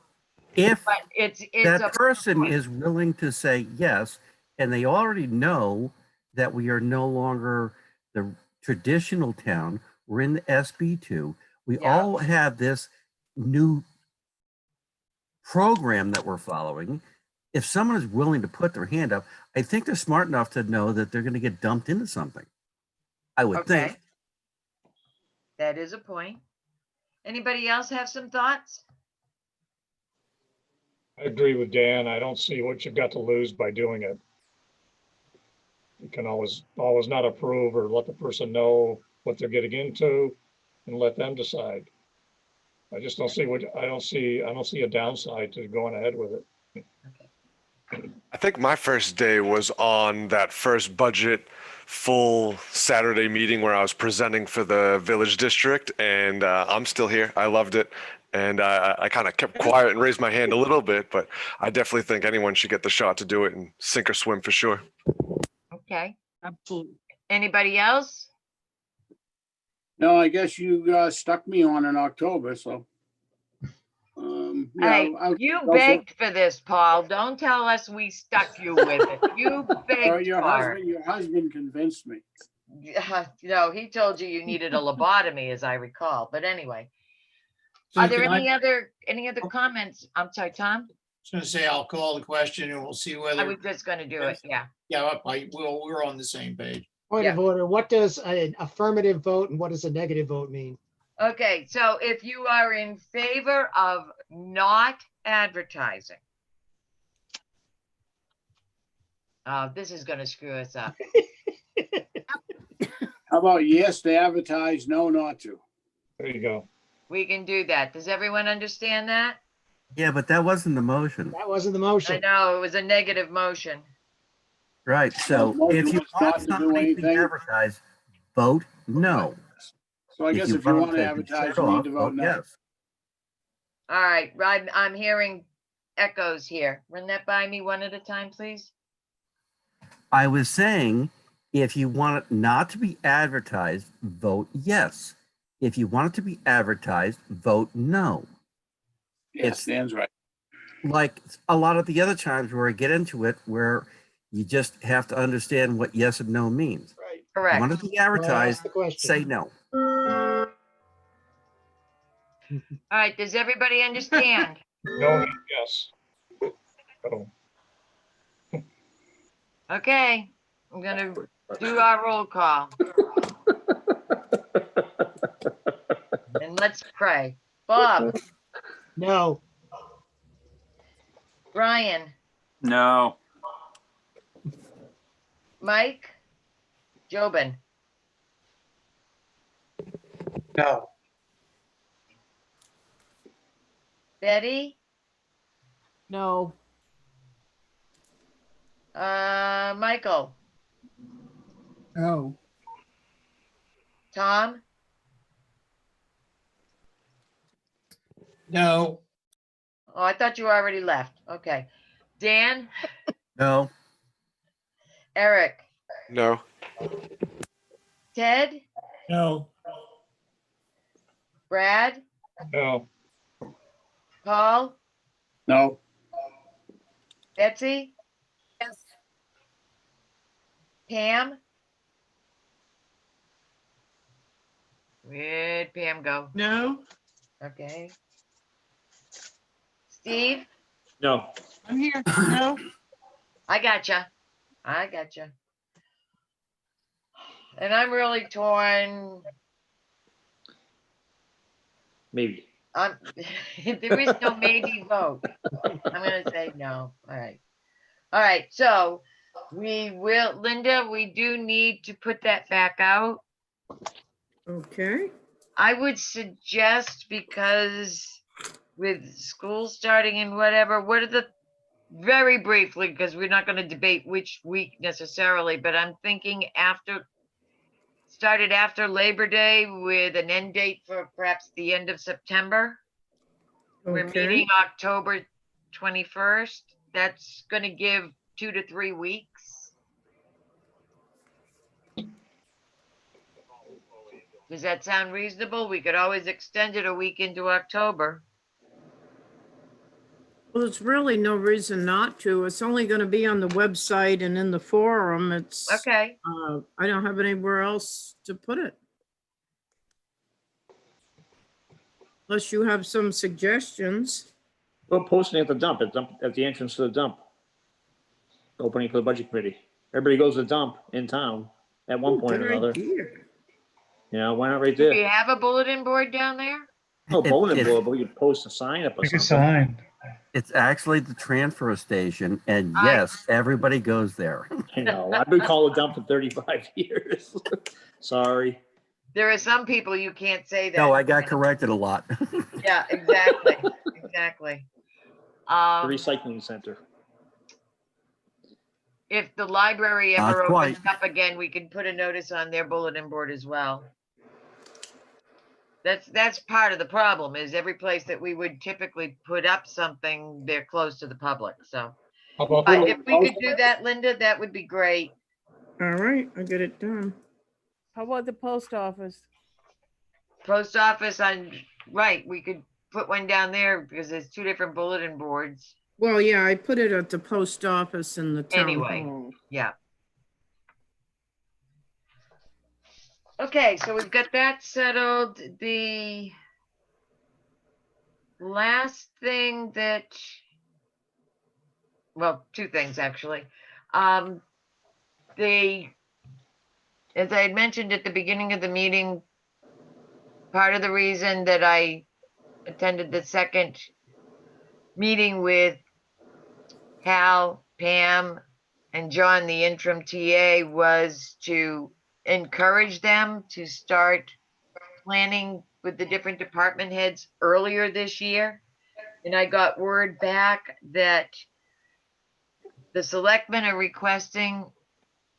Speaker 12: if
Speaker 2: but it's
Speaker 12: that
Speaker 2: a
Speaker 12: person is willing to say yes, and they already know that we are no longer the traditional town, we're in the SB2. We
Speaker 2: Yeah.
Speaker 12: all have this new program that we're following. If someone is willing to put their hand up, I think they're smart enough to know that they're going to get dumped into something. I would
Speaker 2: Okay.
Speaker 12: think.
Speaker 2: That is a point. Anybody else have some thoughts?
Speaker 15: I agree with Dan. I don't see what you've got to lose by doing it. You can always not approve or let the person know what they're getting into and let them decide. I just don't see I don't see a downside to going ahead with it.
Speaker 11: I think my first day was on that first budget full Saturday meeting where I was presenting for the village district, and I'm still here. I loved it. And I kind of kept quiet and raised my hand a little bit, but I definitely think anyone should get the shot to do it and sink or swim for sure.
Speaker 2: Okay.
Speaker 3: Absolutely.
Speaker 2: Anybody else?
Speaker 1: No, I guess you stuck me on in October, so. Yeah,
Speaker 2: Hey, you begged for this, Paul. Don't tell us we stuck you with it. You begged
Speaker 1: Your
Speaker 2: for it.
Speaker 1: husband convinced me.
Speaker 2: No, he told you needed a lobotomy, as I recall, but anyway.
Speaker 7: So
Speaker 2: Are there
Speaker 7: can I-
Speaker 2: any other comments? I'm sorry, Tom?
Speaker 7: was gonna say, I'll call the question and we'll see
Speaker 2: I
Speaker 7: whether,
Speaker 2: was just gonna do it, yeah.
Speaker 7: yeah, we're on the same page.
Speaker 13: Point of
Speaker 2: Yeah.
Speaker 13: order, what does an affirmative vote and what does a negative vote mean?
Speaker 2: Okay, so if you are in favor of not advertising. Oh, this is gonna screw us up.
Speaker 1: How about yes to advertise, no not to?
Speaker 15: There you go.
Speaker 2: We can do that. Does everyone understand that?
Speaker 12: Yeah, but that wasn't the motion.
Speaker 13: That wasn't the
Speaker 2: I
Speaker 13: motion.
Speaker 2: know, it was a negative motion.
Speaker 12: Right, so
Speaker 1: Motion
Speaker 12: if you
Speaker 1: was not
Speaker 12: want
Speaker 1: to do
Speaker 12: something to be
Speaker 1: anything.
Speaker 12: advertised, vote no.
Speaker 1: So I guess if you want to advertise, you need to vote no.
Speaker 12: yes.
Speaker 2: All right, I'm hearing echoes here. Run that by me one at a time, please.
Speaker 12: I was saying, if you want it not to be advertised, vote yes. If you want it to be advertised, vote no.
Speaker 1: Yeah,
Speaker 12: It's-
Speaker 1: Stan's right.
Speaker 12: Like a lot of the other times where I get into it, where you just have to understand what yes and no means.
Speaker 13: Right.
Speaker 12: You
Speaker 2: Correct.
Speaker 12: want it to be
Speaker 13: Well, I
Speaker 12: advertised,
Speaker 13: asked the question.
Speaker 12: say no.
Speaker 2: All right, does everybody understand?
Speaker 15: No, yes. Oh,
Speaker 2: Okay, I'm gonna do our roll call. And let's pray. Bob,
Speaker 13: No,
Speaker 2: Brian,
Speaker 8: No.
Speaker 2: Mike, Jobin,
Speaker 6: No.
Speaker 2: Betty,
Speaker 5: No.
Speaker 2: Michael,
Speaker 9: No.
Speaker 2: Tom,
Speaker 7: No,
Speaker 2: oh, I thought you already left. Okay. Dan,
Speaker 12: No,
Speaker 2: Eric,
Speaker 11: No.
Speaker 2: Ted,
Speaker 7: no,
Speaker 2: Brad,
Speaker 15: no,
Speaker 2: Paul,
Speaker 1: No,
Speaker 2: Betsy,
Speaker 4: Yes.
Speaker 2: Pam. Where'd Pam go?
Speaker 3: No,
Speaker 2: Okay. Steve,
Speaker 10: No.
Speaker 3: I'm here. No,
Speaker 2: I gotcha. And I'm really torn.
Speaker 10: Maybe.
Speaker 2: There is no maybe vote. I'm gonna say no. All right. All right, so we will, Linda, we do need to put that back out.
Speaker 5: Okay.
Speaker 2: I would suggest, because with school starting and whatever, what are the, very briefly, because we're not gonna debate which week necessarily, but I'm thinking started after Labor Day with an end date for perhaps the end of September. We're
Speaker 5: Okay.
Speaker 2: meeting October 21st. That's gonna give 2 to 3 weeks. Does that sound reasonable? We could always extend it a week into October.
Speaker 5: Well, there's really no reason not to. It's only going to be on the website and in the forum. It's,
Speaker 2: Okay,
Speaker 5: I don't have anywhere else to put it. Unless you have some suggestions.
Speaker 10: Well, posting at the dump, at the entrance to the dump. Opening for the budget committee. Everybody goes to the dump in town at one point or
Speaker 5: Good
Speaker 10: another.
Speaker 5: idea.
Speaker 10: You know, why not right
Speaker 2: do we
Speaker 10: there?
Speaker 2: have a bulletin board down there?
Speaker 10: No bulletin
Speaker 12: It-
Speaker 10: board, but we could post a sign up or
Speaker 6: Pick a
Speaker 10: something.
Speaker 6: sign.
Speaker 12: it's actually the transfer station, and
Speaker 2: I-
Speaker 12: yes, everybody goes there.
Speaker 10: I know, I've been called a dump for 35 years. Sorry.
Speaker 2: There are some people you can't say that.
Speaker 12: No, I got corrected a lot.
Speaker 2: Yeah, exactly, exactly.
Speaker 10: The recycling center.
Speaker 2: If the library
Speaker 12: Not
Speaker 2: ever
Speaker 12: quite.
Speaker 2: opens up again, we can put a notice on their bulletin board as well. That's part of the problem, is every place that we would typically put up something, they're closed to the public, so.
Speaker 15: how about,
Speaker 2: But if we could do that, Linda, that would be great.
Speaker 5: All right, I'll get it done.
Speaker 14: How about the post office?
Speaker 2: Post office right, we could put one down there because there's 2 different bulletin boards.
Speaker 5: Well, yeah, I put it at the post office in the town
Speaker 2: Anyway.
Speaker 5: hall.
Speaker 2: Yeah. Okay, so we've got that settled. The last thing that, well, two things actually. They, as I had mentioned at the beginning of the meeting, part of the reason that I attended the second meeting with Hal, Pam, and John, the interim TA, was to encourage them to start planning with the different department heads earlier this year. And I got word back that the selectmen are requesting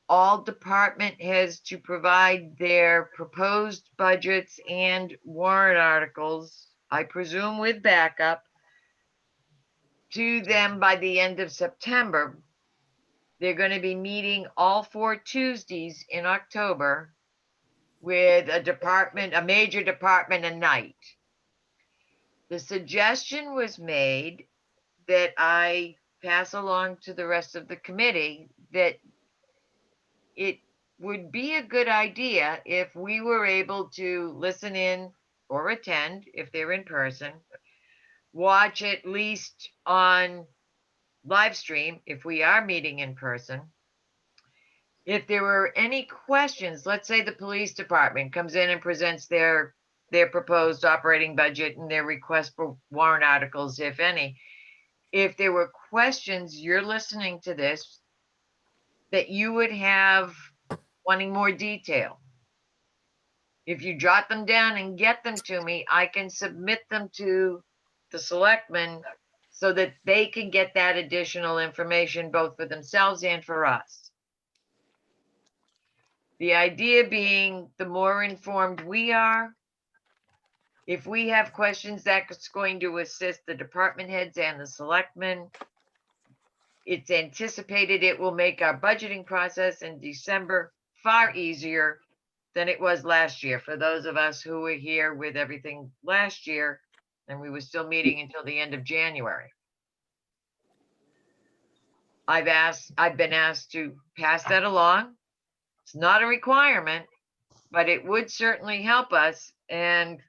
Speaker 2: all department heads to provide their proposed budgets and warrant articles, I presume with backup, to them by the end of September. They're going to be meeting all 4 Tuesdays in October with a major department a night. The suggestion was made that I pass along to the rest of the committee that it would be a good idea if we were able to listen in or attend if they're in person, watch at least on live stream if we are meeting in person. If there were any questions, let's say the police department comes in and presents their proposed operating budget and their request for warrant articles, if any. If there were questions, you're listening to this, that you would have wanting more detail. If you jot them down and get them to me, I can submit them to the selectmen so that they can get that additional information both for themselves and for us. The idea being, the more informed we are, if we have questions, that's going to assist the department heads and the selectmen. It's anticipated it will make our budgeting process in December far easier than it was last year. For those of us who were here with everything last year, and we were still meeting until the end of January. I've been asked to pass that along. It's not a requirement, but it would certainly help us. And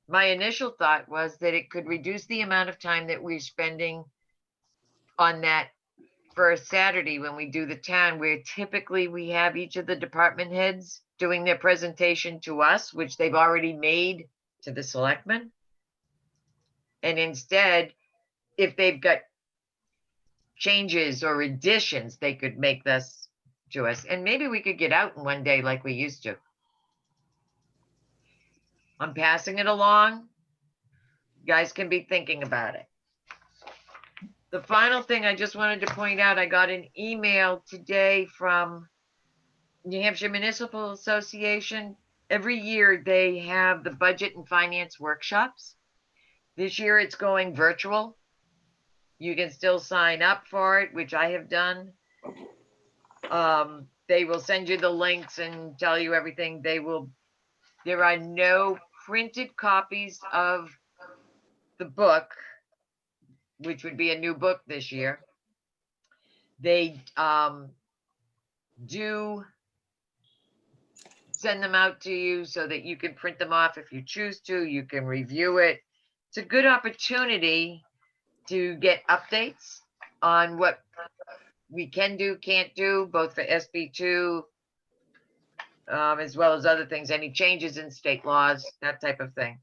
Speaker 2: my initial thought was that it could reduce the amount of time that we're spending on that first Saturday when we do the town, where typically we have each of the department heads doing their presentation to us, which they've already made to the selectmen. And instead, if they've got changes or additions, they could make this to us. And maybe we could get out in one day like we used to. I'm passing it along. You guys can be thinking about it. The final thing I just wanted to point out, I got an email today from New Hampshire Municipal Association. Every year they have the budget and finance workshops. This year it's going virtual. You can still sign up for it, which I have done. They will send you the links and tell you everything. There are no printed copies of the book, which would be a new book this year. They do send them out to you so that you can print them off if you choose to. You can review it. It's a good opportunity to get updates on what we can do, can't do, both for SB2, as well as other things, any changes in state laws, that type of thing.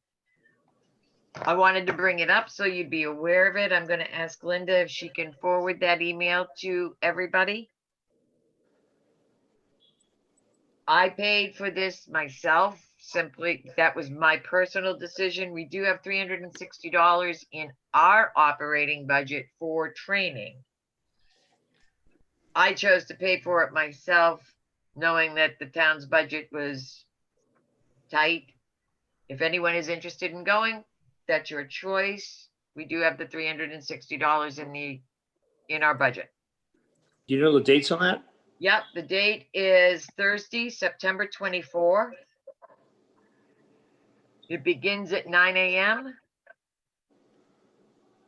Speaker 2: I wanted to bring it up so you'd be aware of it. I'm going to ask Linda if she can forward that email to everybody. I paid for this myself. Simply, that was my personal decision. We do have $360 in our operating budget for training. I chose to pay for it myself, knowing that the town's budget was tight. If anyone is interested in going, that's your choice. We do have the $360 in our budget.
Speaker 10: Do you know the dates on that?
Speaker 2: Yep, the date is Thursday, September 24th. It begins at 9 a.m.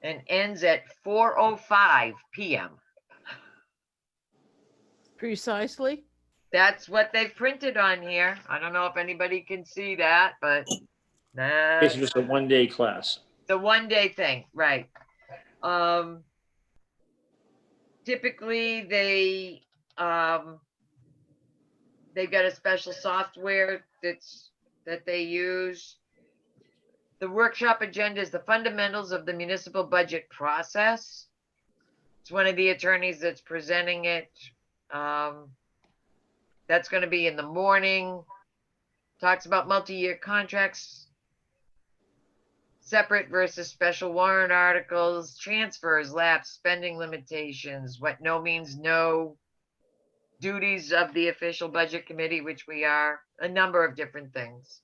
Speaker 2: and ends at 4:05 p.m.
Speaker 14: Precisely?
Speaker 2: That's what they've printed on here. I don't know if anybody can see that, but
Speaker 10: It's
Speaker 2: that's
Speaker 10: just a one-day class.
Speaker 2: the 1 day thing, right? Typically they've got a special software that they use. The workshop agenda is the fundamentals of the municipal budget process. It's one of the attorneys that's presenting it. That's going to be in the morning. Talks about multi-year contracts, separate versus special warrant articles, transfers, lapse, spending limitations, what no means no, duties of the official budget committee, which we are, a number of different things.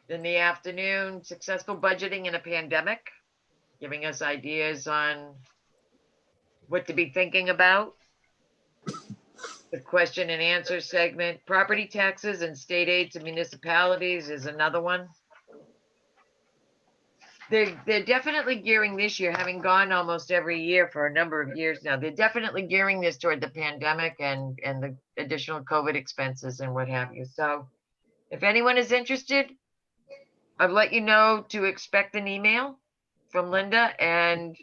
Speaker 2: In the afternoon, successful budgeting in a pandemic, giving us ideas on what to be thinking about. The question and answer segment, property taxes and state aid to municipalities is another one. They're definitely gearing this year, having gone almost every year for a number of years now, they're definitely gearing this toward the pandemic and the additional COVID expenses and what have you. So if anyone is interested, I've let you know to expect an email from Linda, and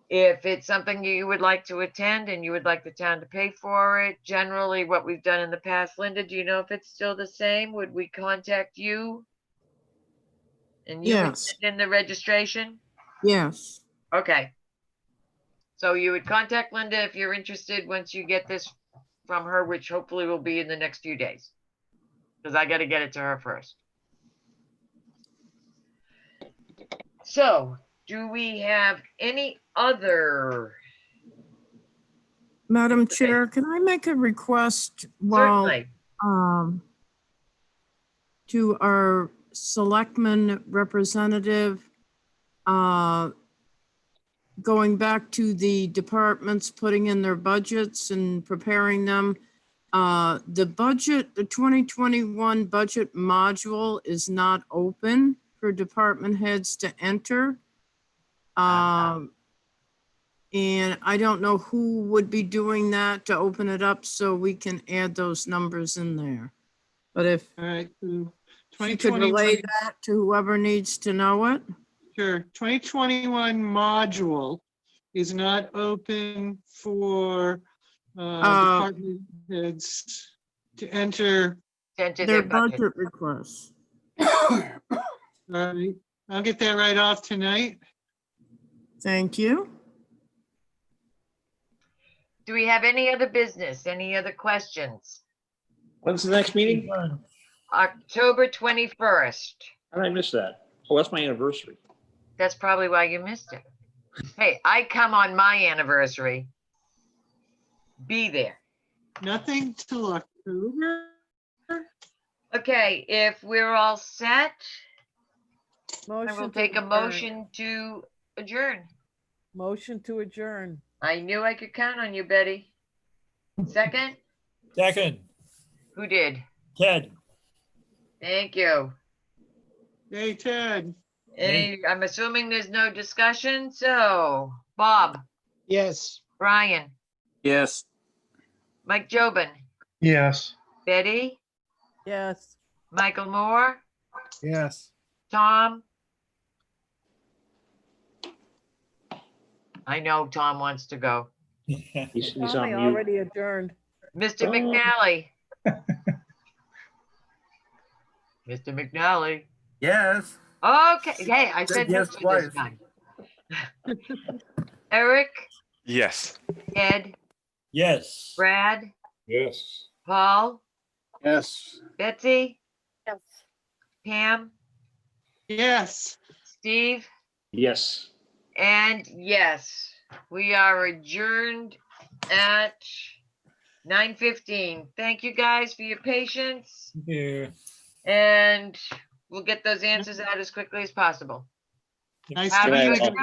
Speaker 2: if it's something you would like to attend and you would like the town to pay for it, generally what we've done in the past, Linda, do you know if it's still the same? Would we contact you? And you would
Speaker 5: Yes.
Speaker 2: send in the registration?
Speaker 5: Yes.
Speaker 2: Okay. So you would contact Linda if you're interested once you get this from her, which hopefully will be in the next few days. Because I got to get it to her first. So, do we have any other?
Speaker 5: Madam Chair, can I make a request while,
Speaker 2: Certainly.
Speaker 5: to our selectman representative, going back to the departments, putting in their budgets and preparing them. The budget, the 2021 budget module is not open for department heads to enter. And I don't know who would be doing that to open it up so we can add those numbers in there. But if
Speaker 3: All right. so
Speaker 5: you could
Speaker 3: 2021
Speaker 5: relay that to whoever needs to know it.
Speaker 3: Sure. 2021 module is not open for department heads to enter.
Speaker 5: Their budget requests.
Speaker 3: All right. I'll get that right off tonight.
Speaker 5: Thank you.
Speaker 2: Do we have any other business? Any other questions?
Speaker 10: When's the next meeting?
Speaker 2: October 21st.
Speaker 10: How did I miss that? Oh, that's my anniversary.
Speaker 2: That's probably why you missed it. Hey, I come on my anniversary. Be there.
Speaker 3: Nothing till October.
Speaker 2: Okay, if we're all set, I will
Speaker 14: Motion to
Speaker 2: take a
Speaker 14: adjourn.
Speaker 2: motion to adjourn.
Speaker 14: Motion to adjourn.
Speaker 2: I knew I could count on you, Betty. Second?
Speaker 16: Second,
Speaker 2: Who did?
Speaker 16: Ted.
Speaker 2: Thank you.
Speaker 3: Hey, Ted.
Speaker 2: I'm assuming there's no discussion, so Bob,
Speaker 13: Yes.
Speaker 2: Brian,
Speaker 8: Yes.
Speaker 2: Mike Jobin,
Speaker 6: Yes.
Speaker 2: Betty,
Speaker 14: Yes.
Speaker 2: Michael Moore,
Speaker 9: Yes.
Speaker 2: Tom. I know Tom wants to go.
Speaker 10: He's
Speaker 14: Probably
Speaker 10: on mute.
Speaker 14: already adjourned.
Speaker 2: Mr.
Speaker 10: Oh.
Speaker 2: McNally. Mr. McNally.
Speaker 12: Yes.
Speaker 2: Okay, hey, I said
Speaker 12: yes
Speaker 2: Mr. this
Speaker 12: twice.
Speaker 2: time. Eric,
Speaker 11: Yes.
Speaker 2: Ed,
Speaker 16: Yes.
Speaker 2: Brad,
Speaker 15: Yes.
Speaker 2: Paul,
Speaker 1: Yes.
Speaker 2: Betsy,
Speaker 4: Yes.
Speaker 2: Pam,
Speaker 3: Yes.
Speaker 2: Steve,
Speaker 10: Yes.
Speaker 2: and yes, we are adjourned at 9:15. Thank you guys for your patience,
Speaker 16: Yeah.
Speaker 2: and we'll get those answers out as quickly as possible.
Speaker 3: Nice
Speaker 2: Have
Speaker 3: to
Speaker 2: a
Speaker 3: meet
Speaker 2: good
Speaker 3: you.
Speaker 2: night.